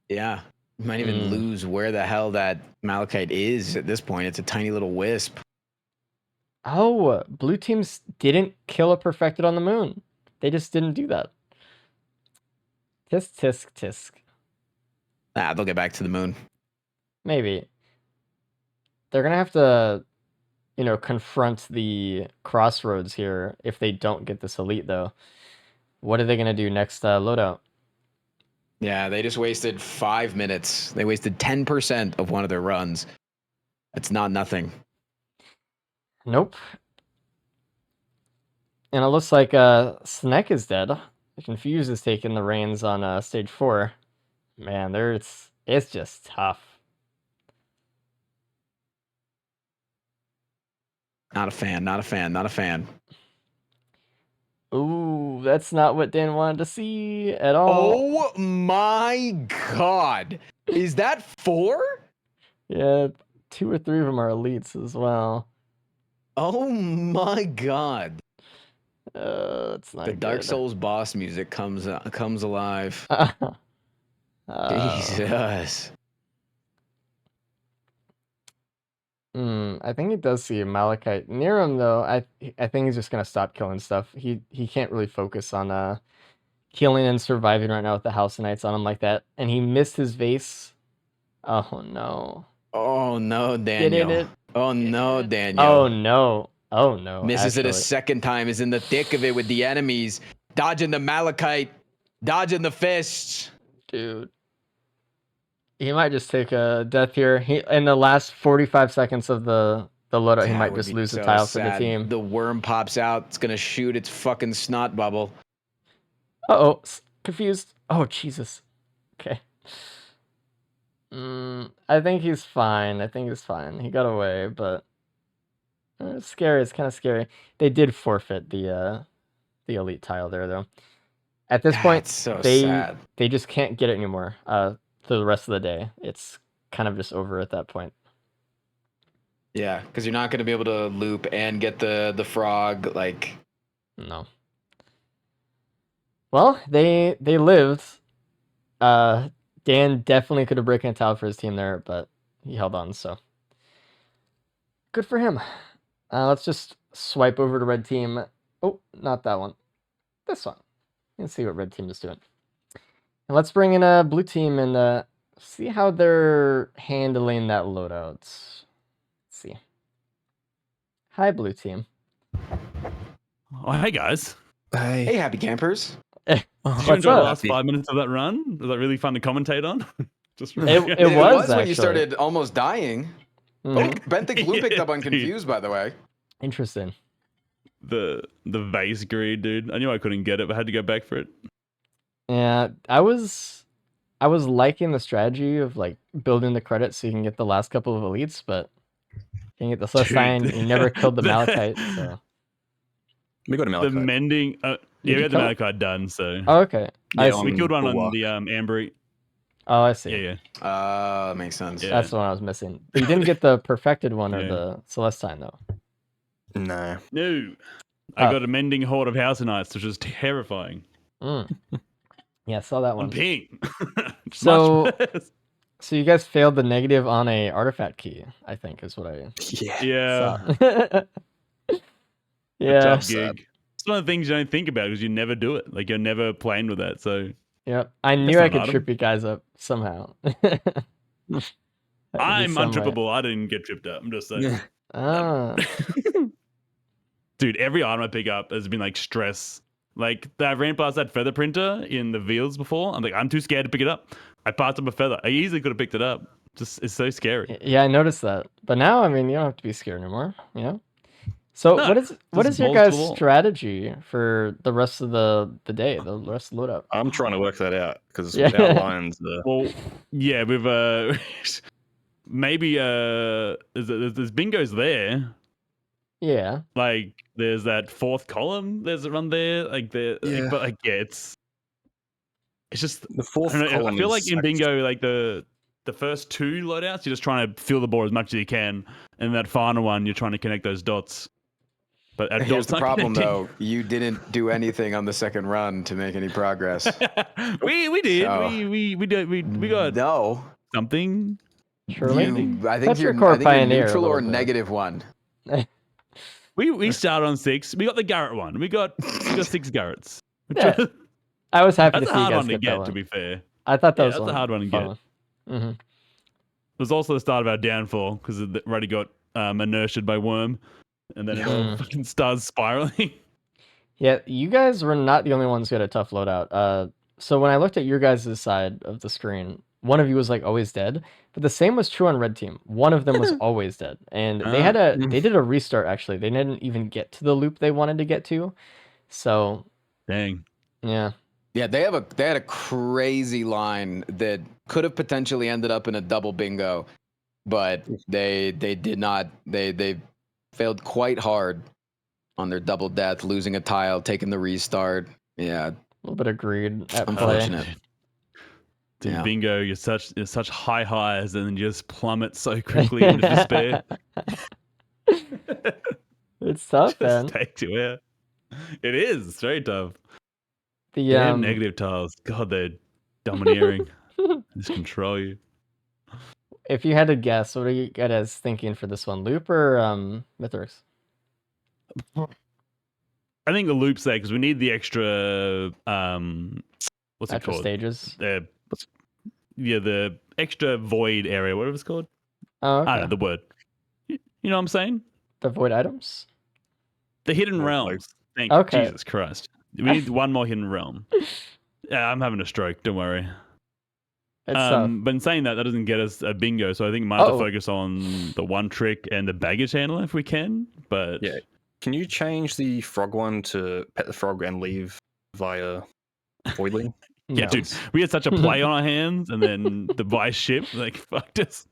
Speaker 2: Yeah. You might even lose where the hell that Malachite is at this point. It's a tiny little wisp.
Speaker 1: Oh, blue teams didn't kill a perfected on the moon. They just didn't do that. Tisk, tisk, tisk.
Speaker 2: They'll get back to the moon.
Speaker 1: Maybe. They're going to have to, confront the crossroads here if they don't get this elite, though. What are they going to do next loadout?
Speaker 2: Yeah, they just wasted 5 minutes. They wasted 10% of one of their runs. That's not nothing.
Speaker 1: Nope. And it looks like Snek is dead. Confused is taking the reins on stage 4. Man, it's just tough.
Speaker 2: Not a fan.
Speaker 1: Ooh, that's not what Dan wanted to see at all.
Speaker 2: Oh my god. Is that 4?
Speaker 1: Yeah, 2 or 3 of them are elites as well.
Speaker 2: Oh my god.
Speaker 1: It's not
Speaker 2: the
Speaker 1: good.
Speaker 2: Dark Souls boss music comes alive. Jesus.
Speaker 1: I think he does see a Malachite near him, though. I think he's just gonna stop killing stuff. He can't really focus on killing and surviving right now with the House of Knights on him like that. And he missed his vase. Oh no.
Speaker 2: Oh no, Daniel. Oh no, Daniel.
Speaker 1: Oh no. Oh no.
Speaker 2: Misses it a second time, is in the thick of it with the enemies. Dodging the Malachite. Dodging the fists.
Speaker 1: Dude. He might just take a death here. In the last 45 seconds of the loadout, he might just lose the tile for the team.
Speaker 2: The worm pops out. It's gonna shoot its fucking snot bubble.
Speaker 1: Uh-oh. Confused. Oh, Jesus. Okay. I think he's fine. He got away, but it's scary. It's kind of scary. They did forfeit the elite tile there, though. At this point, they just can't get it anymore. For the rest of the day, it's kind of just over at that point.
Speaker 2: Yeah, because you're not going to be able to loop and get the frog. Like,
Speaker 1: no. Well, they lived. Dan definitely could have broken a tile for his team there, but he held on. So good for him. Let's just swipe over to red team. Oh, not that one. This one. Let's see what red team is doing. And let's bring in a blue team and see how they're handling that loadout. Let's see. Hi, blue team.
Speaker 5: Oh, hey guys.
Speaker 2: Hey, happy campers.
Speaker 5: Did you enjoy the last 5 minutes of that run? Was that really fun to commentate on?
Speaker 1: It was
Speaker 2: when you started almost dying. Mm-hmm. Benthic Blue picked up on Confused, by the way.
Speaker 1: Interesting.
Speaker 5: The vase greed, dude. I knew I couldn't get it, but I had to go back for it.
Speaker 1: Yeah, I was liking the strategy of like building the credits so you can get the last couple of elites, but you can get the Celestine. You never killed the Malachite, so
Speaker 6: we got a Malachite.
Speaker 5: The mending, we had the Malachite done. So
Speaker 1: okay,
Speaker 5: we killed one on the Amber.
Speaker 1: Oh, I see.
Speaker 5: Yeah.
Speaker 2: Makes sense.
Speaker 1: Yeah. That's the one I was missing. But you didn't get the perfected one or the Celestine though.
Speaker 6: No.
Speaker 5: I got a mending horde of House of Knights, which was terrifying.
Speaker 1: Yeah, I saw that one.
Speaker 5: On ping.
Speaker 1: So you guys failed the negative on a artifact key, I think is what I
Speaker 5: Yeah.
Speaker 1: Yeah.
Speaker 5: Tough gig. It's one of the things you don't think about because you never do it. Like you're never playing with that. So
Speaker 1: yeah, I knew I could trip you guys up somehow.
Speaker 5: I'm untrippable. I didn't get tripped up. I'm just saying. Dude, every item I pick up has been like stress. Like I ran past that feather printer in the Veals before. I'm like, I'm too scared to pick it up. I passed up a feather. I easily could have picked it up. Just it's so scary.
Speaker 1: Yeah, I noticed that. But now, I mean, you don't have to be scared anymore. You know. So what is your guys' strategy for the rest of the day, the rest of the loadout?
Speaker 6: I'm trying to work that out because without lions,
Speaker 5: well, yeah, with maybe there's bingos there.
Speaker 1: Yeah.
Speaker 5: Like there's that fourth column. There's a run there. Like but like it's just
Speaker 6: the fourth
Speaker 5: I don't know,
Speaker 6: column.
Speaker 5: I feel like in bingo, like the first two loadouts, you're just trying to fill the board as much as you can, and that final one, you're trying to connect those dots. But
Speaker 2: here's the problem, though: you didn't do anything on the second run to make any progress.
Speaker 5: we did.
Speaker 2: So,
Speaker 5: we got something.
Speaker 1: Surely.
Speaker 2: I think you're neutral or -1.
Speaker 5: We started on 6. We got the Garrett one. We got 6 Garretts.
Speaker 1: Yeah. I was happy to see you guys
Speaker 5: That's a hard one to
Speaker 1: get
Speaker 5: get,
Speaker 1: that one.
Speaker 5: to be fair.
Speaker 1: I thought that was
Speaker 5: that's a hard one to get.
Speaker 1: Mm-hmm.
Speaker 5: It was also the start of our downfall because it already got inertiated by Worm, and then it all fucking starts spiraling.
Speaker 1: Yeah, you guys were not the only ones who had a tough loadout. So when I looked at your guys' side of the screen, one of you was like always dead, but the same was true on red team. One of them was always dead, and they did a restart actually. They didn't even get to the loop they wanted to get to. So,
Speaker 5: dang.
Speaker 1: Yeah.
Speaker 2: Yeah, they had a crazy line that could have potentially ended up in a double bingo, but they did not. They failed quite hard on their double death, losing a tile, taking the restart. Yeah,
Speaker 1: a little bit of greed at
Speaker 2: unfortunate.
Speaker 1: play.
Speaker 5: Dude, bingo, you're such high highs and then just plummet so quickly into despair.
Speaker 1: It's tough, man.
Speaker 5: Takes you out. It is. It's very tough.
Speaker 1: The
Speaker 5: damn negative tiles. God, they're domineering. Just control you.
Speaker 1: If you had to guess, what are you guys thinking for this one? Loop or Mythorix?
Speaker 5: I think the loop's there because we need the extra what's it called?
Speaker 1: Stages.
Speaker 5: The extra void area, whatever it's called.
Speaker 1: Oh, okay.
Speaker 5: I don't know the word. You know what I'm saying?
Speaker 1: The void items?
Speaker 5: The hidden realms. Thank Jesus Christ. We need one more hidden realm. Yeah, I'm having a stroke. Don't worry. But in saying that doesn't get us a bingo. So I think we might have to focus on the one trick and the baggage handler if we can. But
Speaker 6: yeah, can you change the frog one to pet the frog and leave via voidling?
Speaker 5: Yeah, dude, we had such a play on our hands, and then the vice ship like fucked us.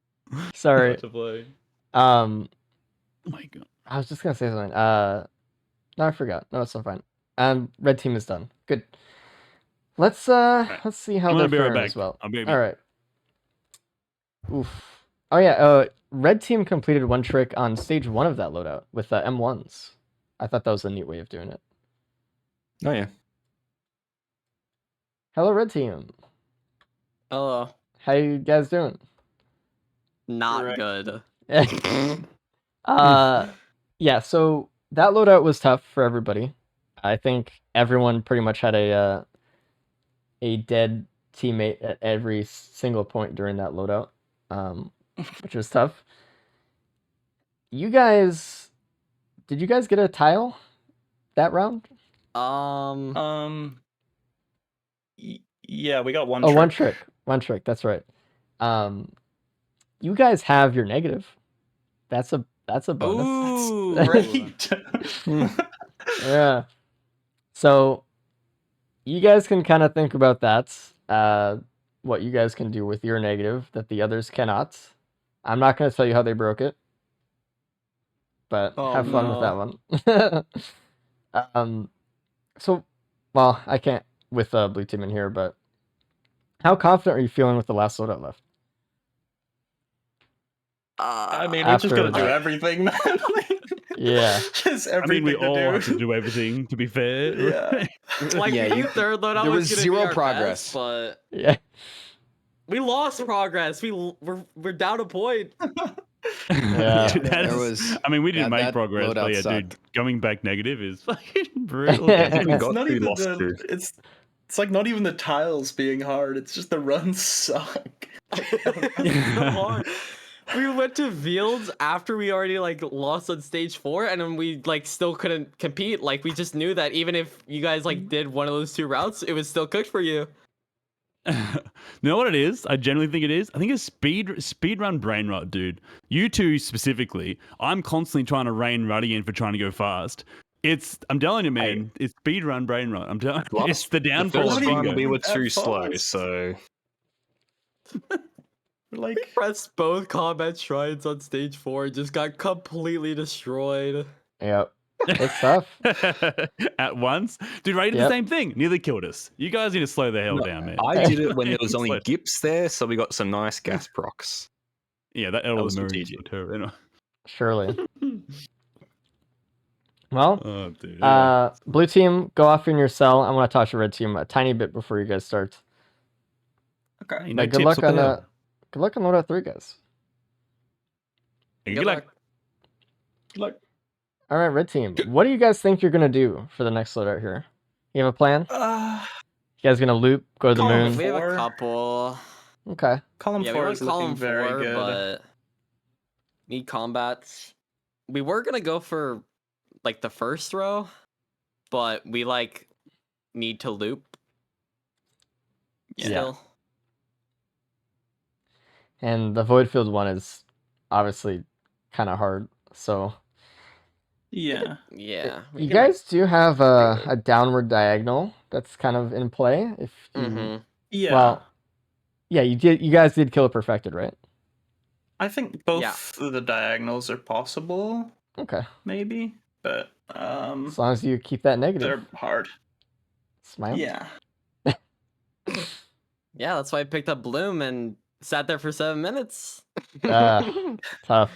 Speaker 1: Sorry.
Speaker 5: Such a play.
Speaker 1: Oh
Speaker 5: my god.
Speaker 1: I was just gonna say something. No, I forgot. No, it's so fine. Red team is done. Good. Let's see how they're faring as well.
Speaker 5: I'll be right
Speaker 1: back. All right. Oof. Oh yeah. Red team completed one trick on stage 1 of that loadout with M1s. I thought that was a neat way of doing it.
Speaker 6: Oh yeah.
Speaker 1: Hello, red team.
Speaker 3: Hello.
Speaker 1: How you guys doing?
Speaker 3: Not good.
Speaker 1: Yeah. So that loadout was tough for everybody. I think everyone pretty much had a dead teammate at every single point during that loadout, which was tough. Did you guys get a tile that round?
Speaker 4: Yeah, we got one.
Speaker 1: One trick. That's right. You guys have your negative. That's a bonus.
Speaker 3: Ooh,
Speaker 4: right.
Speaker 1: Yeah. So you guys can kind of think about that. What you guys can do with your negative that the others cannot. I'm not going to tell you how they broke it, but have fun with that one. So, well, I can't with blue team in here, but how confident are you feeling with the last loadout left?
Speaker 4: I mean, we're just gonna do everything, man.
Speaker 1: Yeah.
Speaker 4: Just everything.
Speaker 5: We all have to do everything. To be fair,
Speaker 4: yeah.
Speaker 3: Third loadout
Speaker 2: there was
Speaker 3: gonna
Speaker 2: zero
Speaker 3: be our
Speaker 2: progress,
Speaker 3: best, but
Speaker 1: yeah,
Speaker 3: we lost progress. We're down a point.
Speaker 1: Yeah,
Speaker 5: dude,
Speaker 2: there was.
Speaker 5: I mean, we didn't make progress, but yeah,
Speaker 2: sucked.
Speaker 5: dude, going back negative is fucking brutal.
Speaker 4: It's not even it's like not even the tiles being hard. It's just the runs suck.
Speaker 3: It's so hard. We went to Fields after we already lost on stage 4, and then we still couldn't compete. We just knew that even if you guys did one of those 2 routes, it was still cooked for you.
Speaker 5: You know what it is? I genuinely think it is. I think it's speed run brain rot, dude. You two specifically. I'm constantly trying to rein Ruddy in for trying to go fast. I'm telling you, man. It's speed run brain rot. I'm telling you, it's the downfall of bingo.
Speaker 6: We were too slow, so.
Speaker 3: We pressed both combat shrines on stage 4, just got completely destroyed.
Speaker 1: Yep. It's tough.
Speaker 5: At once. Dude, Ray did the
Speaker 1: Yep.
Speaker 5: same thing. Nearly killed us. You guys need to slow the hell
Speaker 6: No,
Speaker 5: down, man.
Speaker 6: I did it when there was only
Speaker 5: Slow-
Speaker 6: Gips there, so we got some nice gas procs.
Speaker 5: Yeah, that
Speaker 6: That
Speaker 5: all
Speaker 6: was
Speaker 5: the Marines
Speaker 6: strategic.
Speaker 5: were terrible. Anyway.
Speaker 1: Surely. Well,
Speaker 5: Oh, dude. Anyway.
Speaker 1: blue team, go off in your cell. I want to talk to red team a tiny bit before you guys start.
Speaker 4: Okay.
Speaker 6: No
Speaker 1: But good
Speaker 6: tips,
Speaker 1: luck
Speaker 6: what the
Speaker 1: on
Speaker 6: hell?
Speaker 1: good luck on loadout 3, guys.
Speaker 5: And
Speaker 3: Good
Speaker 5: good luck.
Speaker 4: Look.
Speaker 1: All right, red team. What do you guys think you're gonna do for the next loadout here? You have a plan? You guys gonna loop, go to the
Speaker 4: Column
Speaker 1: moon?
Speaker 3: We have a
Speaker 4: 4.
Speaker 3: couple.
Speaker 1: Okay.
Speaker 4: Column
Speaker 3: Yeah, we
Speaker 4: 4
Speaker 3: want
Speaker 4: is looking
Speaker 3: column
Speaker 4: very
Speaker 3: 4,
Speaker 4: good.
Speaker 3: but need combats. We were gonna go for like the first row, but we like need to loop
Speaker 4: Yeah.
Speaker 3: still.
Speaker 1: And the void field one is obviously kind of hard. So
Speaker 4: Yeah.
Speaker 3: Yeah. we
Speaker 1: you
Speaker 3: can, like-
Speaker 1: guys do have a downward diagonal that's kind of in play. If you,
Speaker 3: Mhm.
Speaker 4: Yeah.
Speaker 1: well, yeah, you did. You guys did kill it perfected, right?
Speaker 4: I think both
Speaker 3: Yeah.
Speaker 4: of the diagonals are possible,
Speaker 1: Okay.
Speaker 4: maybe, but
Speaker 1: As long as you keep that negative.
Speaker 4: they're hard.
Speaker 1: Smile.
Speaker 4: Yeah.
Speaker 3: Yeah, that's why I picked up Bloom and sat there for 7 minutes.
Speaker 1: Tough.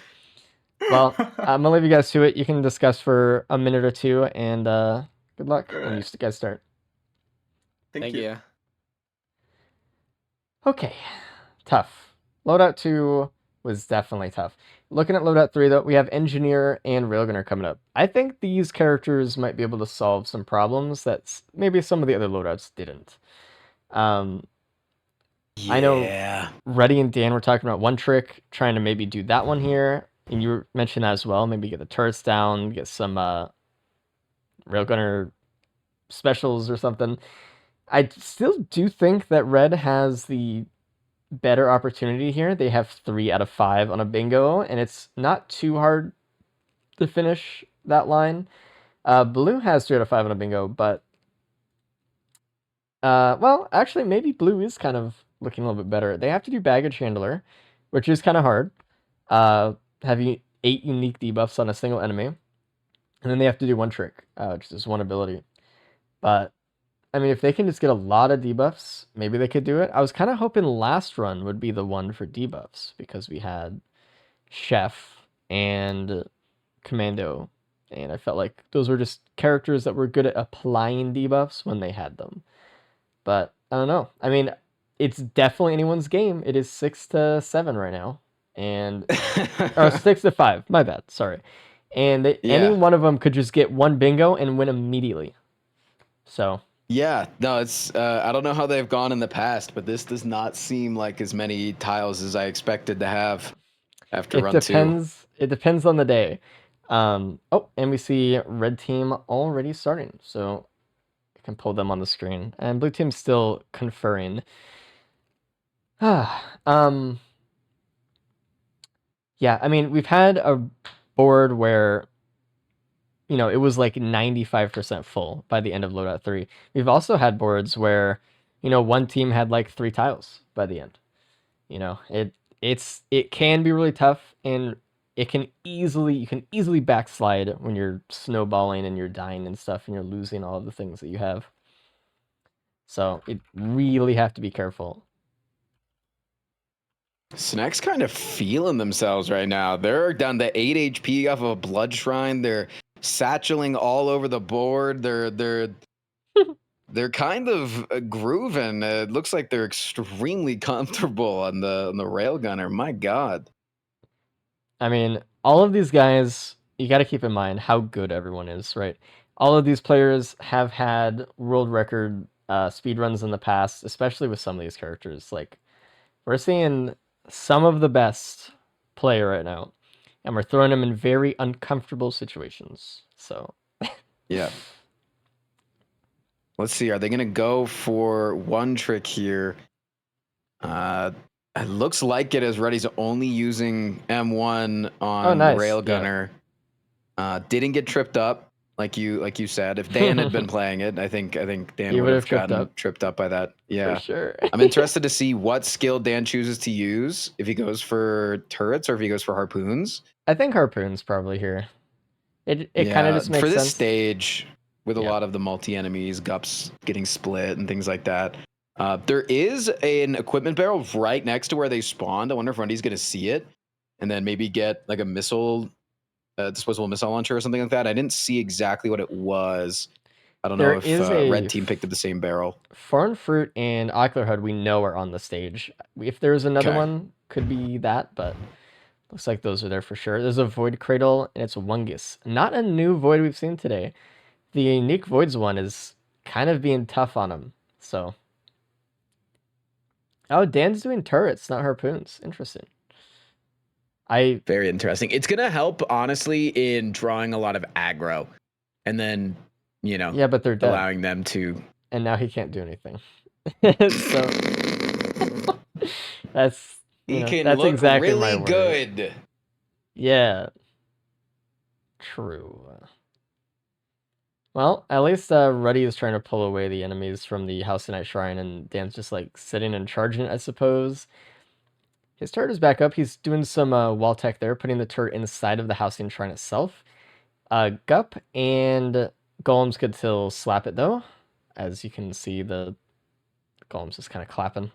Speaker 1: Well, I'm gonna leave you guys to it. You can discuss for a minute or two, and good luck when you
Speaker 4: Alright.
Speaker 1: guys start.
Speaker 3: Thank you.
Speaker 1: Okay, tough. Loadout 2 was definitely tough. Looking at Loadout 3, though, we have Engineer and Railgunner coming up. I think these characters might be able to solve some problems that maybe some of the other loadouts didn't. I know Reddy and Dan were talking about one trick, trying to maybe do that one here, and you mentioned that as well. Maybe get the turrets down, get some Railgunner specials or something. I still do think that Red has the better opportunity here. They have 3 out of 5 on a bingo, and it's not too hard to finish that line. Blue has 3 out of 5 on a bingo, but well, actually, maybe Blue is kind of looking a little bit better. They have to do baggage handler, which is kind of hard. Having 8 unique debuffs on a single enemy, and then they have to do one trick, which is one ability. But I mean, if they can just get a lot of debuffs, maybe they could do it. I was kind of hoping last run would be the one for debuffs because we had Chef and Commando, and I felt like those were just characters that were good at applying debuffs when they had them. But I don't know. I mean, it's definitely anyone's game. It is 6-7 right now, and or 6-5. My bad. Sorry. And any one of them could just get one bingo and win immediately. So.
Speaker 2: Yeah, no, it's I don't know how they've gone in the past, but this does not seem like as many tiles as I expected to have after run 2.
Speaker 1: It depends on the day. Oh, and we see red team already starting, so I can pull them on the screen, and blue team's still conferring. Yeah, I mean, we've had a board where, you know, it was like 95% full by the end of loadout 3. We've also had boards where, you know, one team had like 3 tiles by the end. You know, it can be really tough, and you can easily backslide when you're snowballing and you're dying and stuff and you're losing all of the things that you have. So you really have to be careful.
Speaker 2: Snack's kind of feeling themselves right now. They're down to 8 HP off of a blood shrine. They're satcheling all over the board. They're kind of grooving. It looks like they're extremely comfortable on the railgunner. My God.
Speaker 1: I mean, all of these guys, you got to keep in mind how good everyone is, right? All of these players have had world record speedruns in the past, especially with some of these characters. Like, we're seeing some of the best play right now, and we're throwing them in very uncomfortable situations. So,
Speaker 2: yeah. Let's see. Are they going to go for one trick here? It looks like it as Reddy's only using M1 on
Speaker 1: nice.
Speaker 2: Railgunner. Yeah. Didn't get tripped up, like you said. If Dan had been playing it, I think Dan would have gotten tripped up by that. Yeah,
Speaker 1: for sure.
Speaker 2: I'm interested to see what skill Dan chooses to use. If he goes for turrets or if he goes for harpoons.
Speaker 1: I think harpoons probably here. It kind of just makes
Speaker 2: for this
Speaker 1: sense.
Speaker 2: stage with a
Speaker 1: Yeah.
Speaker 2: lot of the multi enemies, gups getting split and things like that. There is an equipment barrel right next to where they spawned. I wonder if Rundy's going to see it and then maybe get like a missile, disposable missile launcher or something like that. I didn't see exactly what it was. I don't
Speaker 1: There
Speaker 2: know if
Speaker 1: is a
Speaker 2: red team picked up the same barrel.
Speaker 1: Foreign Fruit and Ocular Hood we know are on the stage. If there's another
Speaker 2: Okay.
Speaker 1: one, could be that, but looks like those are there for sure. There's a Void Cradle, and it's Wungus. Not a new Void we've seen today. The unique Voids one is kind of being tough on him, so. Oh, Dan's doing turrets, not harpoons. Interesting.
Speaker 2: Very interesting. It's going to help, honestly, in drawing a lot of aggro. And then,
Speaker 1: Yeah, but they're dead.
Speaker 2: allowing them to...
Speaker 1: And now he can't do anything. So that's that's
Speaker 2: look
Speaker 1: exactly
Speaker 2: really
Speaker 1: my worry.
Speaker 2: good.
Speaker 1: Yeah. True. Well, at least Ruddy is trying to pull away the enemies from the House of Night Shrine, and Dan's just like sitting and charging it, I suppose. His turret is back up. He's doing some wall tech there, putting the turret inside of the House of Shrine itself. Gup and Golems could still slap it though. As you can see, the Golem's just kind of clapping.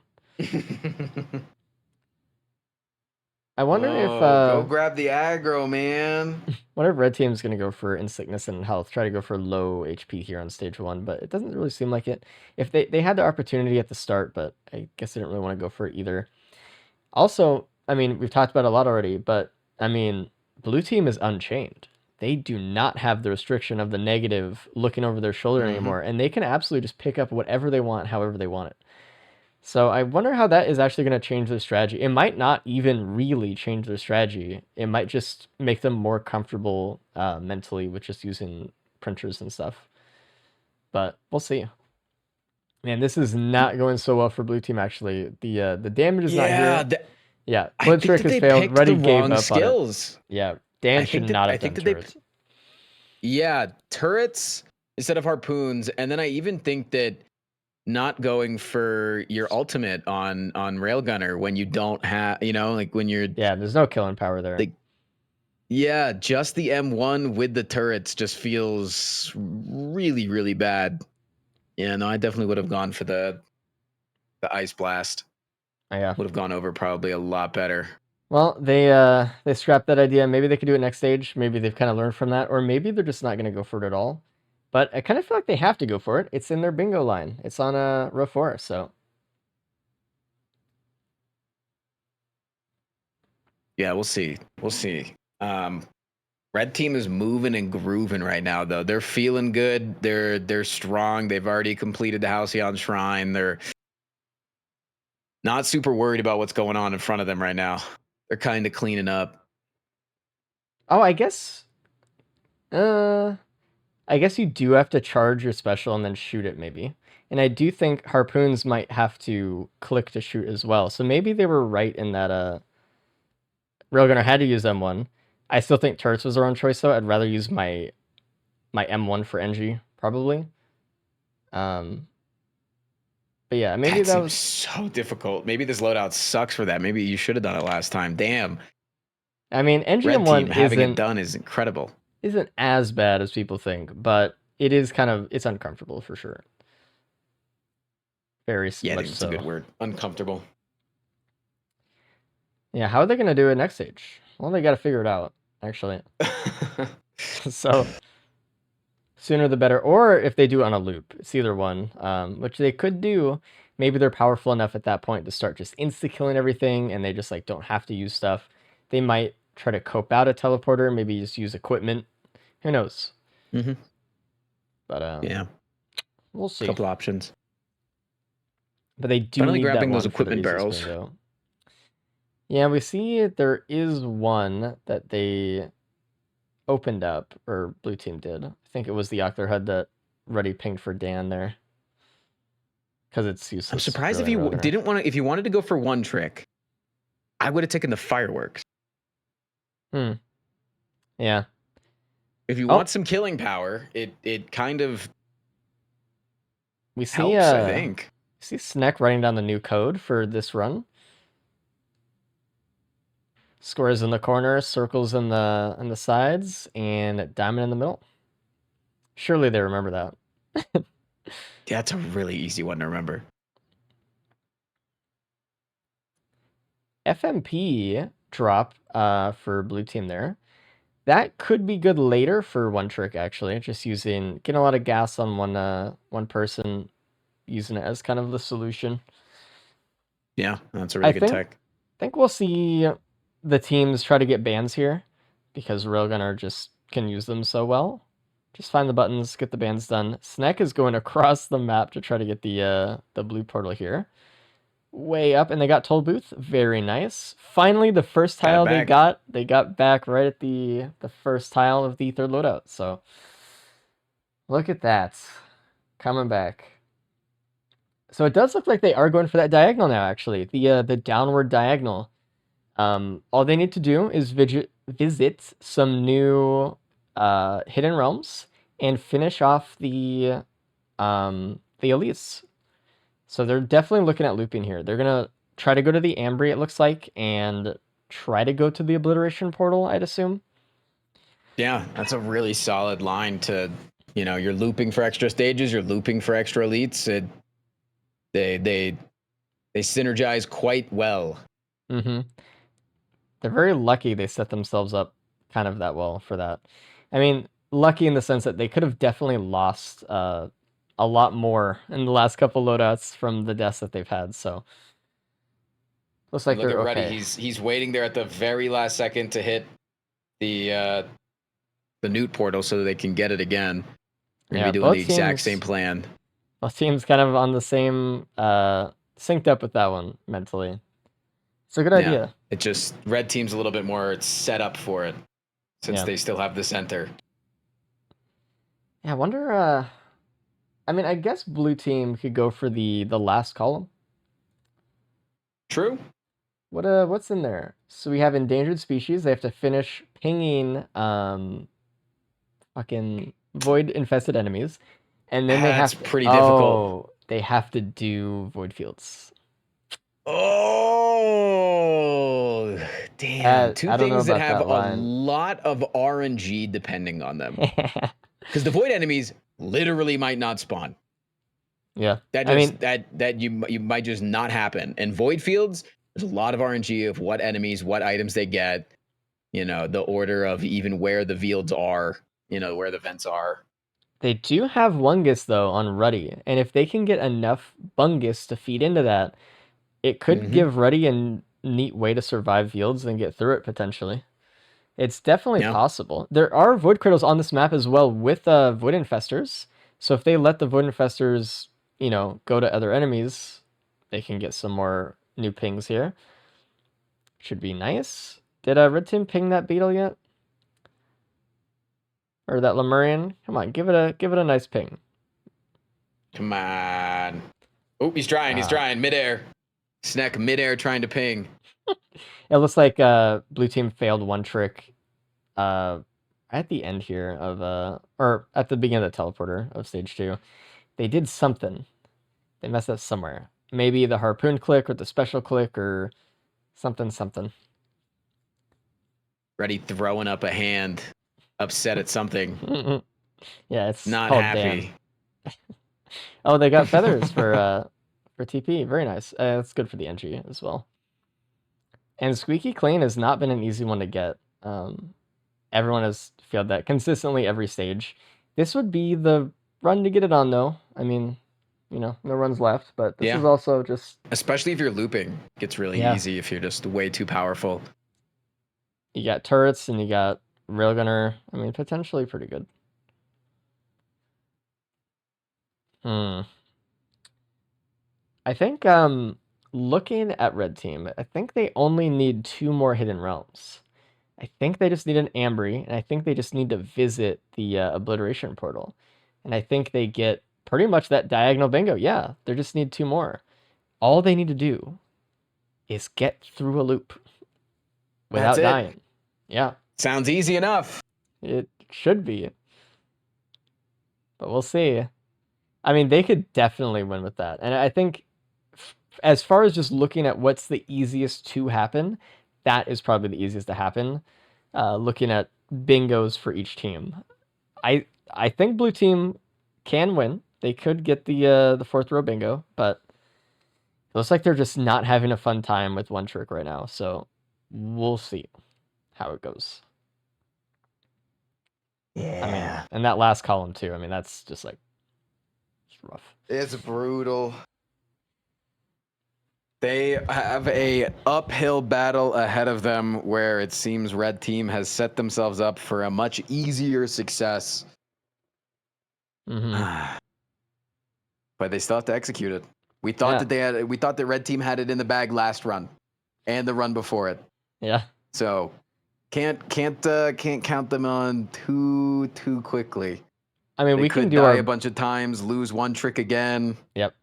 Speaker 1: I wonder if
Speaker 2: go grab the aggro, man.
Speaker 1: wonder if red team's gonna go for Insickness and health, try to go for low HP here on stage 1, but it doesn't really seem like it. If they had the opportunity at the start, but I guess they didn't really want to go for it either. Also, I mean, we've talked about it a lot already, but I mean, blue team is unchained. They do not have the restriction of the negative looking over their shoulder anymore, and they can absolutely just pick up whatever they want, however they want it. So I wonder how that is actually going to change their strategy. It might not even really change their strategy. It might just make them more comfortable mentally with just using printers and stuff. But we'll see. Man, this is not going so well for blue team. Actually, the damage is not here. Yeah, Blood Trick has failed. Ruddy gave up
Speaker 2: skills.
Speaker 1: on it. Yeah, Dan should not have done turrets.
Speaker 2: Yeah, turrets instead of harpoons, and then I even think that not going for your ultimate on Railgunner when you don't have, like when you're...
Speaker 1: Yeah, there's no killing power there.
Speaker 2: Yeah, just the M1 with the turrets just feels really, really bad. Yeah, no, I definitely would have gone for the Ice Blast.
Speaker 1: Oh, yeah.
Speaker 2: Would have gone over probably a lot better.
Speaker 1: Well, they scrapped that idea. Maybe they could do it next stage. Maybe they've kind of learned from that, or maybe they're just not going to go for it at all. But I kind of feel like they have to go for it. It's in their bingo line. It's on row 4, so.
Speaker 2: Yeah, we'll see. We'll see. Red team is moving and grooving right now, though. They're feeling good. They're strong. They've already completed the Halcyon Shrine. They're not super worried about what's going on in front of them right now. They're kind of cleaning up.
Speaker 1: Oh, I guess you do have to charge your special and then shoot it, maybe. And I do think harpoons might have to click to shoot as well. So maybe they were right in that Railgunner had to use M1. I still think turrets was the wrong choice, though. I'd rather use my M1 for NG, probably. But yeah, maybe that was
Speaker 2: so difficult. Maybe this loadout sucks for that. Maybe you should have done it last time. Damn.
Speaker 1: I mean, NG
Speaker 2: Red
Speaker 1: M1
Speaker 2: team having it done is incredible.
Speaker 1: Isn't as bad as people think, but it is it's uncomfortable for sure. Very much so.
Speaker 2: That's a good word. Uncomfortable.
Speaker 1: Yeah, how are they going to do it next stage? Well, they got to figure it out, actually. So, sooner the better. Or if they do it on a loop, it's either one, which they could do. Maybe they're powerful enough at that point to start just insta-killing everything, and they just like don't have to use stuff. They might try to cope out a teleporter, maybe just use equipment. Who knows?
Speaker 2: Mm-hmm.
Speaker 1: But
Speaker 2: yeah,
Speaker 1: we'll see.
Speaker 2: A couple options.
Speaker 1: But they do
Speaker 2: finally
Speaker 1: need
Speaker 2: grabbing
Speaker 1: that
Speaker 2: those equipment barrels.
Speaker 1: Window. Yeah, we see there is one that they opened up, or blue team did. I think it was the Ocular Hood that Ruddy pinged for Dan there. Because it's useless.
Speaker 2: I'm surprised if you didn't want to. If you wanted to go for one trick, I would have taken the fireworks.
Speaker 1: Yeah.
Speaker 2: If you want some killing power, it kind of
Speaker 1: we see,
Speaker 2: helps, I think.
Speaker 1: See Sneck writing down the new code for this run. Squares in the corner, circles in the sides, and diamond in the middle. Surely they remember that.
Speaker 2: Yeah, it's a really easy one to remember.
Speaker 1: FMP drop for blue team there. That could be good later for one trick, actually. Just getting a lot of gas on one person, using it as kind of the solution.
Speaker 2: Yeah, that's a really good tech.
Speaker 1: I think we'll see the teams try to get bans here, because Railgunner just can use them so well. Just find the buttons, get the bans done. Snek is going across the map to try to get the blue portal here. Way up, and they got Toll Booth. Very nice. Finally, the first tile they got back right at the first tile of the third loadout. So look at that. Coming back. So it does look like they are going for that diagonal now, actually. The downward diagonal. All they need to do is visit some new hidden realms and finish off the elites. So they're definitely looking at looping here. They're gonna try to go to the Ambry, it looks like, and try to go to the obliteration portal, I'd assume.
Speaker 2: Yeah, that's a really solid line to, you're looping for extra stages, you're looping for extra elites. They synergize quite well.
Speaker 1: Mm-hmm. They're very lucky they set themselves up kind of that well for that. I mean, lucky in the sense that they could have definitely lost a lot more in the last couple loadouts from the deaths that they've had. So looks like
Speaker 2: Look
Speaker 1: they're
Speaker 2: at Ruddy.
Speaker 1: okay.
Speaker 2: He's waiting there at the very last second to hit the Newt portal so that they can get it again. We're gonna be doing the exact same plan.
Speaker 1: Both teams kind of on the same synced up with that one mentally. It's a good idea.
Speaker 2: It just red team's a little bit more set up for it since they still have the center.
Speaker 1: Yeah, I wonder. I mean, I guess blue team could go for the last column.
Speaker 2: True.
Speaker 1: What's in there? So we have endangered species. They have to finish pinging fucking void infested enemies, and then they have
Speaker 2: That's pretty difficult.
Speaker 1: Oh, they have to do void fields.
Speaker 2: Oh, damn. Two things that have a lot of RNG depending on them. Because the void enemies literally might not spawn.
Speaker 1: Yeah.
Speaker 2: That you might just not happen. And void fields, there's a lot of RNG of what enemies, what items they get, the order of even where the fields are, where the vents are.
Speaker 1: They do have Wungus though on Ruddy, and if they can get enough Bungus to feed into that, it could give Ruddy a neat way to survive fields and get through it potentially. It's definitely possible. There are void crittles on this map as well with void infestors. So if they let the void infestors, go to other enemies, they can get some more new pings here. Should be nice. Did red team ping that beetle yet? Or that Lemurian? Come on, give it a nice ping.
Speaker 2: Come on. Oh, he's trying. He's trying. Midair. Snek midair trying to ping.
Speaker 1: It looks like blue team failed one trick at the end here of or at the beginning of the teleporter of stage 2. They did something. They messed up somewhere. Maybe the harpoon click or the special click or something.
Speaker 2: Ready throwing up a hand, upset at something.
Speaker 1: Yeah, it's
Speaker 2: not happy.
Speaker 1: Oh, they got feathers for TP. Very nice. That's good for the NG as well. And Squeaky Clean has not been an easy one to get. Everyone has failed that consistently every stage. This would be the run to get it on, though. I mean, no runs left, but this is also just...
Speaker 2: Especially if you're looping. It gets really easy if you're just way too powerful.
Speaker 1: You got turrets and you got Railgunner. I mean, potentially pretty good. I think looking at red team, I think they only need 2 more hidden realms. I think they just need an Ambry, and I think they just need to visit the obliteration portal. And I think they get pretty much that diagonal bingo. Yeah, they just need 2 more. All they need to do is get through a loop without dying. Yeah.
Speaker 2: Sounds easy enough.
Speaker 1: It should be. But we'll see. I mean, they could definitely win with that. And I think as far as just looking at what's the easiest to happen, that is probably the easiest to happen. Looking at bingos for each team, I think blue team can win. They could get the fourth row bingo, but it looks like they're just not having a fun time with one trick right now. So we'll see how it goes.
Speaker 2: Yeah.
Speaker 1: I mean, and that last column too. I mean, that's just like it's rough.
Speaker 2: It's brutal. They have a uphill battle ahead of them where it seems red team has set themselves up for a much easier success.
Speaker 1: Mm-hmm.
Speaker 2: But they still have to execute it. We thought that red team had it in the bag last run and the run before it.
Speaker 1: Yeah.
Speaker 2: So can't count them on too quickly.
Speaker 1: I mean,
Speaker 2: They
Speaker 1: we
Speaker 2: could
Speaker 1: can do
Speaker 2: die
Speaker 1: our
Speaker 2: a bunch of times, lose one trick again.
Speaker 1: Yep.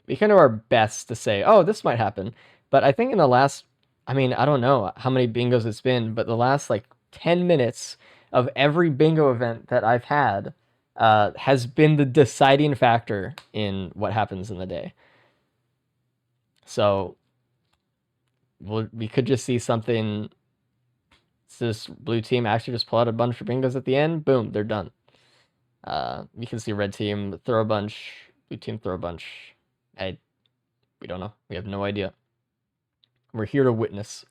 Speaker 1: We can do our best to say, oh, this might happen. But I think in the last, I mean, I don't know how many bingos it's been, but the last like 10 minutes of every bingo event that I've had has been the deciding factor in what happens in the day. So we could just see something. This blue team actually just pull out a bunch of bingos at the end. Boom, they're done. We can see red team throw a bunch, blue team throw a bunch. We don't know. We have no idea. We're here to witness.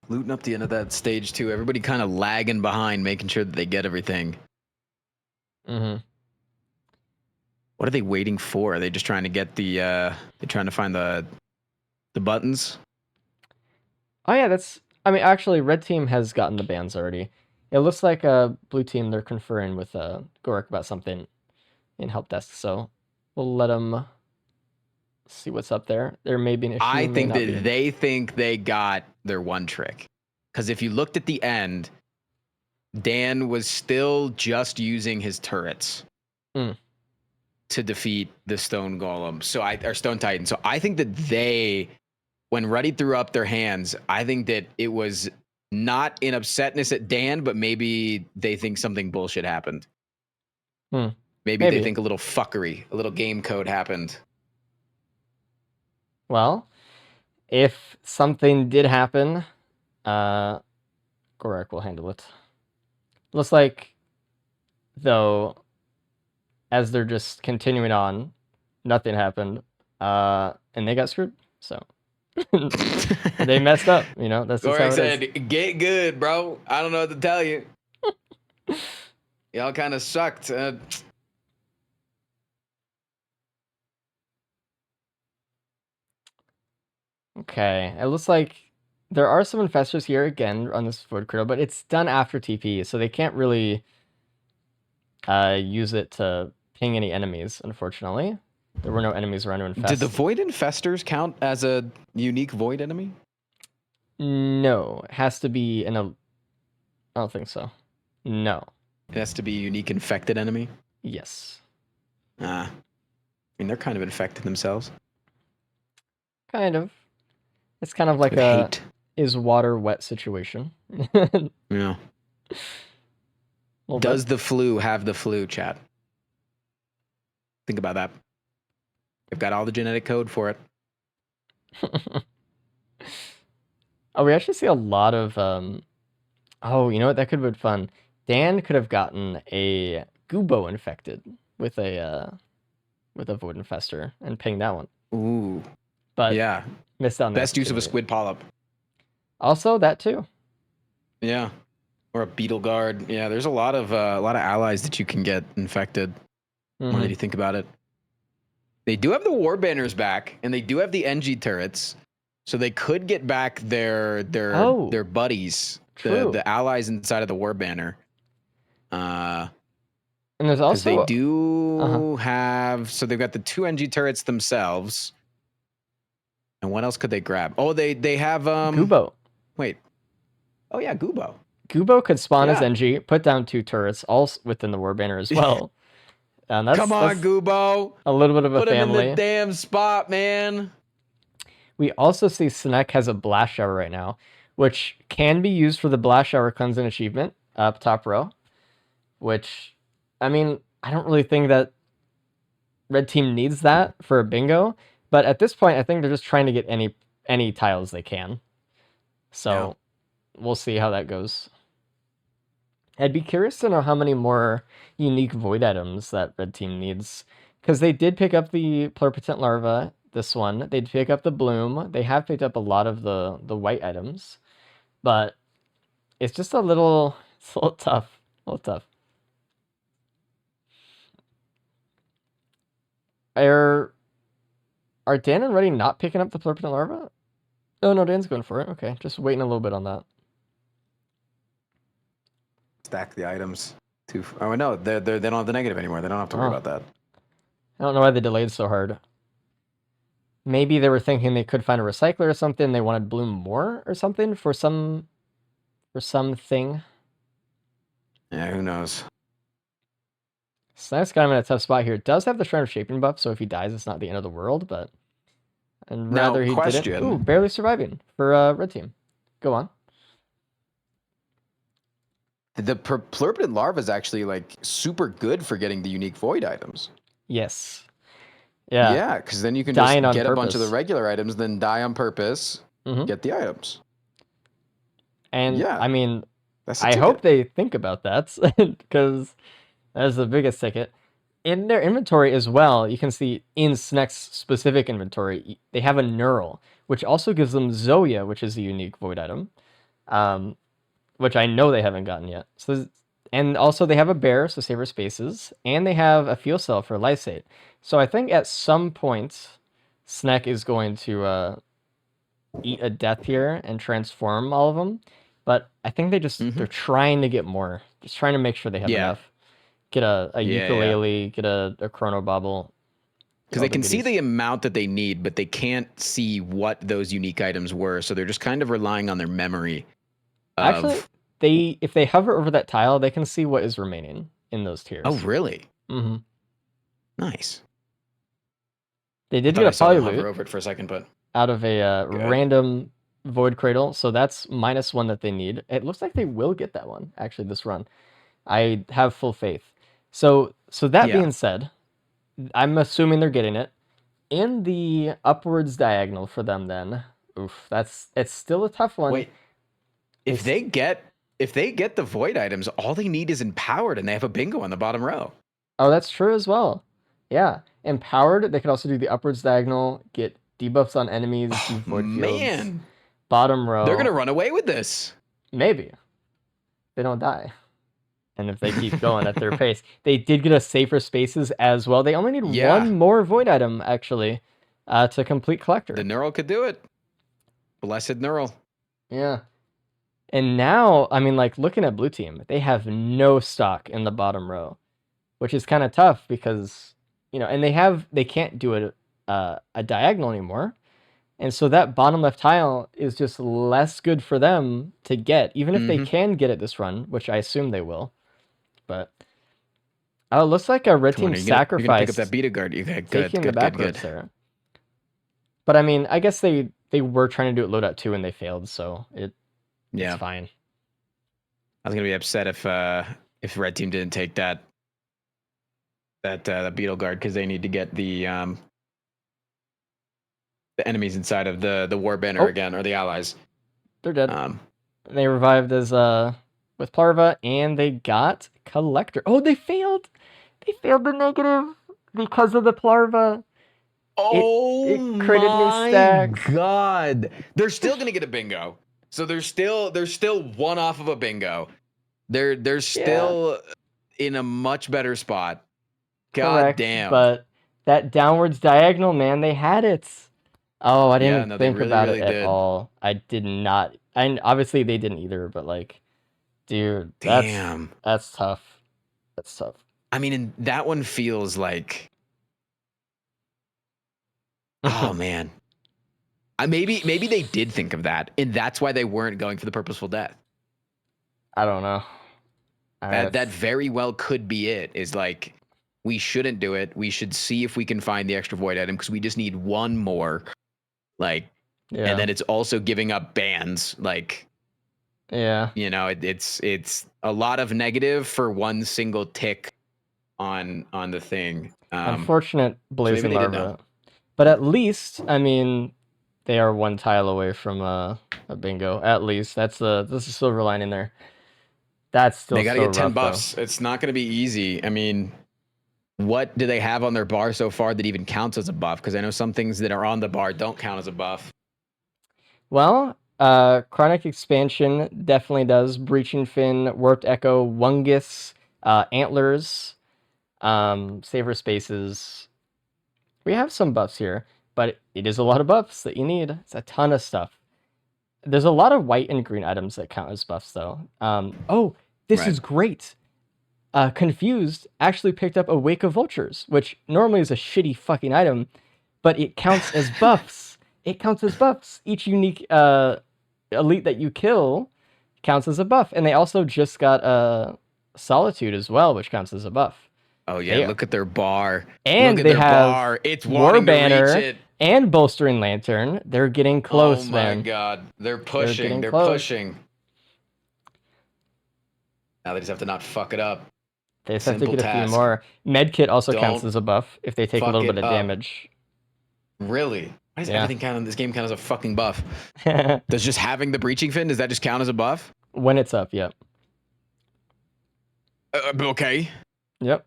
Speaker 2: Looting up the end of that stage too. Everybody kind of lagging behind, making sure that they get everything.
Speaker 1: Mm-hmm.
Speaker 2: What are they waiting for? Are they just trying to get the? They're trying to find the buttons.
Speaker 1: Oh yeah, I mean, actually, red team has gotten the bans already. It looks like blue team they're conferring with Gorik about something in help desk. So we'll let them see what's up there. There may be an issue.
Speaker 2: I think that they think they got their one trick, because if you looked at the end, Dan was still just using his turrets to defeat the stone golem. Or stone titan. So I think that they, when Ruddy threw up their hands, I think that it was not in upsetness at Dan, but maybe they think something bullshit happened. Maybe they think a little fuckery, a little game code happened.
Speaker 1: Well, if something did happen, Gorak will handle it. Looks like, though, as they're just continuing on, nothing happened, and they got screwed. So they messed up. You know, that's just how it is.
Speaker 2: Said, "Get good, bro. I don't know what to tell you. Y'all kind of sucked."
Speaker 1: Okay, it looks like there are some infestors here again on this Void Cradle, but it's done after TP, so they can't really use it to ping any enemies, unfortunately. There were no enemies around to infest.
Speaker 2: Did the Void Infestors count as a unique Void enemy?
Speaker 1: No, it has to be I don't think so. No.
Speaker 2: It has to be a unique infected enemy?
Speaker 1: Yes.
Speaker 2: I mean, they're kind of infected themselves.
Speaker 1: Kind of. It's kind of like
Speaker 2: hate.
Speaker 1: Is water wet situation.
Speaker 2: Yeah.
Speaker 1: Well,
Speaker 2: Does the flu have the flu, chat? Think about that. They've got all the genetic code for it.
Speaker 1: Oh, we actually see a lot of oh, you know what? That could have been fun. Dan could have gotten a Gubo infected with a Void Infestor and pinged that one.
Speaker 2: Ooh.
Speaker 1: But
Speaker 2: yeah.
Speaker 1: Missed on that.
Speaker 2: Best use of a squid polyp.
Speaker 1: Also, that too.
Speaker 2: Yeah. Or a beetle guard. Yeah, there's a lot of allies that you can get infected. When did you think about it? They do have the war banners back, and they do have the NG turrets, so they could get back their buddies, the allies inside of the war banner.
Speaker 1: And there's also
Speaker 2: they do have, so they've got the two NG turrets themselves. And what else could they grab? Oh, they have
Speaker 1: Gubo.
Speaker 2: Wait. Oh yeah, Gubo.
Speaker 1: Gubo could spawn as NG, put down 2 turrets, all within the war banner as well. And that's,
Speaker 2: Come on, Gubo.
Speaker 1: A little bit of a
Speaker 2: Put
Speaker 1: family.
Speaker 2: Put him in the damn spot, man.
Speaker 1: We also see Sinek has a blast shower right now, which can be used for the blast shower cleansing achievement up top row. Which, I mean, I don't really think that red team needs that for a bingo, But at this point, I think they're just trying to get any tiles they can. So we'll see how that goes. I'd be curious to know how many more unique void items that red team needs. Because they did pick up the pluripotent larva, this one. They'd pick up the bloom. They have picked up a lot of the white items. But it's just a little tough. A little tough. Are Dan and Reddy not picking up the pluripotent larva? Oh no, Dan's going for it. Okay, just waiting a little bit on that.
Speaker 2: Stack the items. Oh no, they don't have the negative anymore. They don't have to worry about that.
Speaker 1: I don't know why they delayed so hard. Maybe they were thinking they could find a recycler or something. They wanted bloom more or something for something.
Speaker 2: Yeah, who knows?
Speaker 1: Snack's got him in a tough spot here. Does have the Shrine of Shaping buff, so if he dies, it's not the end of the world. But and rather he didn't. Ooh, barely surviving for red team. Go on.
Speaker 2: The pluripotent larva is actually like super good for getting the unique void items.
Speaker 1: Yes. Yeah.
Speaker 2: Yeah, because then you can just get a bunch of the
Speaker 1: purpose.
Speaker 2: regular items, then die on purpose, get the items.
Speaker 1: And
Speaker 2: yeah,
Speaker 1: I mean,
Speaker 2: that's a
Speaker 1: I
Speaker 2: ticket.
Speaker 1: hope they think about that because that's the biggest ticket. In their inventory as well, you can see in Snack's specific inventory, they have a Neural, which also gives them Zoya, which is a unique void item. Which I know they haven't gotten yet. So, and also they have a bear, so saver spaces, and they have a fuel cell for lysate. So I think at some point, Snack is going to eat a death here and transform all of them. But I think they're trying to get more, just trying to make sure they have enough. Get a ukulele, get a chrono bobble.
Speaker 2: Because they can see the amount that they need, but they can't see what those unique items were. So they're just kind of relying on their memory.
Speaker 1: Actually, if they hover over that tile, they can see what is remaining in those tiers.
Speaker 2: Oh, really?
Speaker 1: Mm-hmm.
Speaker 2: Nice.
Speaker 1: They did get a polyloot
Speaker 2: hover over it for a second, but
Speaker 1: out of a random void cradle, so that's -1 that they need. It looks like they will get that one actually this run. I have full faith. So that being said, I'm assuming they're getting it. In the upwards diagonal for them, then, it's still a tough one.
Speaker 2: Wait. If they get the void items, all they need is empowered, and they have a bingo on the bottom row.
Speaker 1: Oh, that's true as well. Yeah, empowered. They could also do the upwards diagonal, get debuffs on enemies, do void fields.
Speaker 2: Man,
Speaker 1: bottom row.
Speaker 2: They're gonna run away with this.
Speaker 1: Maybe they don't die, and if they keep going at their pace, they did get a safer spaces as well. They only need one more void item actually to complete collector.
Speaker 2: The neural could do it. Blessed neural. Yeah.
Speaker 1: And now, I mean, like, looking at blue team, they have no stock in the bottom row, which is kind of tough because, and they can't do a diagonal anymore. And so that bottom left tile is just less good for them to get, even if they can get it this run, which I assume they will. But it looks like a red team sacrifice.
Speaker 2: You're gonna pick up that beta guard.
Speaker 1: Taking the backwards there. But I mean, I guess they were trying to do it loadout too, and they failed, so it's fine.
Speaker 2: I was gonna be upset if red team didn't take that beetle guard because they need to get the enemies inside of the war banner again, or the allies.
Speaker 1: They're dead. They revived as with Parva, and they got collector. Oh, they failed. They failed the negative because of the Parva.
Speaker 2: Oh,
Speaker 1: it my
Speaker 2: God! They're still gonna get a bingo. So they're still one off of a bingo. They're still in a much better spot. God
Speaker 1: Correct,
Speaker 2: damn!
Speaker 1: But that downwards diagonal, man, they had it. Oh, I didn't think about it at all. I did not. And obviously they didn't either. But like, dude, that's tough. That's tough.
Speaker 2: I mean, and that one feels like, oh man. Maybe they did think of that, and that's why they weren't going for the purposeful death.
Speaker 1: I don't know.
Speaker 2: That very well could be it. Is like, we shouldn't do it. We should see if we can find the extra void item because we just need one more. Like, and then it's also giving up bans. Like, it's a lot of negative for one single tick on the thing.
Speaker 1: Unfortunate blazing larva. But at least, I mean, they are one tile away from a bingo. At least that's the silver lining there. That's still
Speaker 2: They got to
Speaker 1: so
Speaker 2: get 10
Speaker 1: rough
Speaker 2: buffs.
Speaker 1: though.
Speaker 2: It's not going to be easy. I mean, what do they have on their bar so far that even counts as a buff? Because I know some things that are on the bar don't count as a buff.
Speaker 1: Well, Chronic Expansion definitely does. Breaching Fin, Warped Echo, Wungus, Antlers, Saver Spaces. We have some buffs here, but it is a lot of buffs that you need. It's a ton of stuff. There's a lot of white and green items that count as buffs, though. Oh, this
Speaker 2: Right.
Speaker 1: is great. Confused actually picked up a Wake of Vultures, which normally is a shitty fucking item, but it counts as buffs. It counts as buffs. Each unique elite that you kill counts as a buff, and they also just got Solitude as well, which counts as a buff.
Speaker 2: Oh yeah, look at their bar.
Speaker 1: And
Speaker 2: look at
Speaker 1: they
Speaker 2: their
Speaker 1: have
Speaker 2: bar. It's
Speaker 1: War
Speaker 2: wanting to reach
Speaker 1: Banner
Speaker 2: it.
Speaker 1: and Bolstering Lantern. They're getting close,
Speaker 2: oh my
Speaker 1: man.
Speaker 2: god, they're pushing.
Speaker 1: getting
Speaker 2: They're
Speaker 1: close.
Speaker 2: pushing. Now they just have to not fuck it up.
Speaker 1: They just have to
Speaker 2: Simple
Speaker 1: get a few
Speaker 2: task.
Speaker 1: more. Medkit also counts
Speaker 2: Don't
Speaker 1: as a buff if they take a
Speaker 2: fuck
Speaker 1: little
Speaker 2: it
Speaker 1: bit of
Speaker 2: up.
Speaker 1: damage.
Speaker 2: Really? Why does
Speaker 1: Yeah.
Speaker 2: everything count in this game count as a fucking buff? Does just having the breaching fin, does that just count as a buff?
Speaker 1: When it's up, yep.
Speaker 2: Okay.
Speaker 1: Yep.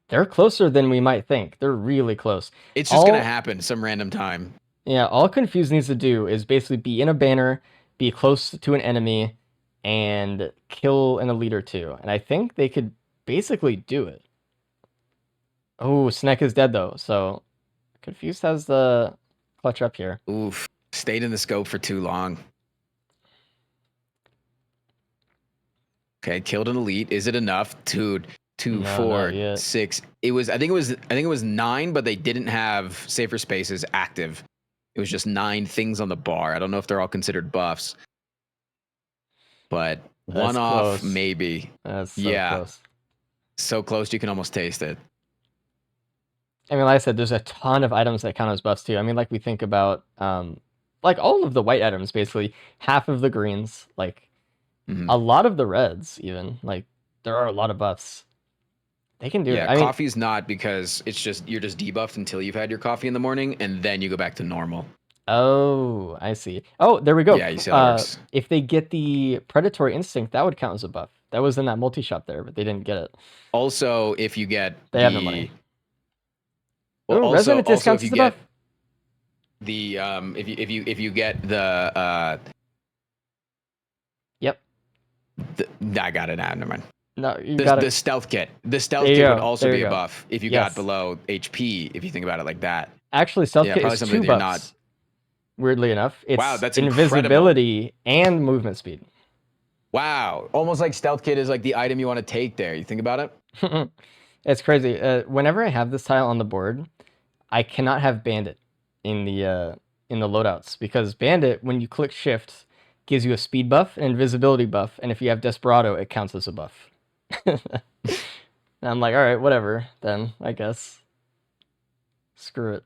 Speaker 1: They're closer than we might think. They're really close.
Speaker 2: It's just gonna
Speaker 1: All-
Speaker 2: happen some random time.
Speaker 1: Yeah, all Confused needs to do is basically be in a banner, be close to an enemy, and kill an elite or two. And I think they could basically do it. Oh, Snek is dead though, so Confused has the clutch up here.
Speaker 2: Oof. Stayed in the scope for too long. Okay, killed an elite. Is it enough? Dude, two,
Speaker 1: No,
Speaker 2: 4,
Speaker 1: not yet.
Speaker 2: 6. I think it was 9, but they didn't have safer spaces active. It was just 9 things on the bar. I don't know if they're all considered buffs. But
Speaker 1: That's
Speaker 2: one off,
Speaker 1: close.
Speaker 2: maybe.
Speaker 1: That's so
Speaker 2: Yeah.
Speaker 1: close.
Speaker 2: So close you can almost taste it.
Speaker 1: I mean, like I said, there's a ton of items that count as buffs too. I mean, like we think about, like all of the white items, basically half of the greens, like
Speaker 2: Mhm.
Speaker 1: a lot of the reds, even like there are a lot of buffs. They can do it.
Speaker 2: Yeah,
Speaker 1: I mean,
Speaker 2: coffee's not because it's just you're just debuffed until you've had your coffee in the morning, and then you go back to normal.
Speaker 1: oh, I see. Oh, there we go.
Speaker 2: Yeah, you see how it works.
Speaker 1: If they get the predatory instinct, that would count as a buff. That was in that multi shop there, but they didn't get it.
Speaker 2: Also, if you get
Speaker 1: They have no money.
Speaker 2: Well,
Speaker 1: Ooh,
Speaker 2: also,
Speaker 1: resonant
Speaker 2: also
Speaker 1: discounts
Speaker 2: if
Speaker 1: is
Speaker 2: you
Speaker 1: a
Speaker 2: get
Speaker 1: buff.
Speaker 2: the if you get the
Speaker 1: Yep.
Speaker 2: I got it. Never mind.
Speaker 1: No, you got
Speaker 2: The
Speaker 1: it.
Speaker 2: stealth kit. The stealth
Speaker 1: There you
Speaker 2: kit would
Speaker 1: go,
Speaker 2: also
Speaker 1: there
Speaker 2: be
Speaker 1: you
Speaker 2: a
Speaker 1: go.
Speaker 2: buff if you
Speaker 1: Yes.
Speaker 2: got below HP. If you think about it like that.
Speaker 1: Actually, stealth
Speaker 2: Yeah,
Speaker 1: kit
Speaker 2: probably
Speaker 1: is
Speaker 2: something
Speaker 1: 2
Speaker 2: you're
Speaker 1: buffs. Weirdly enough, it's
Speaker 2: Wow, that's incredible.
Speaker 1: invisibility and movement speed.
Speaker 2: Wow, almost like stealth kit is like the item you want to take there. You think about it?
Speaker 1: It's crazy. Whenever I have this tile on the board, I cannot have Bandit in the loadouts because Bandit, when you click Shift, gives you a speed buff, an invisibility buff, and if you have Desperado, it counts as a buff. And I'm like, all right, whatever, then I guess. Screw it.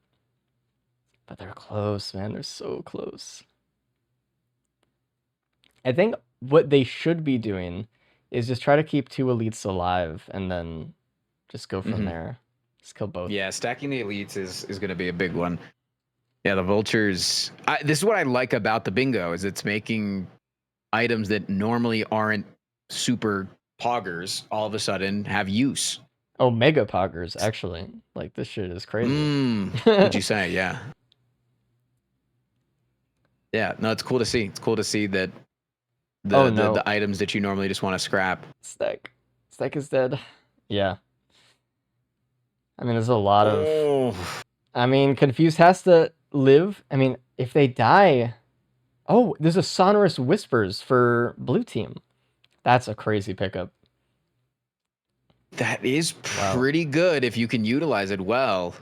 Speaker 1: But they're close, man. They're so close. I think what they should be doing is just try to keep 2 elites alive and then just go from
Speaker 2: Mhm.
Speaker 1: there. Just kill both.
Speaker 2: Yeah, stacking the elites is going to be a big one. Yeah, the vultures. This is what I like about the bingo is it's making items that normally aren't super poggers all of a sudden have use.
Speaker 1: Oh, mega poggers, actually. Like, this shit is crazy.
Speaker 2: What'd you say? Yeah. Yeah, no, it's cool to see. It's cool to see that the items that you normally just want to scrap.
Speaker 1: Stack is dead. Yeah. I mean, there's a lot of...
Speaker 2: Oh,
Speaker 1: I mean, Confused has to live. I mean, if they die... Oh, there's a Sonorous Whispers for blue team. That's a crazy pickup.
Speaker 2: that is
Speaker 1: Wow.
Speaker 2: pretty good if you can utilize it well.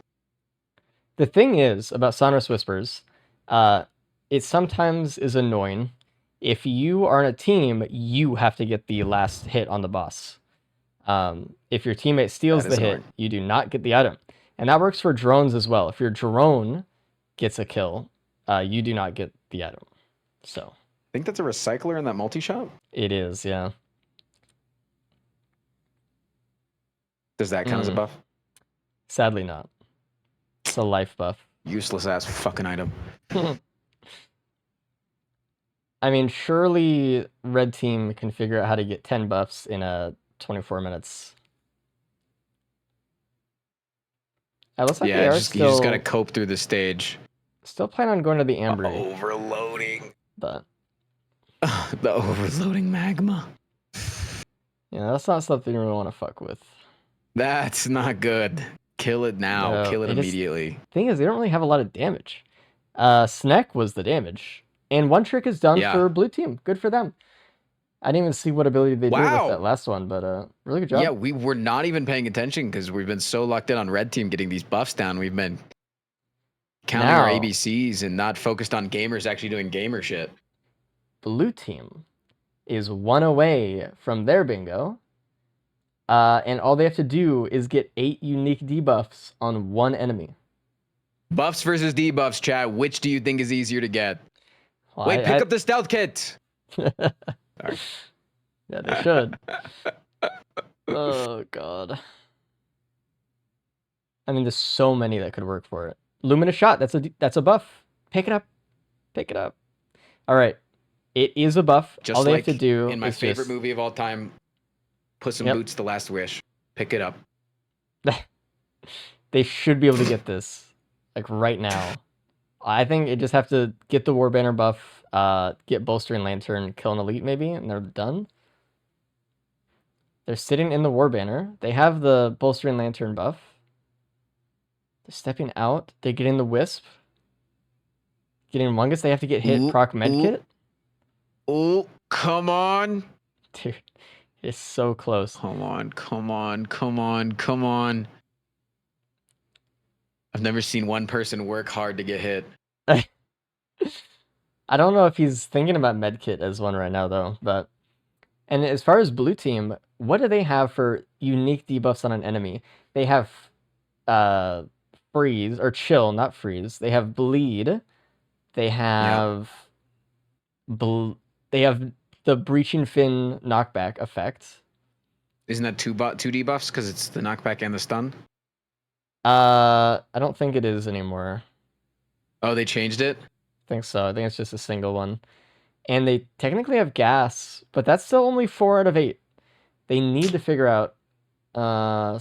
Speaker 1: The thing is about Sonorous Whispers, it sometimes is annoying. If you are in a team, you have to get the last hit on the boss. If your teammate steals
Speaker 2: That
Speaker 1: the
Speaker 2: is
Speaker 1: hit,
Speaker 2: annoying.
Speaker 1: you do not get the item. And that works for drones as well. If your drone gets a kill, you do not get the item. So
Speaker 2: I think that's a recycler in that multi-shop.
Speaker 1: it is, yeah.
Speaker 2: Does that count as a buff?
Speaker 1: Sadly not. It's a life buff.
Speaker 2: Useless ass fucking item.
Speaker 1: I mean, surely red team can figure out how to get 10 buffs in 24 minutes. It looks like they
Speaker 2: Yeah,
Speaker 1: are
Speaker 2: you just gotta
Speaker 1: still
Speaker 2: cope through the stage.
Speaker 1: planning on going to the Ambry,
Speaker 2: Overloading.
Speaker 1: but
Speaker 2: The overloading magma.
Speaker 1: yeah, that's not something you really want to fuck with.
Speaker 2: That's not good. Kill it now.
Speaker 1: No,
Speaker 2: Kill it
Speaker 1: it is-
Speaker 2: immediately.
Speaker 1: Thing is, they don't really have a lot of damage. Sneck was the damage, and one trick is done
Speaker 2: Yeah.
Speaker 1: for blue team. Good for them. I didn't even see what ability they did with
Speaker 2: Wow.
Speaker 1: that last one, but really good job.
Speaker 2: Yeah, we were not even paying attention because we've been so locked in on red team getting these buffs down. We've been counting our
Speaker 1: Now-
Speaker 2: ABCs and not focused on gamers actually doing gamer shit.
Speaker 1: Blue team is one away from their bingo. And all they have to do is get 8 unique debuffs on one enemy.
Speaker 2: Buffs versus debuffs, chat. Which do you think is easier to get?
Speaker 1: Well,
Speaker 2: Wait, pick up the stealth kit. Sorry.
Speaker 1: Yeah, they should. Oh god. I mean, there's so many that could work for it. Luminous shot. That's a buff. Pick it up. Pick it up. All right. It is a buff.
Speaker 2: Just
Speaker 1: all they
Speaker 2: like
Speaker 1: have to do
Speaker 2: in my
Speaker 1: is
Speaker 2: favorite
Speaker 1: just...
Speaker 2: movie of all time, Puss in
Speaker 1: Yep.
Speaker 2: Boots: The Last Wish. Pick it up.
Speaker 1: They should be able to get this like right now. I think it just have to get the War Banner buff, get Bolstering Lantern, kill an elite maybe, and they're done. They're sitting in the War Banner. They have the Bolstering Lantern buff. They're stepping out. They're getting the Wisp. Getting Mungus. They have to get hit
Speaker 2: Ooh,
Speaker 1: proc medkit.
Speaker 2: Oh, come on.
Speaker 1: Dude, it's so close.
Speaker 2: Come on, come on, come on, come on. I've never seen one person work hard to get hit.
Speaker 1: I don't know if he's thinking about medkit as one right now though, but and as far as blue team, what do they have for unique debuffs on an enemy? They have freeze or chill, not freeze. They have bleed. They have they have the breaching fin knockback effect.
Speaker 2: Isn't that two debuffs because it's the knockback and the stun?
Speaker 1: I don't think it is anymore.
Speaker 2: Oh, they changed it?
Speaker 1: I think so. I think it's just a single one. And they technically have gas, but that's still only 4 out of 8. They need to figure out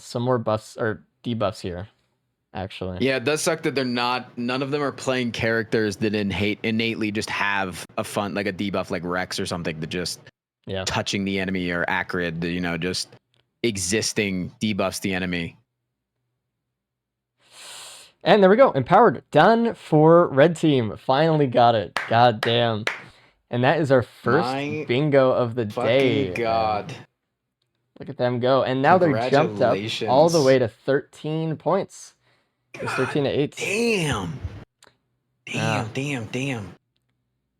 Speaker 1: some more buffs or debuffs here, actually.
Speaker 2: Yeah, it does suck that none of them are playing characters that innately just have a fun, like a debuff like Rex or something that just touching the enemy or Acrid, just existing debuffs the enemy.
Speaker 1: And there we go. Empowered. Done for red team. Finally got it. God damn. And that is our first bingo of the day.
Speaker 2: Fucking God.
Speaker 1: Look at them go. And now they're jumped up all the way to 13 points. It's 13 to 8.
Speaker 2: Damn. Damn.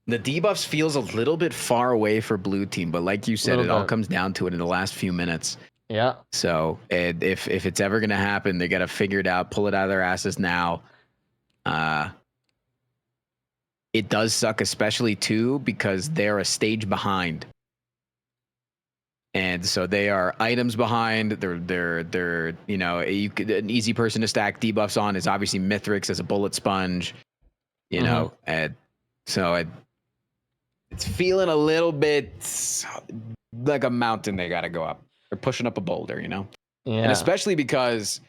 Speaker 2: The debuffs feels a little bit far away for blue team, but like you said, it all comes down to it in the last few minutes.
Speaker 1: Yeah.
Speaker 2: So if it's ever gonna happen, they gotta figure it out, pull it out of their asses now. It does suck, especially too, because they're a stage behind, and so they are items behind. They're an easy person to stack debuffs on is obviously Mithrix as a bullet sponge, and so it's feeling a little bit like a mountain they gotta go up. They're pushing up a boulder,
Speaker 1: Yeah.
Speaker 2: And especially because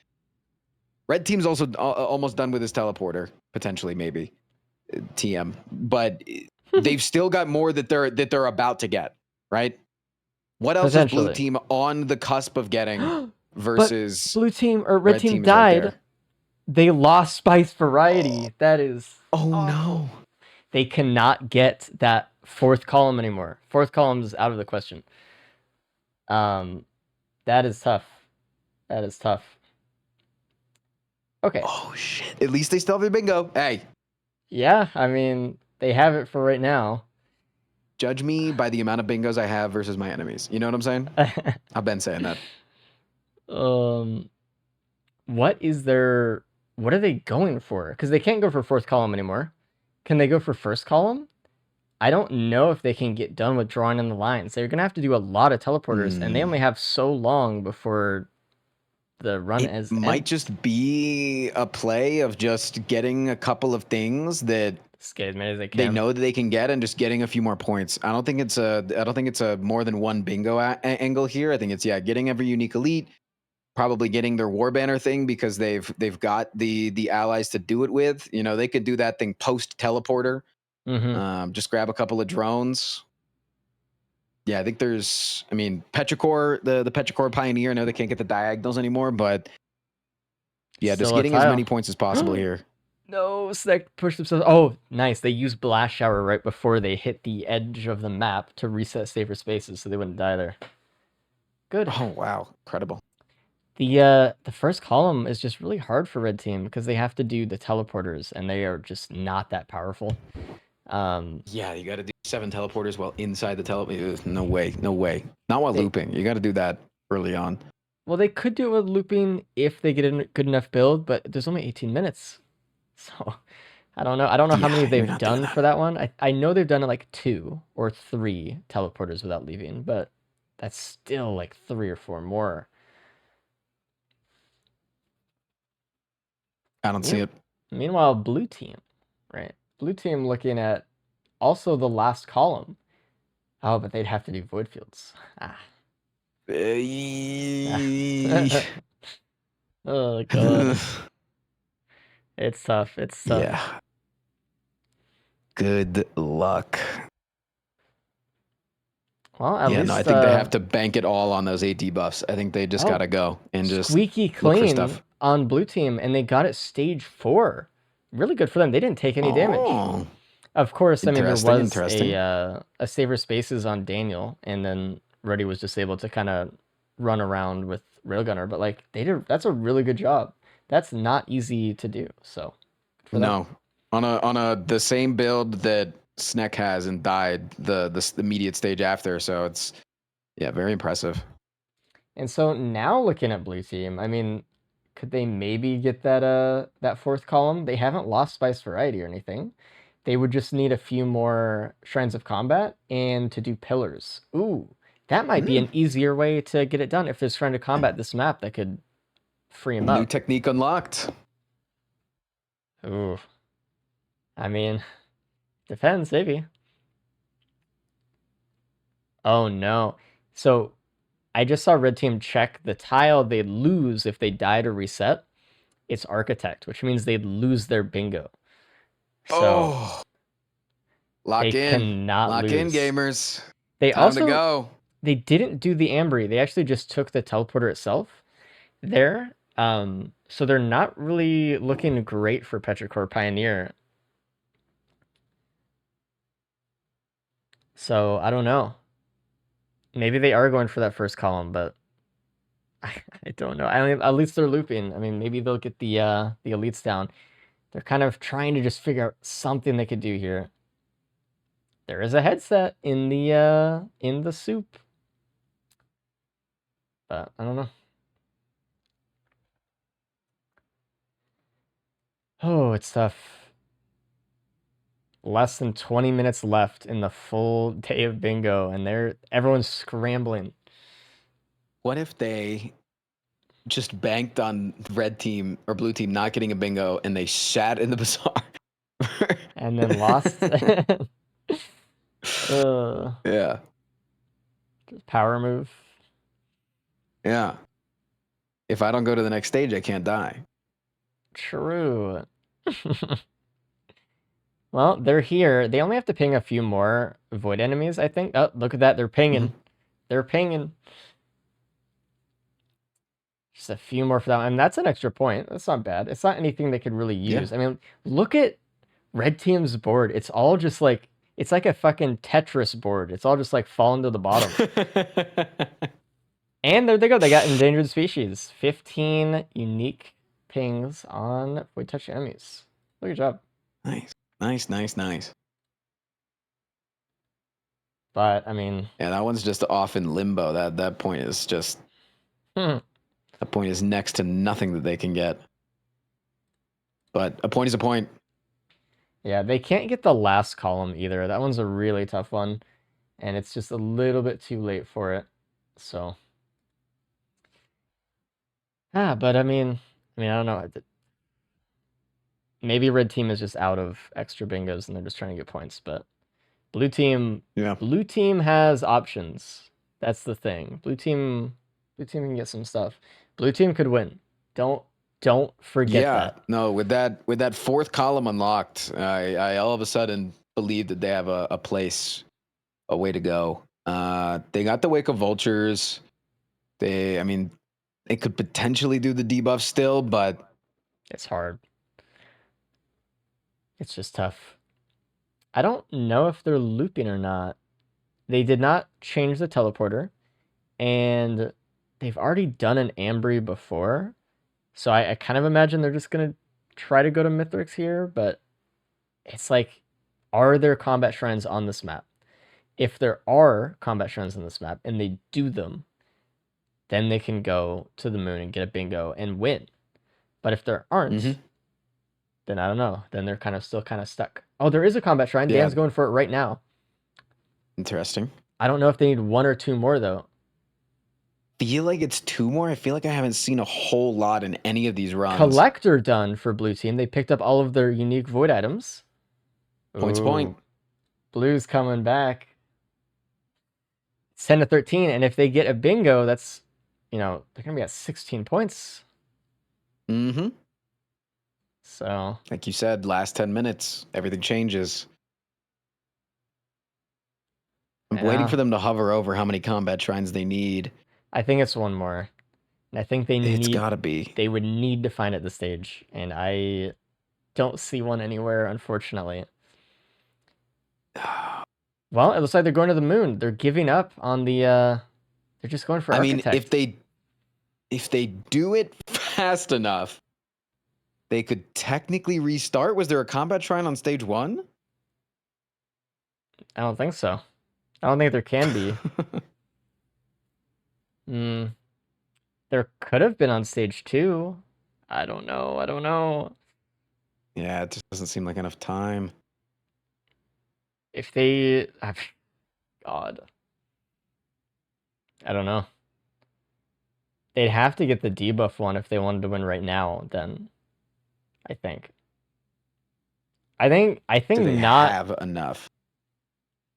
Speaker 2: red team's also almost done with his teleporter, potentially, maybe TM, but they've still got more that they're about to get, right? What else is blue team on the cusp of getting versus
Speaker 1: blue team or red team died? Right, they lost spice variety. That is
Speaker 2: no.
Speaker 1: They cannot get that 4th column anymore. 4th column is out of the question. That is tough. That is tough. Okay.
Speaker 2: Oh shit. At least they still have their bingo. Hey.
Speaker 1: Yeah, I mean, they have it for right now.
Speaker 2: Judge me by the amount of bingos I have versus my enemies. You know what I'm saying? I've been saying that.
Speaker 1: What are they going for? Because they can't go for 4th column anymore. Can they go for 1st column? I don't know if they can get done with drawing in the lines. They're going to have to do a lot of teleporters, and they only have so long before the run
Speaker 2: It
Speaker 1: as
Speaker 2: might
Speaker 1: end.
Speaker 2: just be a play of just getting a couple of things that
Speaker 1: Just get as many as they
Speaker 2: they
Speaker 1: can.
Speaker 2: know that they can get and just getting a few more points. I don't think it's a more than one bingo angle here. I think it's getting every unique elite, probably getting their war banner thing because they've got the allies to do it with. You know, they could do that thing post teleporter. Just grab a couple of drones. Yeah, I think Petrichor, the Petrichor Pioneer. I know they can't get the diagonals anymore, but yeah,
Speaker 1: Still
Speaker 2: just
Speaker 1: a
Speaker 2: getting as
Speaker 1: tile.
Speaker 2: many points as possible here.
Speaker 1: No, Snack pushed themselves. Oh, nice. They used Blast Shower right before they hit the edge of the map to reset safer spaces so they wouldn't die there. Good.
Speaker 2: Oh, wow. Incredible.
Speaker 1: The first column is just really hard for red team because they have to do the teleporters and they are just not that powerful.
Speaker 2: Yeah, you got to do 7 teleporters while inside the teleporter. No way. Not while looping. You got to do that early on.
Speaker 1: Well, they could do it with looping if they get a good enough build, but there's only 18 minutes. So I don't know. I don't know how many
Speaker 2: you're
Speaker 1: they've
Speaker 2: not doing
Speaker 1: done
Speaker 2: that.
Speaker 1: for that one. I know they've done it like 2 or 3 teleporters without leaving, but that's still like 3 or 4 more.
Speaker 2: I don't see it.
Speaker 1: Meanwhile, blue team, right? Blue team looking at also the last column. Oh, but they'd have to do void fields. Ah. Oh god. It's tough. It's tough.
Speaker 2: Yeah. Good luck.
Speaker 1: Well, at least
Speaker 2: I think they have to bank it all on those AD buffs. I think they just gotta go and just
Speaker 1: squeaky
Speaker 2: look for
Speaker 1: clean
Speaker 2: stuff.
Speaker 1: on blue team, and they got it stage 4. Really good for them. They didn't take any damage. Of course, I mean there was a saver spaces on Daniel, and then Ruddy was just able to kind of run around with Railgunner, but like that's a really good job. That's not easy to do. So
Speaker 2: no, on the same build that Sneck has and died the immediate stage after. So it's very impressive.
Speaker 1: And so now looking at blue team, I mean, could they maybe get that 4th column? They haven't lost Spice Variety or anything. They would just need a few more Shrines of Combat and to do pillars. Ooh, that might be an easier way to get it done if there's Shrine of Combat this map that could free him up.
Speaker 2: New technique unlocked.
Speaker 1: Ooh. I mean, depends, maybe. Oh no. So I just saw red team check the tile they lose if they die to reset. It's Architect, which means they'd lose their bingo. So
Speaker 2: lock in,
Speaker 1: gamers.
Speaker 2: Time to go.
Speaker 1: They didn't do the Ambry. They actually just took the teleporter itself there. So they're not really looking great for Petrichor Pioneer. So I don't know. Maybe they are going for that first column, but I don't know. At least they're looping. I mean, maybe they'll get the elites down. They're kind of trying to just figure out something they could do here. There is a headset in the soup, but I don't know. Oh, it's tough. Less than 20 minutes left in the full day of bingo, and everyone's scrambling.
Speaker 2: What if they just banked on red team or blue team not getting a bingo and they sat in the bazaar
Speaker 1: and then lost?
Speaker 2: Yeah.
Speaker 1: Power move.
Speaker 2: Yeah. If I don't go to the next stage, I can't die.
Speaker 1: True. Well, they're here. They only have to ping a few more void enemies, I think. Oh, look at that. They're pinging. They're pinging. Just a few more for that one. And that's an extra point. That's not bad. It's not anything they could really use. I mean, look at red team's board. It's all just like, it's like a fucking Tetris board. It's all just like falling to the bottom. And there they go. They got endangered species. 15 unique pings on void touch enemies. Good job.
Speaker 2: Nice.
Speaker 1: But I mean,
Speaker 2: yeah, that one's just off in limbo. That point is just that point is next to nothing that they can get. But a point is a point.
Speaker 1: Yeah, they can't get the last column either. That one's a really tough one, and it's just a little bit too late for it. So But I mean, I don't know. Maybe red team is just out of extra bingos and they're just trying to get points. But blue team has options. That's the thing. Blue team can get some stuff. Blue team could win. Don't forget that.
Speaker 2: No, with that fourth column unlocked, I all of a sudden believe that they have a place, a way to go. They got the Wake of Vultures. They could potentially do the debuff still, but
Speaker 1: it's hard. It's just tough. I don't know if they're looping or not. They did not change the teleporter, and they've already done an Ambry before. So I kind of imagine they're just going to try to go to Mithrix here, but it's like, are there combat shrines on this map? If there are combat shrines on this map and they do them, then they can go to the moon and get a bingo and win. But if there aren't, then I don't know. Then they're still kind of stuck. Oh, there is a combat shrine.
Speaker 2: Yeah.
Speaker 1: Dan's going for it right now.
Speaker 2: Interesting.
Speaker 1: I don't know if they need 1 or 2 more, though.
Speaker 2: Feel like it's 2 more. I feel like I haven't seen a whole lot in any of these runs.
Speaker 1: Collector done for blue team. They picked up all of their unique void items.
Speaker 2: Points point.
Speaker 1: Blue's coming back. It's 10 to 13, and if they get a bingo, that's, they're gonna be at 16 points.
Speaker 2: Mm-hmm.
Speaker 1: So,
Speaker 2: like you said, last 10 minutes, everything changes. I'm waiting for them to hover over how many combat shrines they need.
Speaker 1: I think it's 1 more. And I think
Speaker 2: it's gotta be.
Speaker 1: They would need to find at the stage, and I don't see one anywhere, unfortunately. Well, it looks like they're going to the moon. They're giving up on the they're just going for Architect.
Speaker 2: If they do it fast enough, they could technically restart. Was there a combat shrine on stage 1?
Speaker 1: I don't think so. I don't think there can be. There could have been on stage 2. I don't know.
Speaker 2: Yeah, it just doesn't seem like enough time.
Speaker 1: If they... God. I don't know. They'd have to get the debuff one if they wanted to win right now, then. I think. I think
Speaker 2: Do they
Speaker 1: not
Speaker 2: have enough.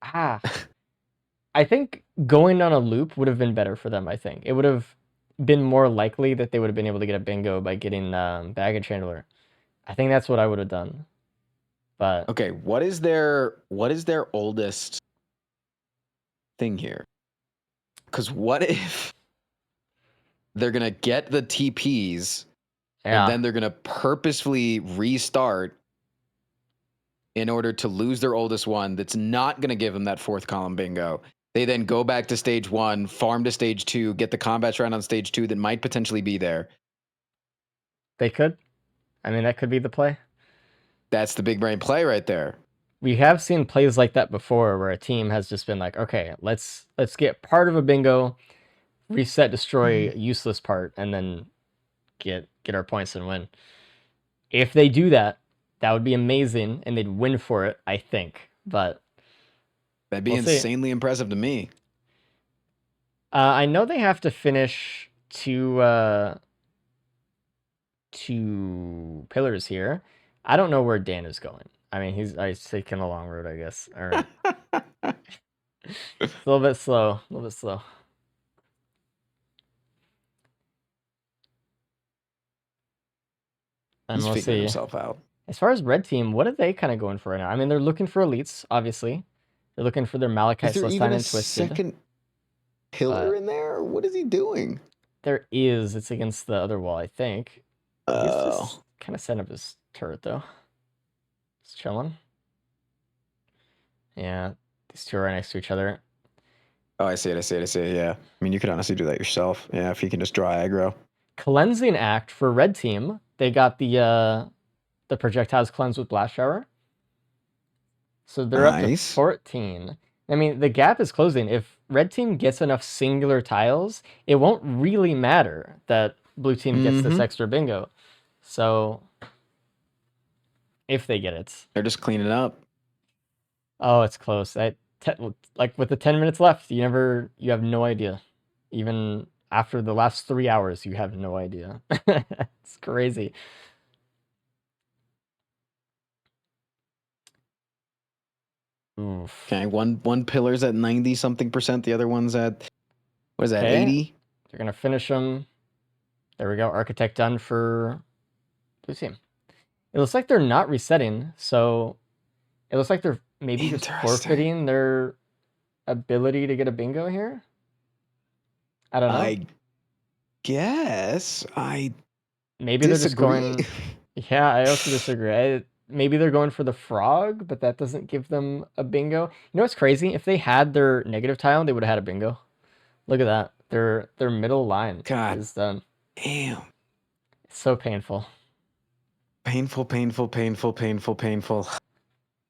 Speaker 1: I think going on a loop would have been better for them, I think. It would have been more likely that they would have been able to get a bingo by getting baggage handler. I think that's what I would have done. But
Speaker 2: okay, what is their oldest thing here? Because what if they're gonna get the TPs and then they're gonna purposefully restart in order to lose their oldest one that's not gonna give them that 4th column bingo. They then go back to stage 1, farm to stage 2, get the combat shrine on stage 2 that might potentially be there.
Speaker 1: They could. That could be the play.
Speaker 2: That's the big brain play right there.
Speaker 1: We have seen plays like that before where a team has just been like, okay, let's get part of a bingo, reset, destroy useless part, and then get our points and win. If they do that, that would be amazing, and they'd win for it, I think. But
Speaker 2: that'd be insanely impressive to me.
Speaker 1: I know they have to finish 2 pillars here. I don't know where Dan is going. He's taking a long road, I guess. All right. It's a little bit slow. And
Speaker 2: He's figuring himself out.
Speaker 1: As far as red team, what are they kind of going for right now? They're looking for elites, obviously. They're looking for their Malachite, Celestine, and Twisted.
Speaker 2: Second pillar in there? What is he doing?
Speaker 1: There is. It's against the other wall, I think. He's just kind of setting up his turret, though. Just chilling. Yeah, these two are right next to each other.
Speaker 2: Oh, I see it. Yeah. You could honestly do that yourself. Yeah, if you can just draw aggro.
Speaker 1: Cleansing Act for red team. They got the projectiles cleansed with Blast Shower. So they're up to 14. The gap is closing. If red team gets enough singular tiles, it won't really matter that blue team gets this extra bingo. So if they get it.
Speaker 2: They're just cleaning up.
Speaker 1: Oh, it's close. Like with the 10 minutes left, you have no idea. Even after the last 3 hours, you have no idea. It's crazy. Oof.
Speaker 2: Okay, one pillar's at 90 something percent. The other one's at, what is that,
Speaker 1: Okay.
Speaker 2: 80?
Speaker 1: They're gonna finish them. There we go. Architect done for blue team. It looks like they're not resetting, so it looks like they're maybe just
Speaker 2: Interesting.
Speaker 1: forfeiting their ability to get a bingo here. I don't know.
Speaker 2: I guess I
Speaker 1: Maybe they're just
Speaker 2: disagree.
Speaker 1: going. Yeah, I also disagree. Maybe they're going for the frog, but that doesn't give them a bingo. You know what's crazy? If they had their negative tile, they would have had a bingo. Look at that. Their middle line
Speaker 2: God.
Speaker 1: is done.
Speaker 2: Damn.
Speaker 1: It's so painful.
Speaker 2: Painful, painful, painful, painful, painful.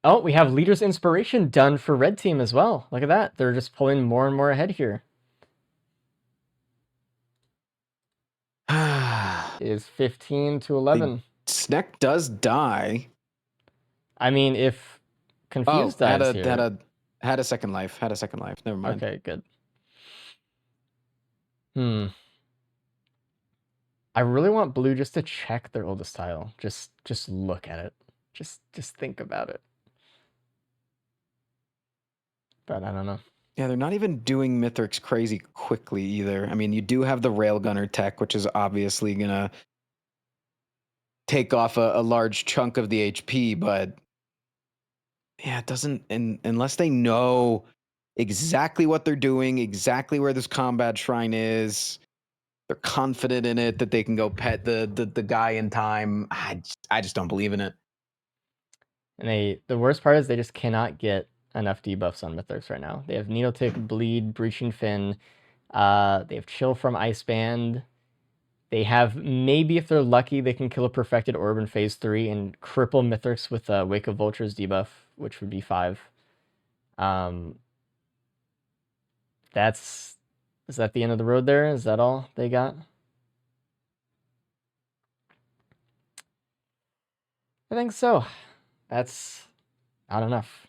Speaker 1: Oh, we have Leader's Inspiration done for red team as well. Look at that. They're just pulling more and more ahead here. It is 15 to 11.
Speaker 2: Sneck does die.
Speaker 1: I mean, if Confused dies here.
Speaker 2: Had a second life. Had a second life. Never mind.
Speaker 1: Okay, good. I really want blue just to check their oldest tile. Just look at it. Just think about it. But I don't know.
Speaker 2: Yeah, they're not even doing Mithrix crazy quickly either. I mean, you do have the Railgunner tech, which is obviously gonna take off a large chunk of the HP, but yeah, it doesn't. Unless they know exactly what they're doing, exactly where this combat shrine is, they're confident in it that they can go pet the guy in time. I just don't believe in it.
Speaker 1: And the worst part is they just cannot get enough debuffs on Mythics right now. They have Needle Tick, Bleed, Breaching Fin. They have Chill from Iceband. They have, maybe if they're lucky, they can kill a Perfected Orb in Phase 3 and cripple Mythics with a Wake of Vultures debuff, which would be 5. Is that the end of the road there? Is that all they got? I think so. That's not enough.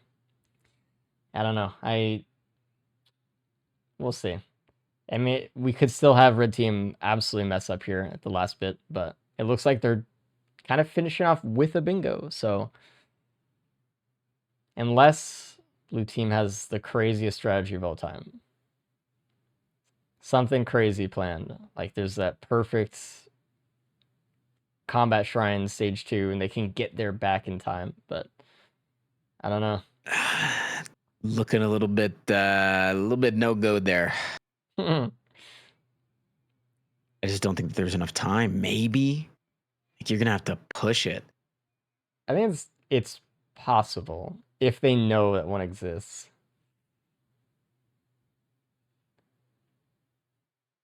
Speaker 1: I don't know. We'll see. I mean, we could still have red team absolutely mess up here at the last bit, but it looks like they're kind of finishing off with a bingo. So unless blue team has the craziest strategy of all time, something crazy planned, like there's that perfect combat shrine stage 2 and they can get there back in time, but I don't know.
Speaker 2: Looking a little bit no go there. I just don't think that there's enough time. Maybe you're gonna have to push it.
Speaker 1: I think it's possible if they know that one exists.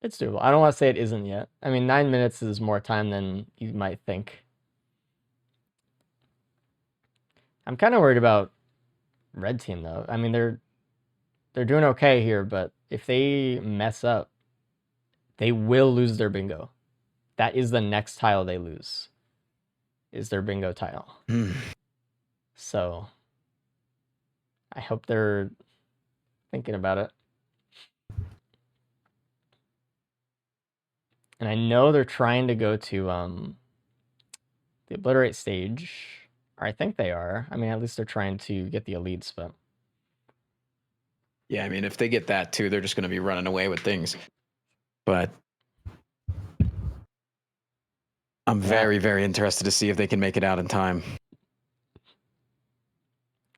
Speaker 1: It's doable. I don't want to say it isn't yet. I mean, 9 minutes is more time than you might think. I'm kind of worried about red team though. I mean, they're doing okay here, but if they mess up, they will lose their bingo. That is the next tile they lose. Is their bingo tile. So I hope they're thinking about it. And I know they're trying to go to the Obliterate stage. Or I think they are. I mean, at least they're trying to get the elites, but
Speaker 2: yeah, I mean, if they get that too, they're just going to be running away with things. But I'm very, very interested to see if they can make it out in time.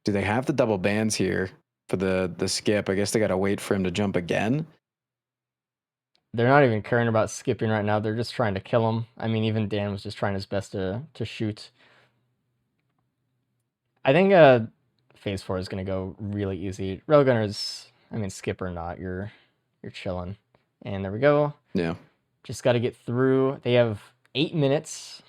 Speaker 2: Do they have the double bans here for the skip? I guess they got to wait for him to jump again.
Speaker 1: They're not even caring about skipping right now. They're just trying to kill him. I mean, even Dan was just trying his best to shoot. I think Phase 4 is going to go really easy. Railgunners, I mean, skip or not, you're chilling. And there we go.
Speaker 2: Yeah.
Speaker 1: Just got to get through. They have 8 minutes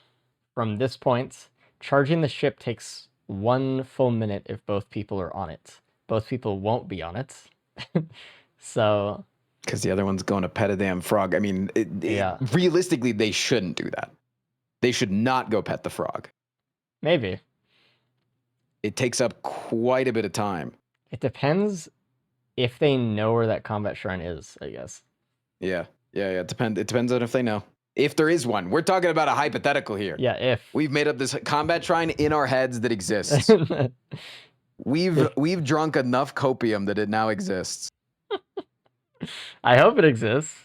Speaker 1: from this point. Charging the ship takes 1 full minute if both people are on it. Both people won't be on it. So...
Speaker 2: because the other one's going to pet a damn frog. I mean, realistically, they shouldn't do that. They should not go pet the frog.
Speaker 1: Maybe.
Speaker 2: It takes up quite a bit of time.
Speaker 1: It depends if they know where that combat shrine is, I guess.
Speaker 2: Yeah. Yeah. It depends on if they know. If there is one. We're talking about a hypothetical here.
Speaker 1: Yeah, if.
Speaker 2: We've made up this combat shrine in our heads that exists. We've drunk enough copium that it now exists.
Speaker 1: I hope it exists.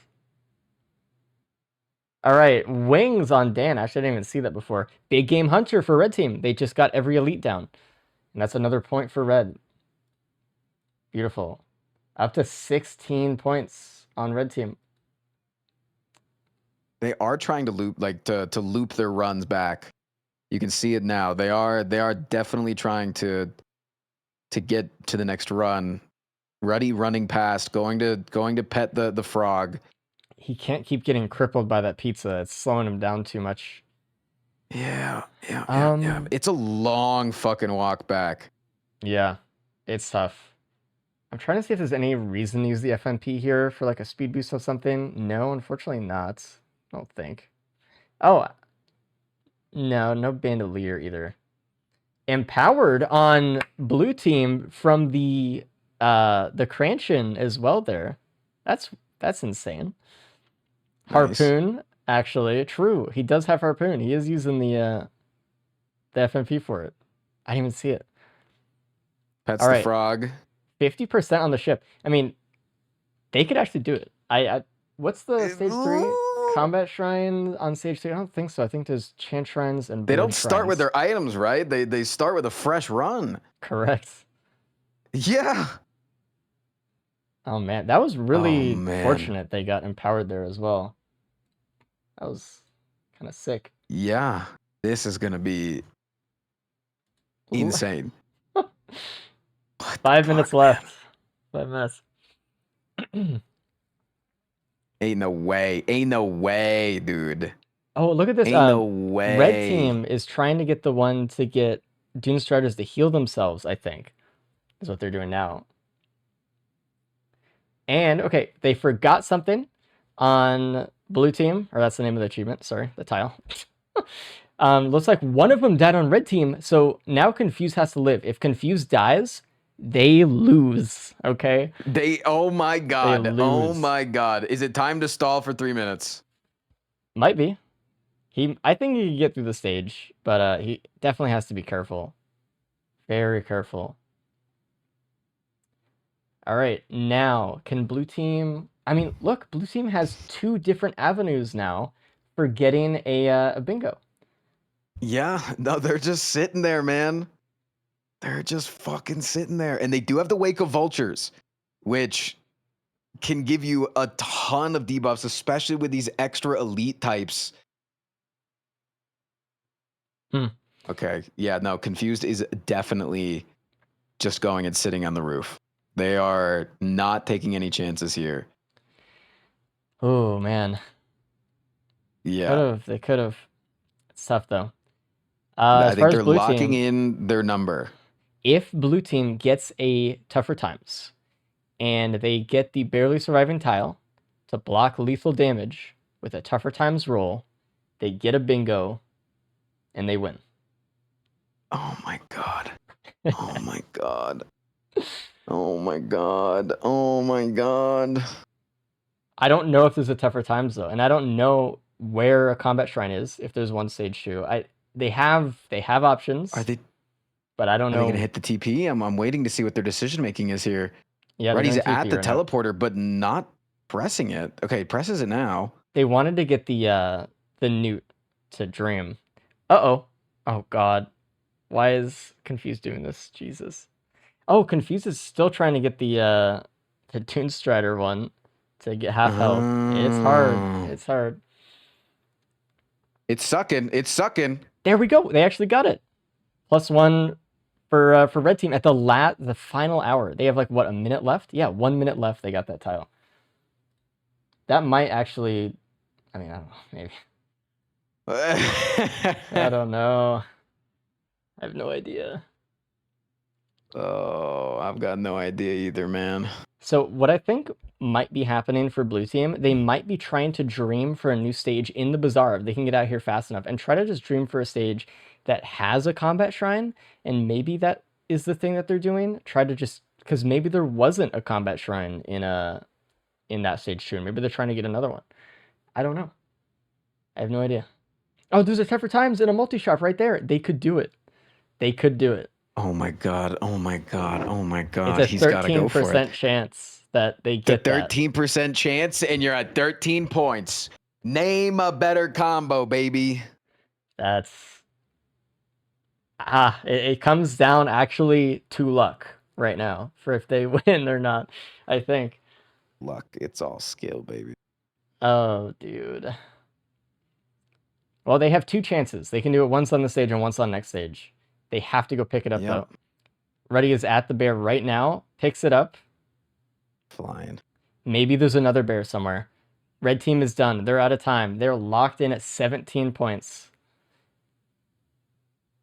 Speaker 1: All right, wings on Dan. Actually, I didn't even see that before. Big game hunter for red team. They just got every elite down. And that's another point for red. Beautiful. Up to 16 points on red team.
Speaker 2: They are trying to loop to loop their runs back. You can see it now. They are definitely trying to get to the next run. Ruddy running past, going to pet the frog.
Speaker 1: He can't keep getting crippled by that pizza. It's slowing him down too much.
Speaker 2: Yeah.
Speaker 1: Um,
Speaker 2: It's a long fucking walk back.
Speaker 1: Yeah, it's tough. I'm trying to see if there's any reason to use the FMP here for like a speed boost or something. No, unfortunately not. I don't think. Oh, no bandolier either. Empowered on blue team from the Cranshin as well there. That's insane.
Speaker 2: Nice.
Speaker 1: Harpoon, actually, true. He does have harpoon. He is using the FMP for it. I didn't even see it.
Speaker 2: Pets
Speaker 1: All
Speaker 2: the
Speaker 1: right.
Speaker 2: frog.
Speaker 1: 50% on the ship. I mean, they could actually do it. What's the stage 3 combat shrine on stage 3? I don't think so. I think there's chant shrines and
Speaker 2: They
Speaker 1: board
Speaker 2: don't start with
Speaker 1: shrines.
Speaker 2: their items, right? They start with a fresh run.
Speaker 1: Correct.
Speaker 2: Yeah.
Speaker 1: Oh man, that was really
Speaker 2: Oh, man.
Speaker 1: fortunate they got empowered there as well. That was kind of sick.
Speaker 2: Yeah. This is gonna be insane.
Speaker 1: 5 minutes left. 5 minutes.
Speaker 2: Ain't no way, dude.
Speaker 1: Oh, look at this.
Speaker 2: Ain't no way.
Speaker 1: Red team is trying to get the one to get Dune Striders to heal themselves, I think. Is what they're doing now. And, okay, they forgot something on blue team, or that's the name of the achievement. Sorry, the tile. Looks like one of them died on red team, so now Confused has to live. If Confused dies, they lose, okay?
Speaker 2: Oh my god. Oh
Speaker 1: lose.
Speaker 2: my god. Is it time to stall for 3 minutes?
Speaker 1: Might be. I think he can get through the stage, but he definitely has to be careful. Very careful. All right, now, can blue team... I mean, look, blue team has 2 different avenues now for getting a bingo.
Speaker 2: Yeah. No, they're just sitting there, man. They're just fucking sitting there. And they do have the Wake of Vultures, which can give you a ton of debuffs, especially with these extra elite types. Okay. Yeah, no, Confused is definitely just going and sitting on the roof. They are not taking any chances here.
Speaker 1: Oh, man.
Speaker 2: Yeah.
Speaker 1: They could have. It's tough, though.
Speaker 2: I
Speaker 1: As
Speaker 2: think
Speaker 1: far as
Speaker 2: they're
Speaker 1: blue
Speaker 2: locking
Speaker 1: team,
Speaker 2: in their number.
Speaker 1: if blue team gets a tougher times, and they get the barely surviving tile to block lethal damage with a tougher times roll, they get a bingo, and they win.
Speaker 2: Oh my god. Oh my god. Oh my god. Oh my god.
Speaker 1: I don't know if there's a tougher times though, and I don't know where a combat shrine is. If there's one stage 2, they have options.
Speaker 2: Are they?
Speaker 1: But I don't
Speaker 2: Are
Speaker 1: know.
Speaker 2: they gonna hit the TP? I'm waiting to see what their decision making is here.
Speaker 1: Yeah,
Speaker 2: right, he's at the
Speaker 1: right now.
Speaker 2: teleporter, but not pressing it. Okay, he presses it now.
Speaker 1: They wanted to get the newt to dream. Uh-oh. Oh god. Why is Confused doing this? Jesus. Oh, Confused is still trying to get the Toon Strider one to get half health. It's hard. It's hard.
Speaker 2: It's sucking. It's sucking.
Speaker 1: There we go. They actually got it. +1 for red team at the final hour. They have like what, a minute left? Yeah, 1 minute left. They got that tile. That might actually, I mean, I don't know, maybe. I don't know. I have no idea.
Speaker 2: Oh, I've got no idea either, man.
Speaker 1: So what I think might be happening for blue team, they might be trying to dream for a new stage in the bazaar if they can get out here fast enough, and try to just dream for a stage that has a combat shrine, and maybe that is the thing that they're doing. Try to just, because maybe there wasn't a combat shrine in that stage 2, and maybe they're trying to get another one. I don't know. I have no idea. Oh, there's a Tougher Times in a multi-shop right there. They could do it. They could do it.
Speaker 2: Oh my god. Oh my god. Oh my god.
Speaker 1: It's a
Speaker 2: He's got to go for it.
Speaker 1: 13% chance that they
Speaker 2: The
Speaker 1: get that.
Speaker 2: 13% chance, and you're at 13 points. Name a better combo, baby.
Speaker 1: That's it comes down actually to luck right now for if they win or not, I think.
Speaker 2: Luck. It's all skill, baby.
Speaker 1: Oh, dude. Well, they have 2 chances. They can do it once on the stage and once on next stage. They have to go pick it up, though. Ruddy is at the bear right now. Picks it up.
Speaker 2: Flying.
Speaker 1: Maybe there's another bear somewhere. Red team is done. They're out of time. They're locked in at 17 points.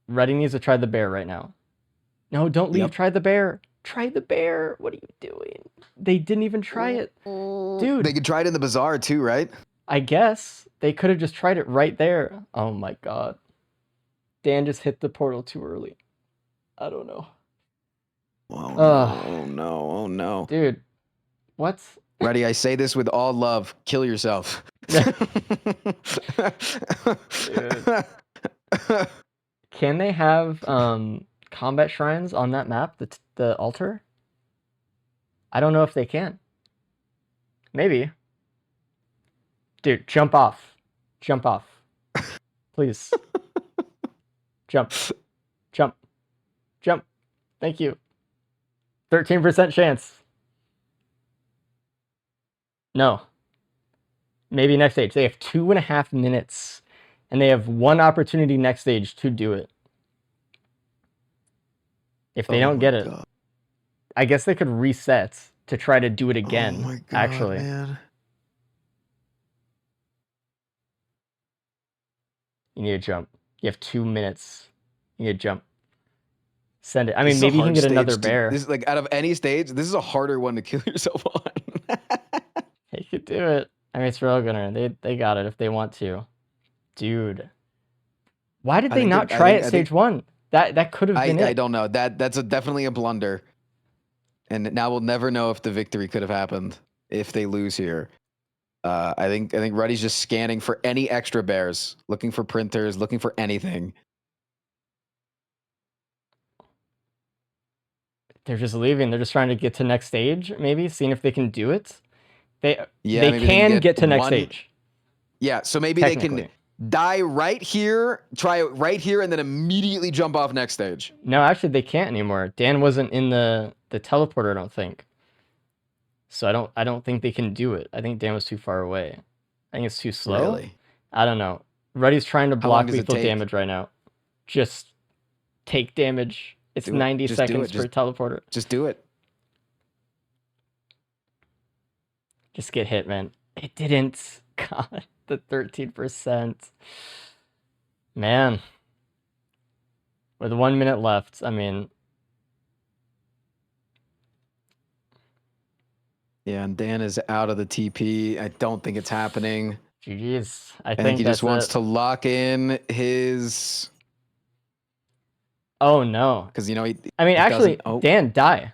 Speaker 1: Ruddy needs to try the bear right now. No, don't leave.
Speaker 2: Yep.
Speaker 1: Try the bear. Try the bear. What are you doing? They didn't even try it. Dude.
Speaker 2: They could try it in the bazaar too, right?
Speaker 1: I guess. They could have just tried it right there. Oh my god. Dan just hit the portal too early. I don't know.
Speaker 2: Oh no, oh no, oh no.
Speaker 1: Dude. What?
Speaker 2: Ready, I say this with all love. Kill yourself.
Speaker 1: Can they have combat shrines on that map, the altar? I don't know if they can. Maybe. Dude, jump off. Jump off. Please. Jump. Jump. Jump. Thank you. 13% chance. No. Maybe next stage. They have 2.5 minutes. And they have 1 opportunity next stage to do it. If they don't get it, I guess they could reset to try to do it again.
Speaker 2: Oh my god,
Speaker 1: actually.
Speaker 2: Man.
Speaker 1: You need to jump. You have 2 minutes. You need to jump. Send it. I mean, maybe you can get another bear.
Speaker 2: This is like out of any stage, this is a harder one to kill yourself on.
Speaker 1: They could do it. I mean, it's Railgunner. They got it if they want to. Dude. Why did they not try it stage 1? That could have been it.
Speaker 2: I don't know. That's definitely a blunder. And now we'll never know if the victory could have happened if they lose here. I think Ruddy's just scanning for any extra bears, looking for printers, looking for anything.
Speaker 1: They're just leaving. They're just trying to get to next stage, maybe, seeing if they can do it. They can get to next stage.
Speaker 2: Yeah, so maybe they can die right here, try it right here, and then immediately jump off next stage.
Speaker 1: No, actually, they can't anymore. Dan wasn't in the teleporter, I don't think. So I don't think they can do it. I think Dan was too far away. I think it's too slow.
Speaker 2: Really?
Speaker 1: I don't know. Ruddy's trying to block lethal damage right now. Just take damage. It's 90 seconds per teleporter.
Speaker 2: Just do it.
Speaker 1: Just get hit, man. It didn't. God, the 13%. Man. With 1 minute left, I mean.
Speaker 2: Yeah, and Dan is out of the TP. I don't think it's happening.
Speaker 1: GG's. I
Speaker 2: think he just wants to lock in his.
Speaker 1: Oh no!
Speaker 2: Because you know
Speaker 1: actually, Dan, die.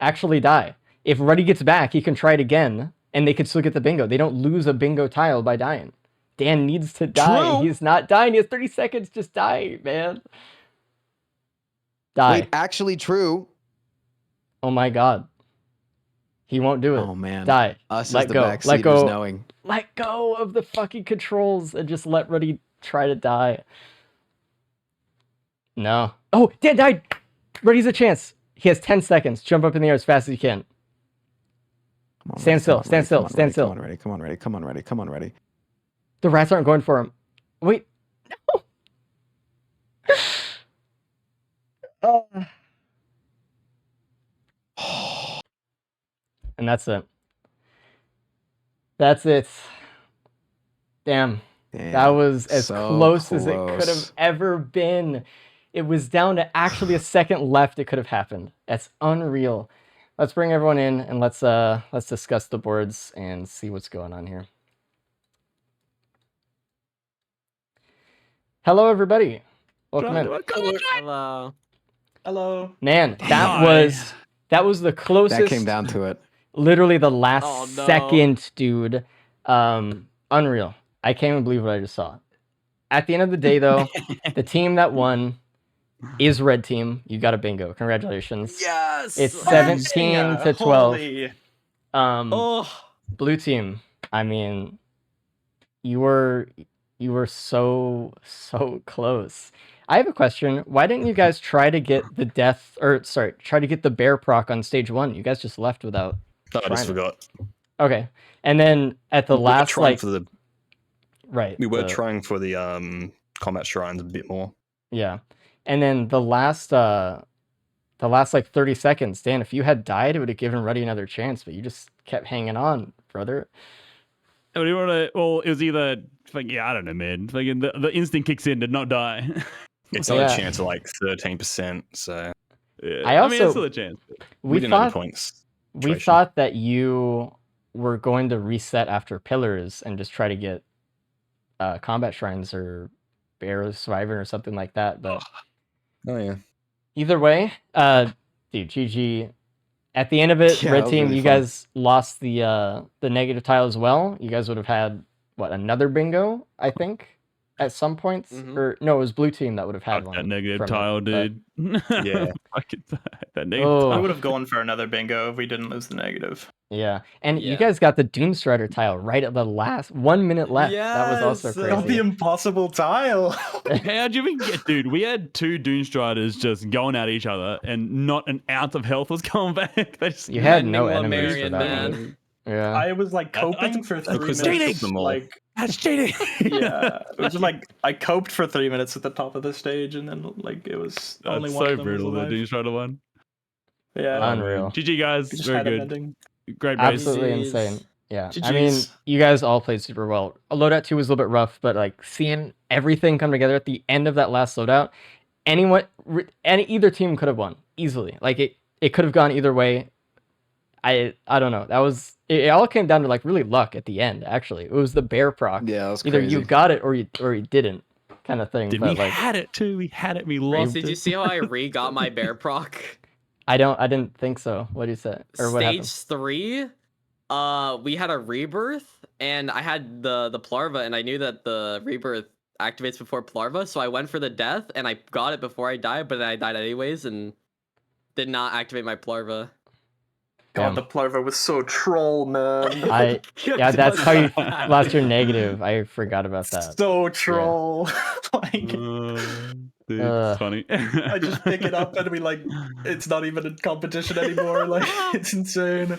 Speaker 1: Actually, die. If Ruddy gets back, he can try it again, and they could still get the bingo. They don't lose a bingo tile by dying. Dan needs to die.
Speaker 2: True.
Speaker 1: He's not dying. He has 30 seconds. Just die, man. Die.
Speaker 2: Wait, actually, true.
Speaker 1: Oh my god. He won't do it.
Speaker 2: Oh man.
Speaker 1: Die.
Speaker 2: Us
Speaker 1: let
Speaker 2: as the
Speaker 1: go. Let go.
Speaker 2: Knowing.
Speaker 1: Let go of the fucking controls and just let Ruddy try to die. No. Oh, Dan died. Ruddy's a chance. He has 10 seconds. Jump up in the air as fast as you can. Stand still. Stand still. Stand still.
Speaker 2: Come on, ready. Come on, ready. Come on, ready. Come on, ready.
Speaker 1: The rats aren't going for him. Wait. No. And that's it. That's it. Damn. That was as close as it could have ever been. It was down to actually a second left it could have happened. That's unreal. Let's bring everyone in and let's discuss the boards and see what's going on here. Hello everybody. Welcome in.
Speaker 3: Hello.
Speaker 4: Hello.
Speaker 1: Man, that was the closest.
Speaker 2: That came down to it.
Speaker 1: Literally the last second, dude. Unreal. I can't even believe what I just saw. At the end of the day, though, the team that won is Red Team. You got a bingo. Congratulations.
Speaker 3: Yes.
Speaker 1: It's 17 to 12.
Speaker 4: Holy.
Speaker 3: Oh.
Speaker 1: Blue Team. I mean, you were so close. I have a question. Why didn't you guys try to get the try to get the bear proc on stage 1? You guys just left without.
Speaker 6: No, I just
Speaker 1: trying it.
Speaker 6: forgot.
Speaker 1: Okay, and then at the
Speaker 6: We were
Speaker 1: last
Speaker 6: trying for the
Speaker 1: right,
Speaker 6: we were trying for the combat shrines a bit more.
Speaker 1: yeah, and then the last like 30 seconds, Dan, if you had died, it would have given Ruddy another chance, but you just kept hanging on, brother.
Speaker 5: What do you want to? Well, it was either I don't know, man. The instinct kicks in, did not die.
Speaker 6: It's only
Speaker 1: Yeah.
Speaker 6: a chance of like 13%. So
Speaker 5: Yeah.
Speaker 1: I
Speaker 5: mean, it's
Speaker 1: also-
Speaker 5: still a chance.
Speaker 1: We
Speaker 6: didn't have any
Speaker 1: thought
Speaker 6: points.
Speaker 1: we
Speaker 6: situation.
Speaker 1: thought that you were going to reset after pillars and just try to get combat shrines or bear survivor or something like that, but
Speaker 6: Oh yeah.
Speaker 1: either way, dude, GG. At the end of it,
Speaker 2: Yeah,
Speaker 1: Red
Speaker 2: that was
Speaker 1: Team,
Speaker 2: really
Speaker 1: you
Speaker 2: fun.
Speaker 1: guys lost the negative tile as well. You guys would have had another bingo, I think, at some points.
Speaker 3: Mhm.
Speaker 1: Or no, it was Blue Team that would have had
Speaker 5: Fuck
Speaker 1: one.
Speaker 5: that negative
Speaker 1: from it,
Speaker 5: tile,
Speaker 1: but-
Speaker 5: dude.
Speaker 6: Yeah.
Speaker 5: Fucking that negative
Speaker 1: Oh.
Speaker 4: I
Speaker 5: tile.
Speaker 4: would have gone for another bingo if we didn't lose the negative.
Speaker 1: Yeah, and you
Speaker 3: Yeah.
Speaker 1: guys got the Doomstrider tile right at the last 1 minute left. That was also
Speaker 3: Yes,
Speaker 1: crazy.
Speaker 4: Got the impossible tile.
Speaker 5: How'd you even get, dude? We had 2 Doomstriders just going at each other, and not an ounce of health was coming back. They just,
Speaker 1: You had no
Speaker 3: Mending
Speaker 1: enemies for
Speaker 3: Lemurian,
Speaker 1: that
Speaker 3: man.
Speaker 1: one. Yeah.
Speaker 4: I was like coping for 3
Speaker 6: because
Speaker 4: minutes.
Speaker 6: they killed them all.
Speaker 4: Like,
Speaker 5: That's cheating.
Speaker 4: yeah, it was just like I coped for 3 minutes at the top of the stage, and then like it was only
Speaker 5: That's
Speaker 4: one
Speaker 5: so
Speaker 4: of them was
Speaker 5: brutal. The
Speaker 4: alive.
Speaker 5: Doomstrider one.
Speaker 4: Yeah,
Speaker 1: Unreal.
Speaker 5: GG guys,
Speaker 4: we just
Speaker 5: very
Speaker 4: had a
Speaker 5: good.
Speaker 4: mending.
Speaker 5: Great race.
Speaker 1: Absolutely
Speaker 3: GGs.
Speaker 1: insane. Yeah. I mean,
Speaker 4: GGs.
Speaker 1: you guys all played super well. Loadout 2 was a little bit rough, but like seeing everything come together at the end of that last loadout, either team could have won easily. Like it could have gone either way. I don't know. That was it all came down to like really luck at the end, actually. It was the bear proc.
Speaker 2: Yeah, that was
Speaker 1: Either
Speaker 2: crazy.
Speaker 1: you got it or you didn't, kind of thing.
Speaker 5: Did
Speaker 1: But
Speaker 5: we
Speaker 1: like
Speaker 5: had it too? We had it. We
Speaker 3: Reese,
Speaker 5: lost
Speaker 3: did
Speaker 5: it.
Speaker 3: you see how I re-got my bear proc?
Speaker 1: I didn't think so. What did you say? Or what happened?
Speaker 3: Stage 3, we had a rebirth, and I had the Plarva, and I knew that the rebirth activates before Plarva, so I went for the death, and I got it before I died, but then I died anyways, and did not activate my Plarva.
Speaker 1: Damn.
Speaker 4: God, the Plarva was so troll, man.
Speaker 1: Yeah, that's how you lost your negative. I forgot about that.
Speaker 4: So troll. Like,
Speaker 5: Dude,
Speaker 1: Uh,
Speaker 5: it's funny.
Speaker 4: I just pick it up and we like, it's not even a competition anymore. Like, it's insane.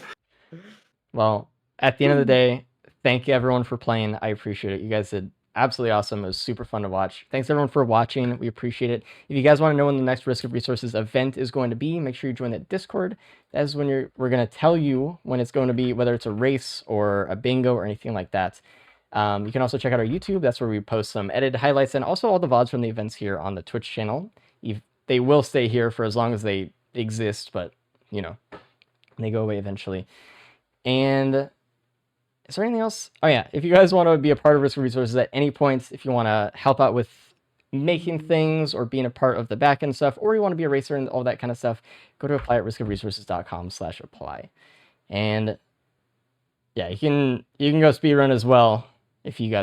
Speaker 1: Well, at the end of the day, thank you everyone for playing. I appreciate it. You guys did absolutely awesome. It was super fun to watch. Thanks everyone for watching. We appreciate it. If you guys want to know when the next Risk of Resources event is going to be, make sure you join that Discord. That is when we're going to tell you when it's going to be, whether it's a race or a bingo or anything like that. You can also check out our YouTube. That's where we post some edited highlights and also all the VODs from the events here on the Twitch channel. They will stay here for as long as they exist, but, you know, they go away eventually. And is there anything else? Oh, yeah. If you guys want to be a part of Risk of Resources at any point, if you want to help out with making things or being a part of the backend stuff, or you want to be a racer and all that kind of stuff, go to apply at riskofresources.com/apply. And yeah, you can go speedrun as well if you guys